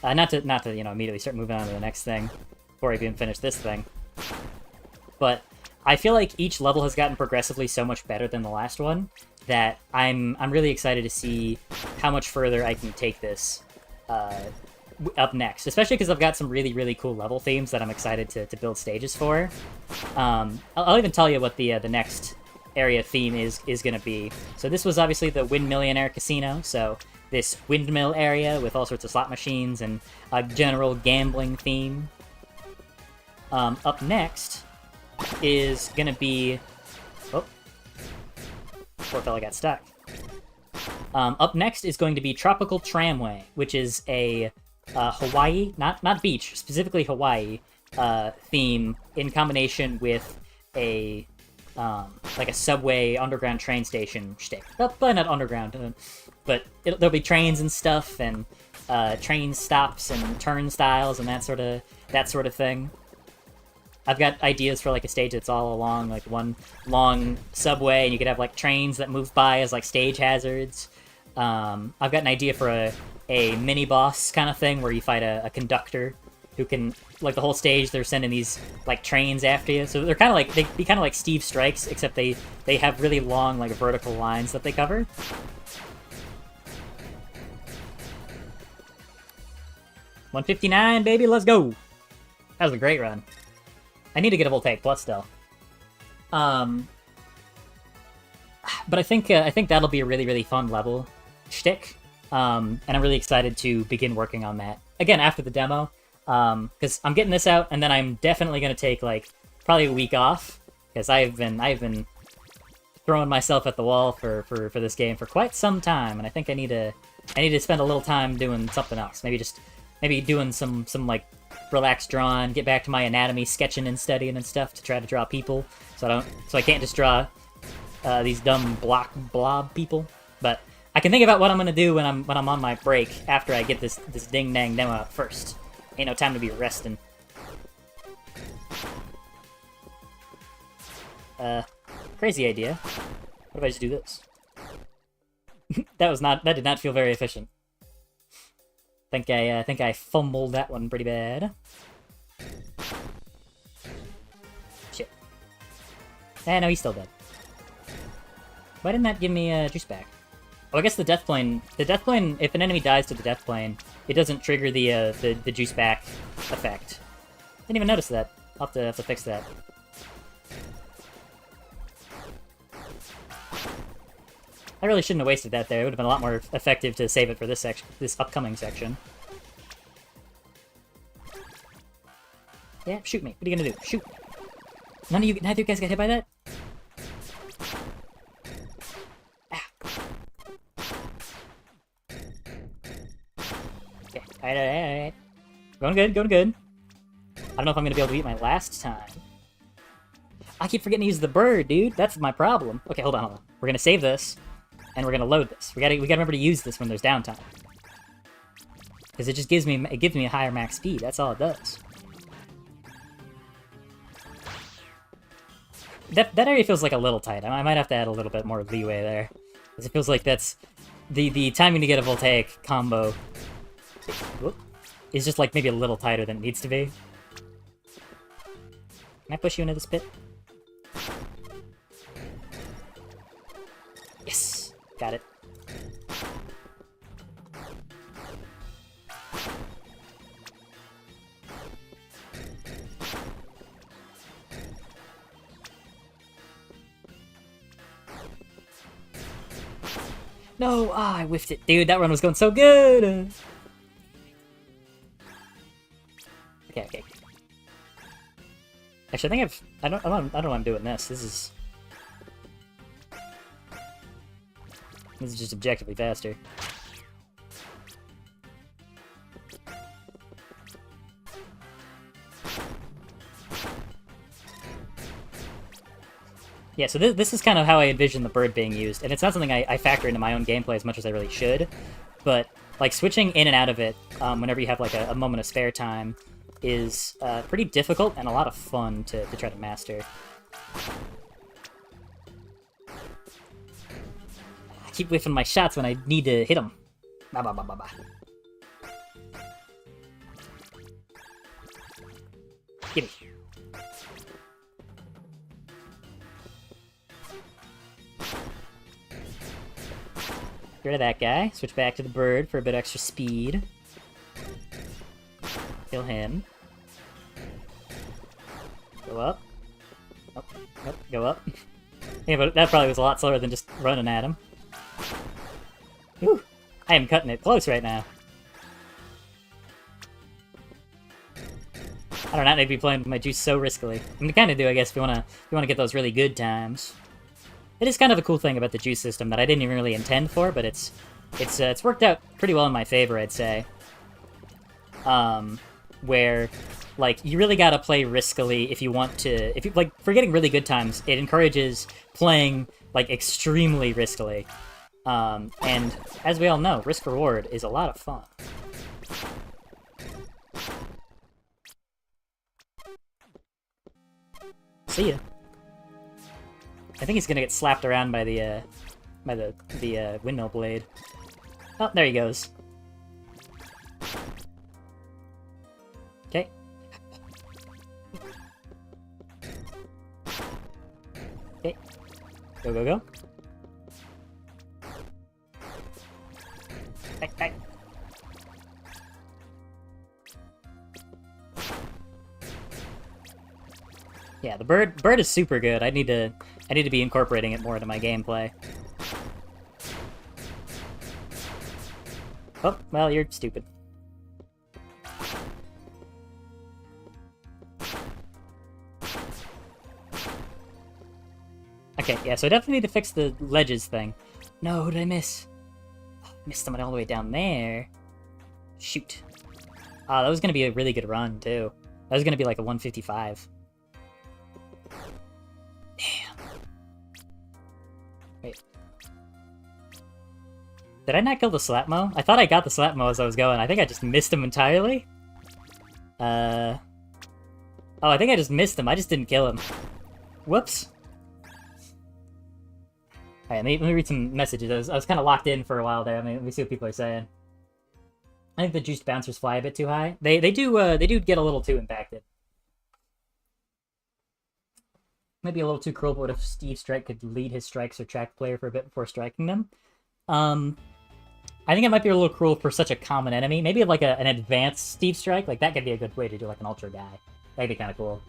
Not to you know, immediately start moving on to the next thing before I even finish this thing. But I feel like each level has gotten progressively so much better than the last one that I'm really excited to see how much further I can take this up next. Especially because I've got some really, really cool level themes that I'm excited to build stages for. I'll even tell you what the next area theme is going to be. So this was obviously the Windmillionaire Casino, so this windmill area with all sorts of slot machines and a general gambling theme. Up next is gonna be... Oh. Poor fella got stuck. Up next is going to be Tropical Tramway, which is a Hawaii, not beach, specifically Hawaii, theme in combination with a like a subway underground train station shtick. Well, probably not underground, but there'll be trains and stuff, and train stops and turnstiles and that sort of thing. I've got ideas for like a stage that's all along like one long subway, and you could have like trains that move by as like stage hazards. I've got an idea for a mini boss kind of thing where you fight a conductor who can, like, the whole stage they're sending these like trains after you. So they're kind of like, they'd be kind of like Steve Strikes, except they have really long like vertical lines that they cover. $159, baby, let's go. That was a great run. I need to get a Voltaic Plus still. But I think that'll be a really, really fun level shtick. And I'm really excited to begin working on that again after the demo. Because I'm getting this out, and then I'm definitely gonna take like probably a week off, because I've been throwing myself at the wall for this game for quite some time, and I think I need to spend a little time doing something else. Maybe doing some like relaxed drawing, get back to my anatomy, sketching and studying and stuff to try to draw people, so I can't just draw these dumb blob people. But I can think about what I'm gonna do when I'm on my break after I get this ding dang demo out first. Ain't no time to be resting. Crazy idea. What if I just do this? That did not feel very efficient. Think I fumbled that one pretty bad. Shit. No, he's still dead. Why didn't that give me juice back? Oh, I guess the death plane, if an enemy dies to the death plane, it doesn't trigger the juice back effect. Didn't even notice that. I'll have to fix that. I really shouldn't have wasted that there. It would have been a lot more effective to save it for this upcoming section. Yeah, shoot me. What are you gonna do? Shoot. Neither of you guys got hit by that? Alright. Going good. I don't know if I'm gonna be able to beat my last time. I keep forgetting to use the bird, dude. That's my problem. Okay, hold on. We're gonna save this, and we're gonna load this. We gotta remember to use this when there's downtime, because it just gives me a higher max speed. That's all it does. That area feels like a little tight. I might have to add a little bit more leeway there, because it feels like that's the timing to get a Voltaic combo is just like maybe a little tighter than it needs to be. Can I push you into this pit? Yes! Got it. No! Ah, I whiffed it. Dude, that run was going so good! Okay. Actually, I don't know why I'm doing this. This is just objectively faster. Yeah, so this is kind of how I envision the bird being used, and it's not something I factor into my own gameplay as much as I really should, but like switching in and out of it whenever you have like a moment of spare time is pretty difficult and a lot of fun to try to master. I keep whiffing my shots when I need to hit them. Gimme. Get rid of that guy. Switch back to the bird for a bit extra speed. Kill him. Go up. Oh, nope, go up. Yeah, but that probably was a lot slower than just running at him. Whew. I am cutting it close right now. I don't know, I'd be playing with my juice so riskily. I mean, kind of do, I guess, if you wanna get those really good times. It is kind of a cool thing about the juice system that I didn't even really intend for, but it's worked out pretty well in my favor, I'd say. Where, like, you really gotta play riskily if you want to... If you, like, for getting really good times, it encourages playing, like, extremely riskily. And, as we all know, risk-reward is a lot of fun. See ya. I think he's gonna get slapped around by the windmill blade. Oh, there he goes. Okay. Okay. Go, go, go. Hey. Yeah, the bird is super good. I need to be incorporating it more into my gameplay. Oh, well, you're stupid. Okay, yeah, so I definitely need to fix the ledges thing. No, who did I miss? Oh, I missed someone all the way down there. Shoot. That was gonna be a really good run, too. That was gonna be like a 155. Damn. Wait. Did I not kill the Slapmo? I thought I got the Slapmo as I was going. I think I just missed him entirely. Oh, I think I just missed him. I just didn't kill him. Whoops. Alright, let me read some messages. I was kind of locked in for a while there. Let me see what people are saying. I think the juiced bouncers fly a bit too high. They do get a little too impacted. Maybe a little too cruel, but what if Steve Strike could lead his strikes or track player for a bit before striking them? I think it might be a little cruel for such a common enemy. Maybe like an advanced Steve Strike. Like, that could be a good way to do like an ultra guy. That'd be kind of cool.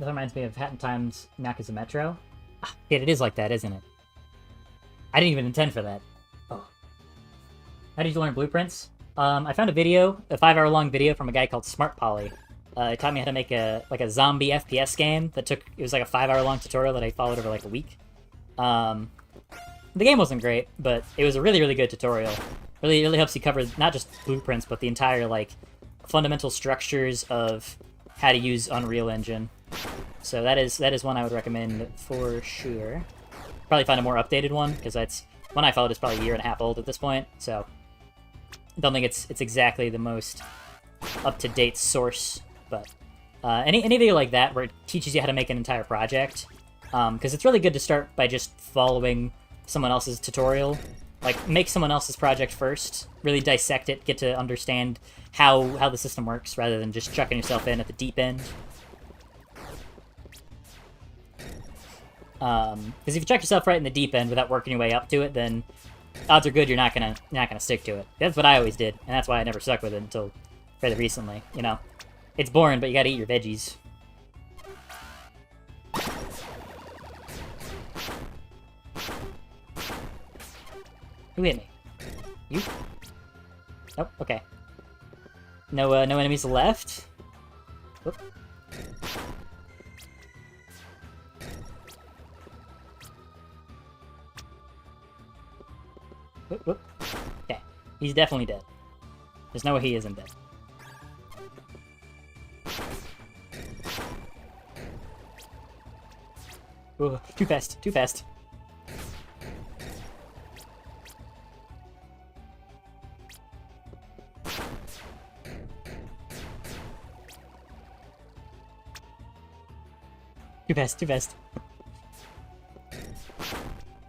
That reminds me of Hat in Time's Naka's a Metro. Ah, yeah, it is like that, isn't it? I didn't even intend for that. Oh. How did you learn blueprints? I found a video, a 5-hour-long video from a guy called Smart Poly. It taught me how to make a zombie FPS game that it was like a 5-hour-long tutorial that I followed over like a week. The game wasn't great, but it was a really, really good tutorial. Really helps you cover not just blueprints, but the entire like fundamental structures of how to use Unreal Engine. So that is one I would recommend for sure. Probably find a more updated one, because that's one I followed is probably a year and a half old at this point, so I don't think it's exactly the most up-to-date source, but any video like that where it teaches you how to make an entire project, because it's really good to start by just following someone else's tutorial. Like, make someone else's project first, really dissect it, get to understand how the system works, rather than just chucking yourself in at the deep end. Because if you chuck yourself right in the deep end without working your way up to it, then odds are good you're not gonna stick to it. That's what I always did, and that's why I never stuck with it until fairly recently. You know, it's boring, but you gotta eat your veggies. Who hit me? You? Oh, okay. No enemies left. Whoop. Whoop, whoop. Okay, he's definitely dead. There's no way he isn't dead. Ooh, too fast, too fast. Too fast, too fast.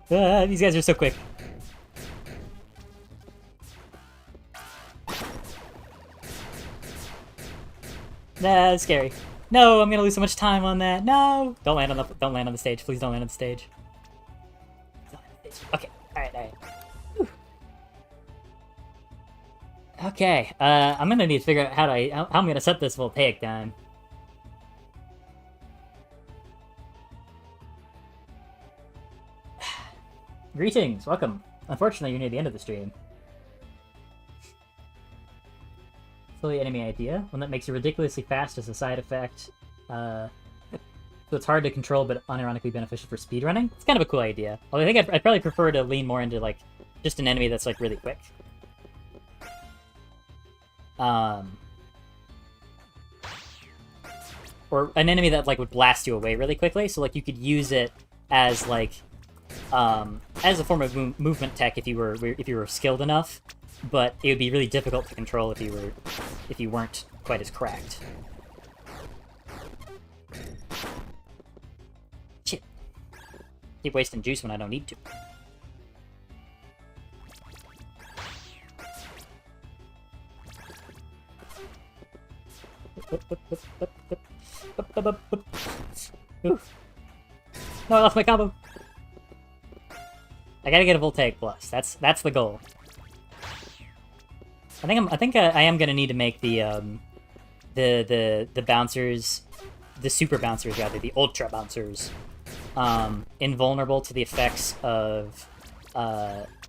These guys are so quick. That's scary. No, I'm gonna lose so much time on that. No! Don't land on the stage. Please don't land on the stage. Okay. Alright. Whew. Okay. I'm gonna need to figure out how I'm gonna set this voltaic time. Greetings, welcome. Unfortunately, you're near the end of the stream. particularly enemy idea, one that makes you ridiculously fast as a side effect. So it's hard to control, but unironically beneficial for speedrunning. It's kind of a cool idea. Although I think I'd probably prefer to lean more into, like, just an enemy that's, like, really quick. Or an enemy that, like, would blast you away really quickly, so, like, you could use it as, like, as a form of movement tech if you were skilled enough, but it would be really difficult to control if you weren't quite as cracked. Shit. Keep wasting juice when I don't need to. No, I lost my combo. I gotta get a Voltaic Plus. That's the goal. I think I am gonna need to make the bouncers, the super bouncers rather, the ultra bouncers, invulnerable to the effects of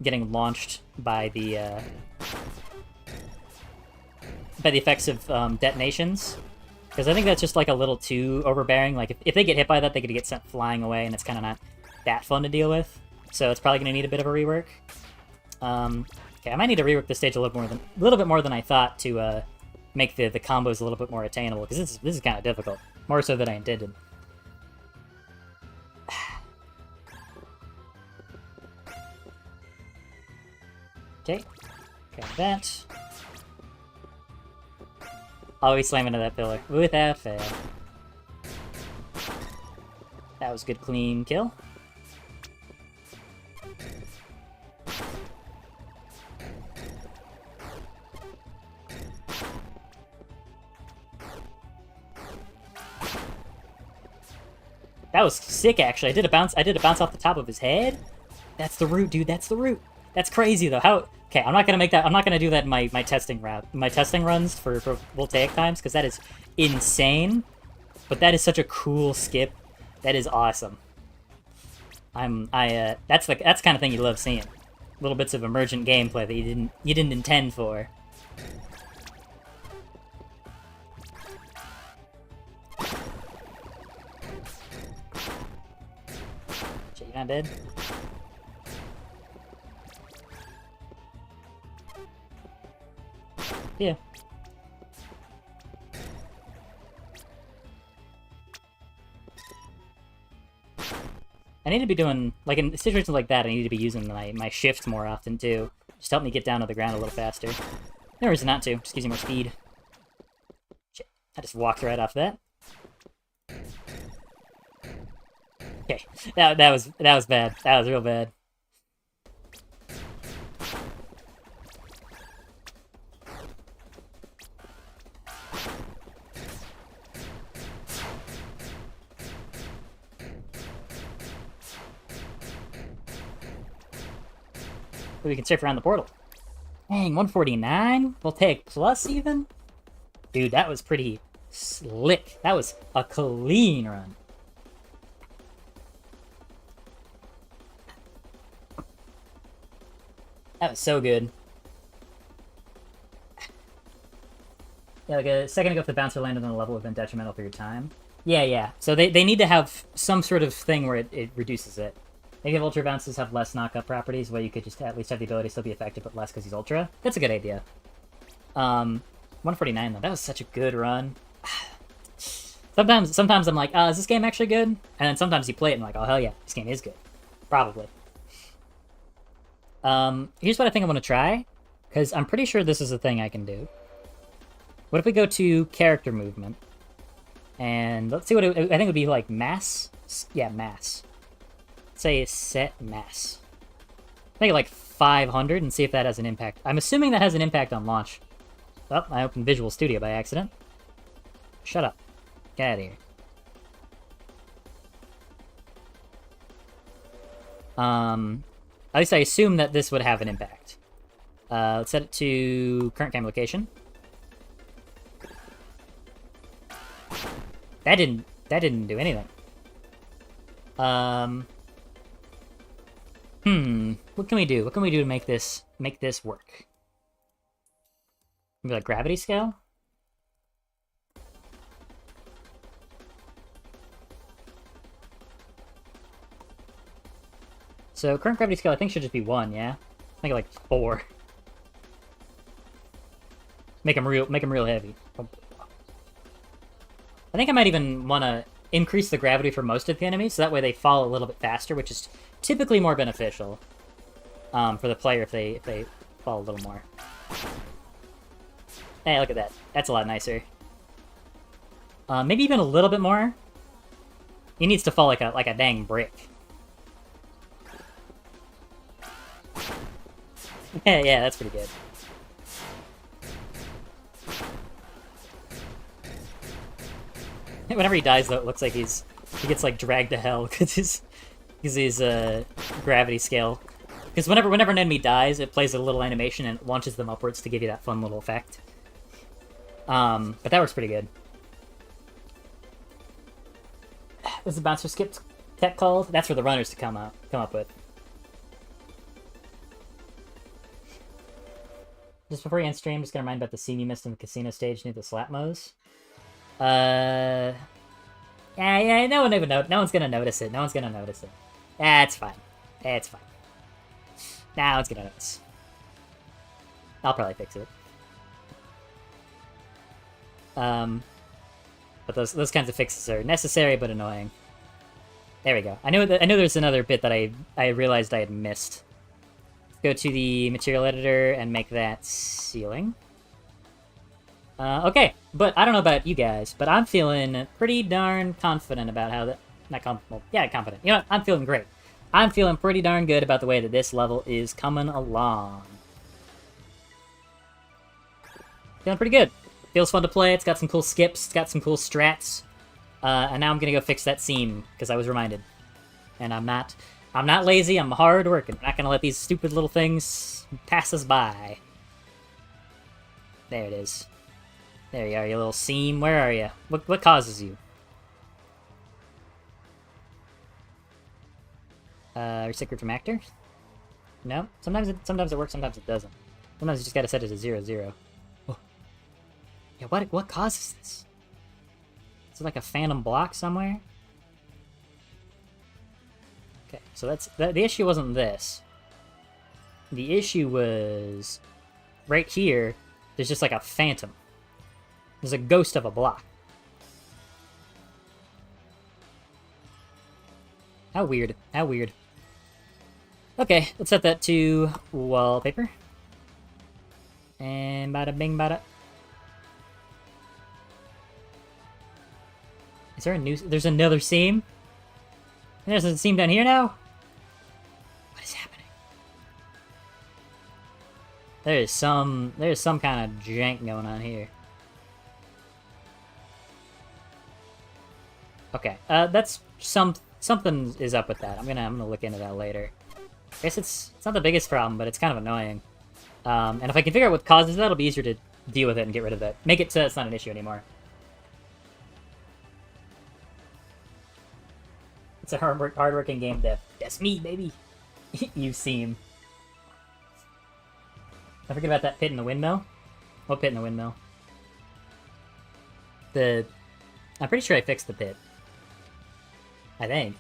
getting launched by the effects of detonations. Because I think that's just like a little too overbearing. Like if they get hit by that, they could get sent flying away, and it's kind of not that fun to deal with. So it's probably going to need a bit of a rework. Okay, I might need to rework this stage a little bit more than I thought to make the combos a little bit more attainable, because this is kind of difficult, more so than I intended. Okay, got that. Always slam into that pillar without fail. That was a good, clean kill. That was sick, actually. I did a bounce off the top of his head. That's the root, dude. That's the root. That's crazy, though. How? Okay, I'm not gonna do that in my testing runs for Voltaic times, because that is insane. But that is such a cool skip. That is awesome. That's the kind of thing you love seeing. Little bits of emergent gameplay that you didn't intend for. Shit, you're not dead? Yeah. I need to be doing, like, in situations like that, I need to be using my shift more often, too. Just help me get down to the ground a little faster. No reason not to, just gives you more speed. Shit, I just walked right off that. Okay, that was bad. That was real bad. We can surf around the portal. Dang, 149? Voltaic Plus, even? Dude, that was pretty slick. That was a clean run. That was so good. Yeah, like a second ago, if the bouncer landed on a level, it would have been detrimental for your time. Yeah. So they need to have some sort of thing where it reduces it. Negative ultra bounces have less knockup properties, where you could just at least have the ability to still be effective, but less because he's ultra. That's a good idea. 149 though, that was such a good run. Sometimes I'm like, is this game actually good? And then sometimes you play it and I'm like, oh hell yeah, this game is good. Probably. Here's what I think I want to try, because I'm pretty sure this is a thing I can do. What if we go to character movement, and let's see what I think it would be like mass. Yeah, mass. Say set mass. Make it like 500 and see if that has an impact. I'm assuming that has an impact on launch. Oh, I opened Visual Studio by accident. Shut up. Get out of here. At least I assume that this would have an impact. Let's set it to current game location. That didn't do anything. What can we do? What can we do to make this work? Maybe like gravity scale? So current gravity scale, I think, should just be 1, yeah? Make it like 4. Make them real heavy. I think I might even want to increase the gravity for most of the enemies, so that way they fall a little bit faster, which is typically more beneficial for the player if they fall a little more. Hey, look at that. That's a lot nicer. Maybe even a little bit more. He needs to fall like a dang brick. Yeah, that's pretty good. Whenever he dies, though, it looks like he gets like dragged to hell because his gravity scale. Because whenever an enemy dies, it plays a little animation and launches them upwards to give you that fun little effect. But that works pretty good. Is the bouncer skip tech called? That's for the runners to come up with. Just before you end stream, just gonna remind about the scene you missed in the casino stage near the slap mows. Yeah, no one's gonna notice it. No one's gonna notice it. It's fine. It's fine. No one's gonna notice. I'll probably fix it. But those kinds of fixes are necessary but annoying. There we go. I know there's another bit that I realized I had missed. Go to the material editor and make that ceiling. Okay, but I don't know about you guys, but I'm feeling pretty darn confident about how that... confident. You know what? I'm feeling great. I'm feeling pretty darn good about the way that this level is coming along. Feeling pretty good. Feels fun to play, it's got some cool skips, it's got some cool strats. And now I'm gonna go fix that seam, because I was reminded. And I'm not lazy, I'm hard working. I'm not gonna let these stupid little things pass us by. There it is. There you are, you little seam. Where are you? What causes you? Recycled from actor? No? Sometimes it works, sometimes it doesn't. Sometimes you just gotta set it to 0, 0. Oh. Yeah, what causes this? Is it like a phantom block somewhere? Okay, so the issue wasn't this. The issue was right here, there's just like a phantom. There's a ghost of a block. How weird. How weird. Okay, let's set that to wallpaper. And bada bing bada. Is there a new... There's another seam? There's a seam down here now? What is happening? There's some kind of jank going on here. Okay, that's something is up with that. I'm gonna look into that later. I guess it's not the biggest problem, but it's kind of annoying. And if I can figure out what causes that, it'll be easier to deal with it and get rid of it. Make it so it's not an issue anymore. It's a hard-working game dev. That's me, baby. You seem. Don't forget about that pit in the windmill. What pit in the windmill? I'm pretty sure I fixed the pit. I think.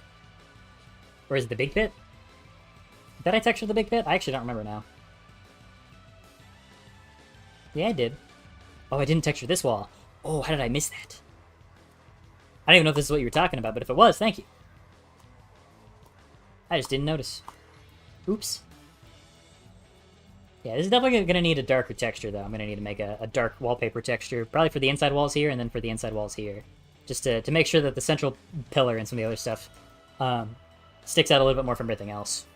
Or is it the big pit? Did I texture the big pit? I actually don't remember now. Yeah, I did. Oh, I didn't texture this wall. Oh, how did I miss that? I don't even know if this is what you were talking about, but if it was, thank you. I just didn't notice. Oops. Yeah, this is definitely going to need a darker texture, though. I'm going to need to make a dark wallpaper texture, probably for the inside walls here, and then for the inside walls here. Just to make sure that the central pillar and some of the other stuff sticks out a little bit more from everything else.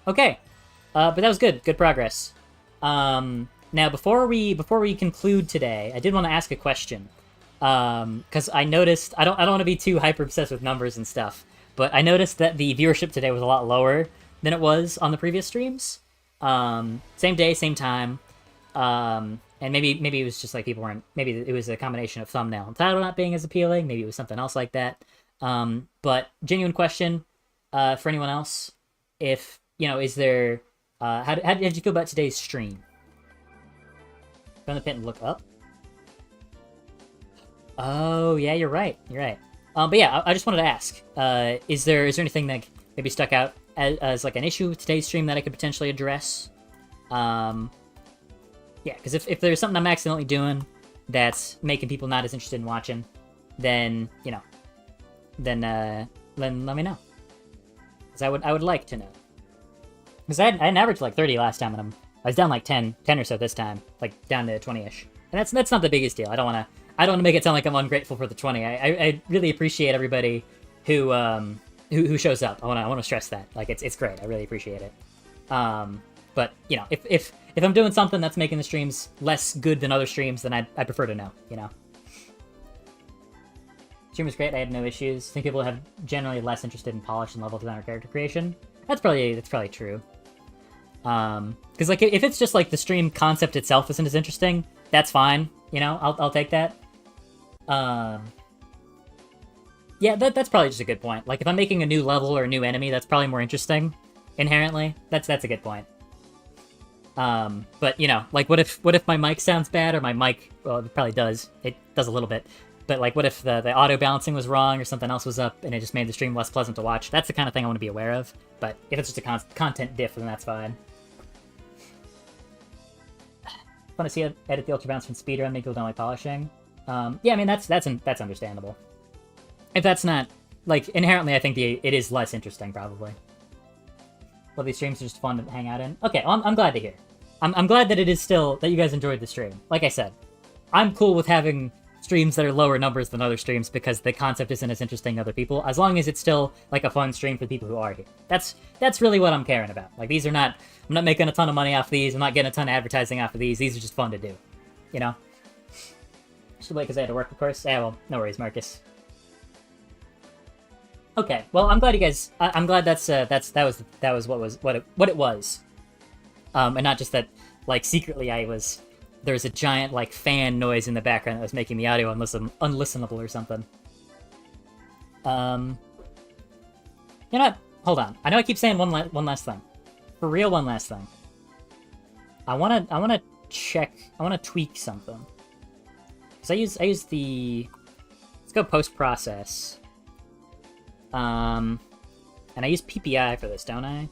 Okay, but that was good. Good progress. Now, before we conclude today, I did want to ask a question. Because I noticed... I don't want to be too hyper-obsessed with numbers and stuff, but I noticed that the viewership today was a lot lower than it was on the previous streams. Same day, same time. And maybe it was just like people weren't... Maybe it was a combination of thumbnail and title not being as appealing. Maybe it was something else like that. But genuine question for anyone else. If, you know, is there... how did you feel about today's stream? Go in the pit and look up. Oh, yeah, you're right. You're right. But yeah, I just wanted to ask. Is there anything that maybe stuck out as like an issue with today's stream that I could potentially address. Yeah, because if there's something I'm accidentally doing that's making people not as interested in watching, then, you know, then let me know. Because I would like to know. Because I had an average like 30 last time, and I was down like 10 or so this time, like down to 20-ish. And that's not the biggest deal. I don't want to make it sound like I'm ungrateful for the 20. I really appreciate everybody who shows up. I want to stress that. Like, it's great. I really appreciate it. But you know, if I'm doing something that's making the streams less good than other streams, then I prefer to know. You know. Stream was great. I had no issues. I think people have generally less interested in polish and level design or character creation. That's probably true. Because like if it's just like the stream concept itself isn't as interesting, that's fine. You know, I'll take that. Yeah, that's probably just a good point. Like if I'm making a new level or a new enemy, that's probably more interesting inherently. That's a good point. But you know, like what if my mic sounds bad, or my mic, well, it probably does. It does a little bit. But like, what if the auto balancing was wrong or something else was up and it just made the stream less pleasant to watch? That's the kind of thing I want to be aware of. But if it's just a content diff, then that's fine. Want to see it edit the ultra bounce from speedrun, make people don't like polishing. Yeah, I mean that's understandable. If that's not like inherently, I think it is less interesting probably. Well, these streams are just fun to hang out in. Okay, well, I'm glad to hear. I'm glad that it is still that you guys enjoyed the stream. Like I said, I'm cool with having streams that are lower numbers than other streams because the concept isn't as interesting to other people, as long as it's still like a fun stream for people who are here. That's really what I'm caring about. Like these are not, I'm not making a ton of money off these, I'm not getting a ton of advertising off of these are just fun to do, you know? Should wait because I had to work, of course. Yeah, well, no worries, Marcus. Okay, well, I'm glad you guys, I'm glad that was what it was. And not just that, like, secretly there was a giant, like, fan noise in the background that was making the audio unlistenable or something. You know what? Hold on. I know I keep saying one last thing. For real, one last thing. I wanna tweak something. Because I use the... Let's go post-process. And I use PPI for this, don't I?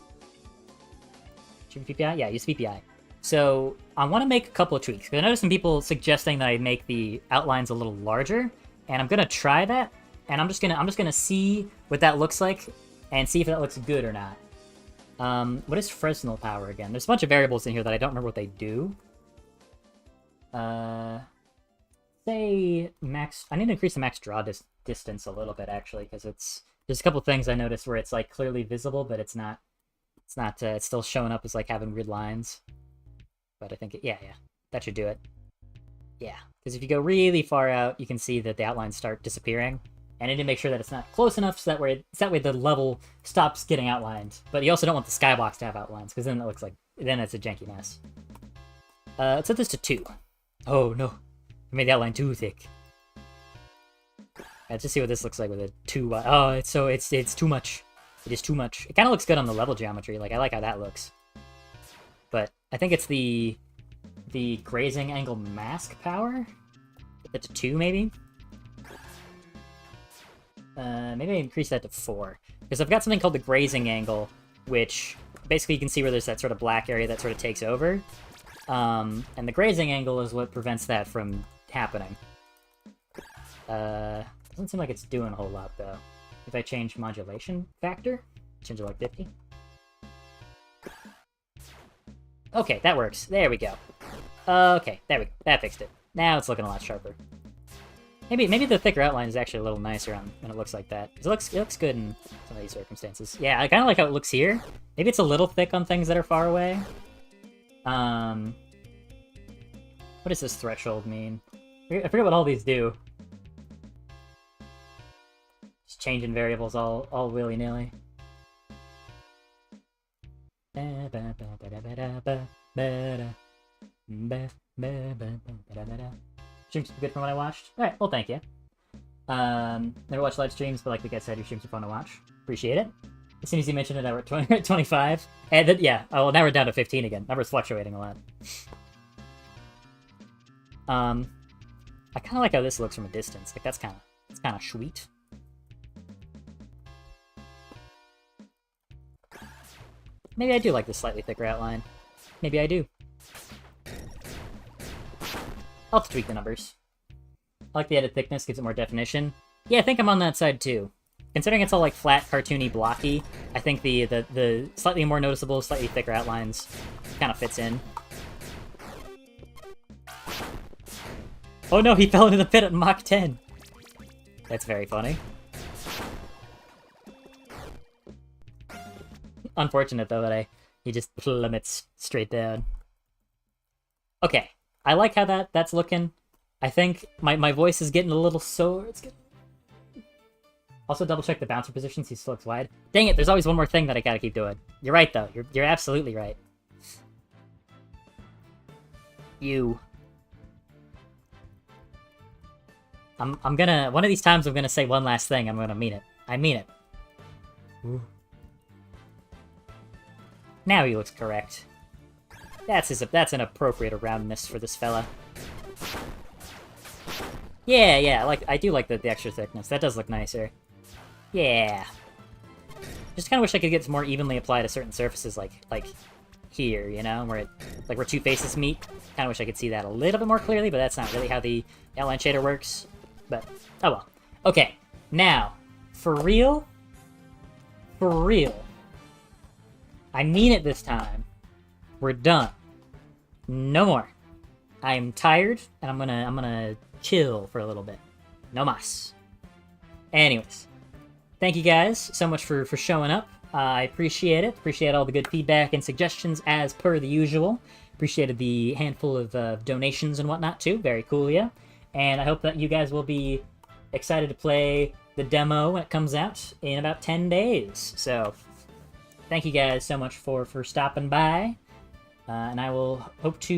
Should be PPI? Yeah, I use PPI. So I want to make a couple of tweaks, because I noticed some people suggesting that I make the outlines a little larger, and I'm gonna try that, and I'm just gonna see what that looks like, and see if that looks good or not. What is Fresnel power again? There's a bunch of variables in here that I don't remember what they do. Say max. I need to increase the max draw distance a little bit actually, because there's a couple things I noticed where it's like clearly visible, but it's not. It's still showing up as like having weird lines. But I think, yeah, that should do it. Yeah, because if you go really far out, you can see that the outlines start disappearing. And I need to make sure that it's not close enough so that way the level stops getting outlined. But you also don't want the skybox to have outlines, because then it looks like, then it's a janky mess. Let's set this to 2. Oh no, I made the outline too thick. Let's just see what this looks like with a 2. Oh, it's too much. It is too much. It kind of looks good on the level geometry. Like, I like how that looks. But I think it's the grazing angle mask power. That's a 2, maybe. Maybe I increase that to 4, because I've got something called the grazing angle, which basically you can see where there's that sort of black area that sort of takes over. And the grazing angle is what prevents that from happening. Doesn't seem like it's doing a whole lot though. If I change modulation factor, change it like 50. Okay, that works. There we go. Okay, there we go. That fixed it. Now it's looking a lot sharper. Maybe the thicker outline is actually a little nicer when it looks like that. Because it looks good in some of these circumstances. Yeah, I kind of like how it looks here. Maybe it's a little thick on things that are far away. What does this threshold mean? I forget what all these do. Just changing variables all willy-nilly. Streams are good from what I watched. Alright, well thank you. Never watched live streams, but like I said, your streams are fun to watch. Appreciate it. As soon as you mentioned it, I were at 25. And then, yeah, well, now we're down to 15 again. Numbers fluctuating a lot. I kind of like how this looks from a distance. Like, that's kind of sweet. Maybe I do like the slightly thicker outline. Maybe I do. I'll have to tweak the numbers. I like the added thickness, gives it more definition. Yeah, I think I'm on that side too. Considering it's all like flat, cartoony, blocky, I think the slightly more noticeable, slightly thicker outlines kind of fits in. Oh no, he fell into the pit at Mach 10! That's very funny. Unfortunate though that he just plummets straight down. Okay, I like how that's looking. I think my voice is getting a little sore. It's getting... Also double check the bouncer positions, he still looks wide. Dang it, there's always one more thing that I gotta keep doing. You're right though, you're absolutely right. I'm gonna, one of these times I'm gonna say one last thing, I'm gonna mean it. I mean it. Ooh. Now he looks correct. That's an appropriate roundness for this fella. Yeah, I do like the extra thickness. That does look nicer. Yeah. Just kind of wish I could get more evenly applied to certain surfaces, like here, you know, where where two faces meet. Kind of wish I could see that a little bit more clearly, but that's not really how the outline shader works. But oh well. Okay, now for real. I mean it this time. We're done. No more. I'm tired, and I'm gonna chill for a little bit. No mas. Anyways, thank you guys so much for showing up. I appreciate it. Appreciate all the good feedback and suggestions as per the usual. Appreciated the handful of donations and whatnot too. Very cool, yeah. And I hope that you guys will be excited to play the demo when it comes out in about 10 days. So, thank you guys so much for stopping by. And I will hope to